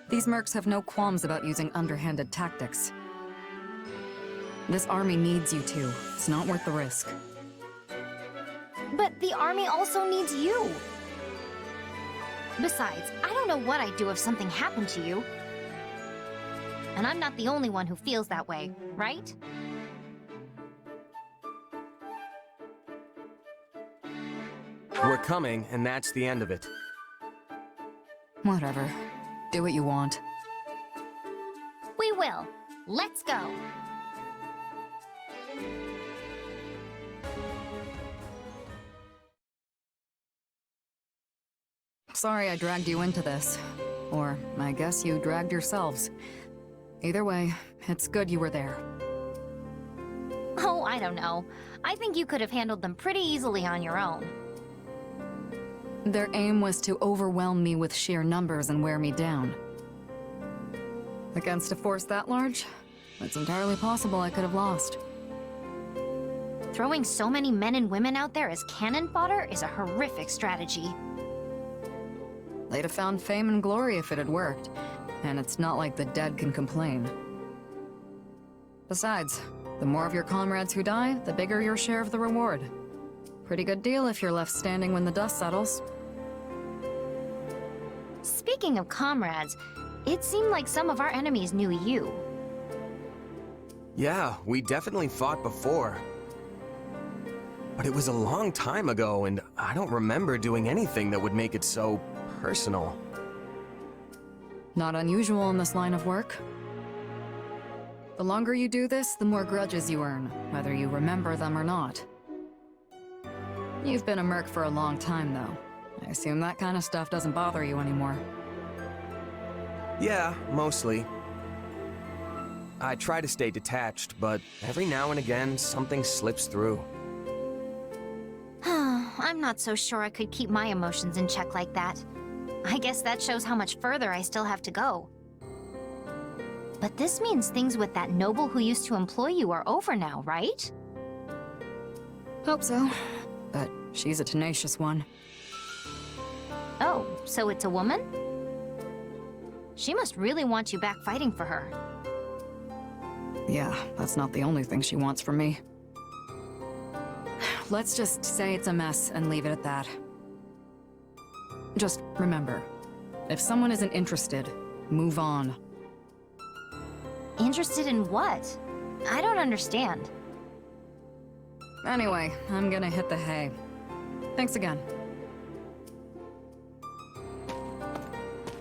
These mercs have no qualms about using underhanded tactics. This army needs you two. It's not worth the risk. But the army also needs you. Besides, I don't know what I'd do if something happened to you. And I'm not the only one who feels that way, right? We're coming, and that's the end of it. Whatever. Do what you want. We will. Let's go. Sorry I dragged you into this. Or, I guess you dragged yourselves. Either way, it's good you were there. Oh, I don't know. I think you could have handled them pretty easily on your own. Their aim was to overwhelm me with sheer numbers and wear me down. Against a force that large, it's entirely possible I could have lost. Throwing so many men and women out there as cannon fodder is a horrific strategy. They'd have found fame and glory if it had worked, and it's not like the dead can complain. Besides, the more of your comrades who die, the bigger your share of the reward. Pretty good deal if you're left standing when the dust settles. Speaking of comrades, it seemed like some of our enemies knew you. Yeah, we definitely fought before. But it was a long time ago, and I don't remember doing anything that would make it so personal. Not unusual in this line of work. The longer you do this, the more grudges you earn, whether you remember them or not. You've been a merc for a long time, though. I assume that kind of stuff doesn't bother you anymore. Yeah, mostly. I try to stay detached, but every now and again, something slips through. I'm not so sure I could keep my emotions in check like that. I guess that shows how much further I still have to go. But this means things with that noble who used to employ you are over now, right? Hope so. But she's a tenacious one. Oh, so it's a woman? She must really want you back fighting for her. Yeah, that's not the only thing she wants from me. Let's just say it's a mess and leave it at that. Just remember, if someone isn't interested, move on. Interested in what? I don't understand. Anyway, I'm gonna hit the hay. Thanks again.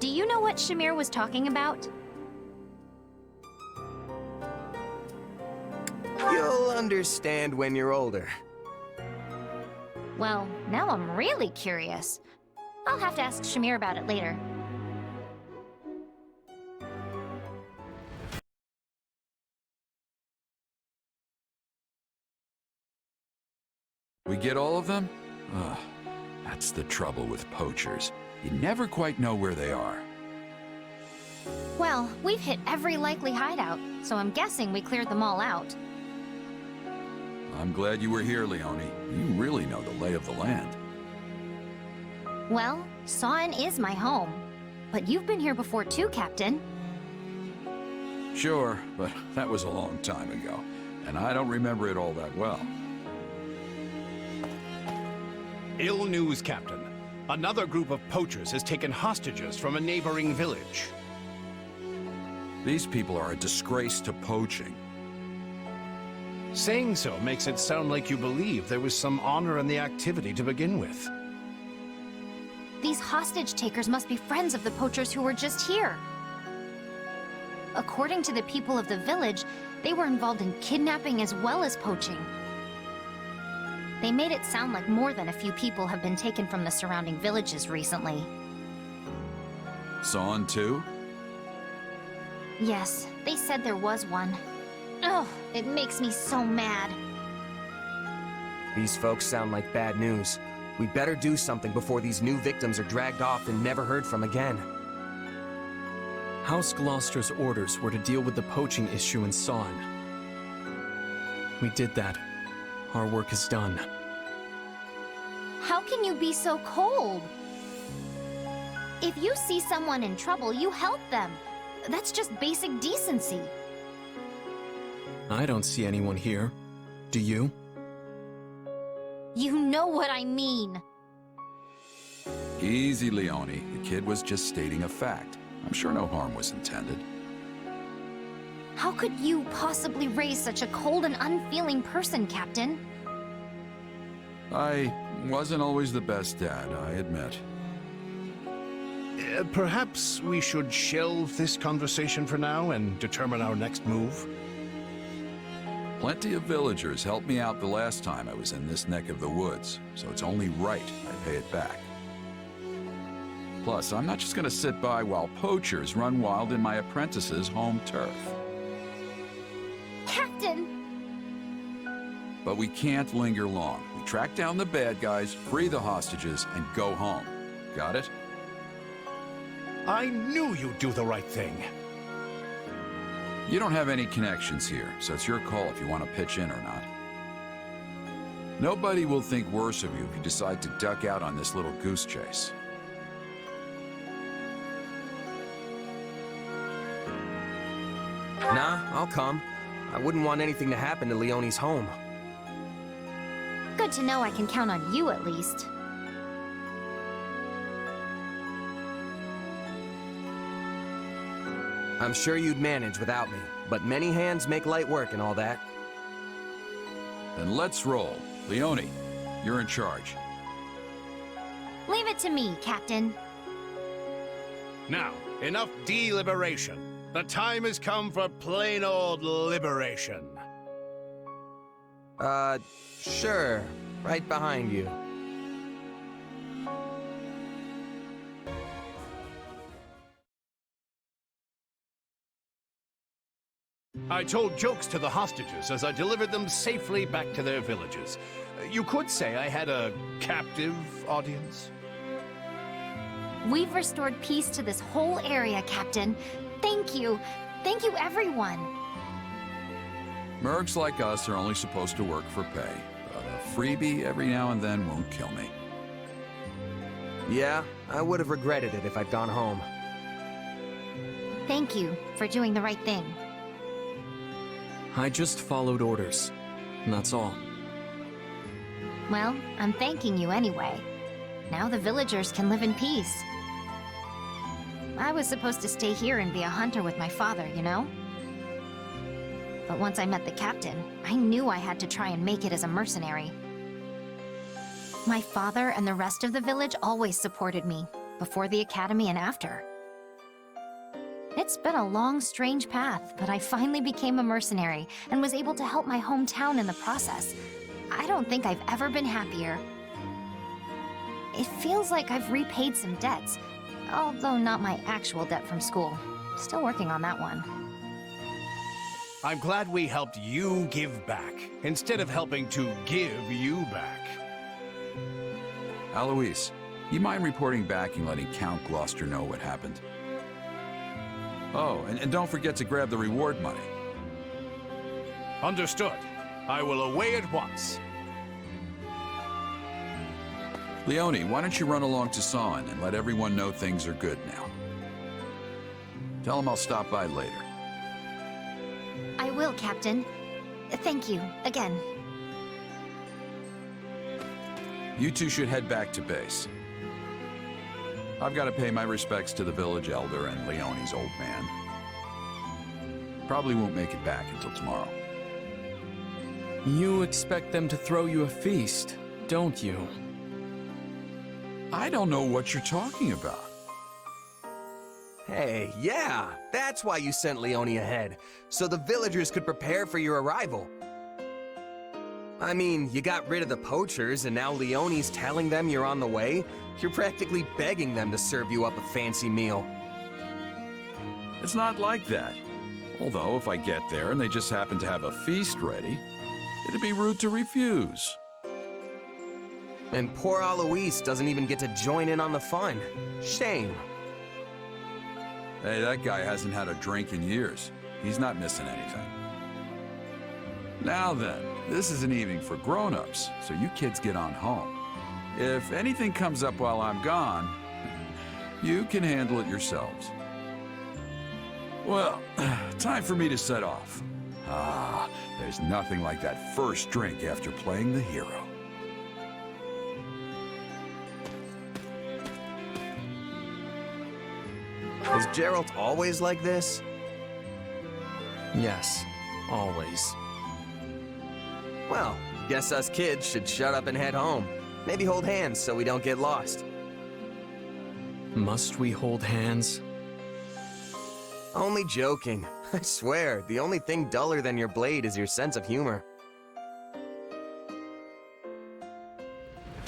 Do you know what Shamir was talking about? You'll understand when you're older. Well, now I'm really curious. I'll have to ask Shamir about it later. We get all of them? Ugh, that's the trouble with poachers. You never quite know where they are. Well, we've hit every likely hideout, so I'm guessing we cleared them all out. I'm glad you were here, Leone. You really know the lay of the land. Well, Sa'in is my home. But you've been here before too, Captain. Sure, but that was a long time ago, and I don't remember it all that well. Ill news, Captain. Another group of poachers has taken hostages from a neighboring village. These people are a disgrace to poaching. Saying so makes it sound like you believe there was some honor in the activity to begin with. These hostage takers must be friends of the poachers who were just here. According to the people of the village, they were involved in kidnapping as well as poaching. They made it sound like more than a few people have been taken from the surrounding villages recently. Sa'in too? Yes, they said there was one. Oh, it makes me so mad. These folks sound like bad news. We better do something before these new victims are dragged off and never heard from again. House Gloucester's orders were to deal with the poaching issue in Sa'in. We did that. Our work is done. How can you be so cold? If you see someone in trouble, you help them. That's just basic decency. I don't see anyone here. Do you? You know what I mean. Easy, Leone. The kid was just stating a fact. I'm sure no harm was intended. How could you possibly raise such a cold and unfeeling person, Captain? I wasn't always the best dad, I admit. Perhaps we should shelve this conversation for now and determine our next move? Plenty of villagers helped me out the last time I was in this neck of the woods, so it's only right I pay it back. Plus, I'm not just gonna sit by while poachers run wild in my apprentice's home turf. Captain! But we can't linger long. We track down the bad guys, free the hostages, and go home. Got it? I knew you'd do the right thing. You don't have any connections here, so it's your call if you want to pitch in or not. Nobody will think worse of you if you decide to duck out on this little goose chase. Nah, I'll come. I wouldn't want anything to happen to Leone's home. Good to know I can count on you at least. I'm sure you'd manage without me, but many hands make light work and all that. Then let's roll. Leone, you're in charge. Leave it to me, Captain. Now, enough deliberation. The time has come for plain old liberation. Sure. Right behind you. I told jokes to the hostages as I delivered them safely back to their villages. You could say I had a captive audience. We've restored peace to this whole area, Captain. Thank you. Thank you, everyone. Mercs like us are only supposed to work for pay, but a freebie every now and then won't kill me. Yeah, I would have regretted it if I'd gone home. Thank you for doing the right thing. I just followed orders. And that's all. Well, I'm thanking you anyway. Now the villagers can live in peace. I was supposed to stay here and be a hunter with my father, you know? But once I met the captain, I knew I had to try and make it as a mercenary. My father and the rest of the village always supported me, before the academy and after. It's been a long, strange path, but I finally became a mercenary and was able to help my hometown in the process. I don't think I've ever been happier. It feels like I've repaid some debts, although not my actual debt from school. Still working on that one. I'm glad we helped you give back, instead of helping to give you back. Alois, you mind reporting back and letting Count Gloucester know what happened? Oh, and don't forget to grab the reward money. Understood. I will away at once. Leone, why don't you run along to Son and let everyone know things are good now? Tell them I'll stop by later. I will, Captain. Thank you, again. You two should head back to base. I've got to pay my respects to the village elder and Leone's old man. Probably won't make it back until tomorrow. You expect them to throw you a feast, don't you? I don't know what you're talking about. Hey, yeah, that's why you sent Leone ahead, so the villagers could prepare for your arrival. I mean, you got rid of the poachers, and now Leone's telling them you're on the way? You're practically begging them to serve you up a fancy meal. It's not like that. Although, if I get there and they just happen to have a feast ready, it'd be rude to refuse. And poor Alois doesn't even get to join in on the fun. Shame. Hey, that guy hasn't had a drink in years. He's not missing anything. Now then, this is an evening for grown-ups, so you kids get on home. If anything comes up while I'm gone, you can handle it yourselves. Well, time for me to set off. Ah, there's nothing like that first drink after playing the hero. Is Geralt always like this? Yes, always. Well, guess us kids should shut up and head home. Maybe hold hands so we don't get lost. Must we hold hands? Only joking. I swear, the only thing duller than your blade is your sense of humor.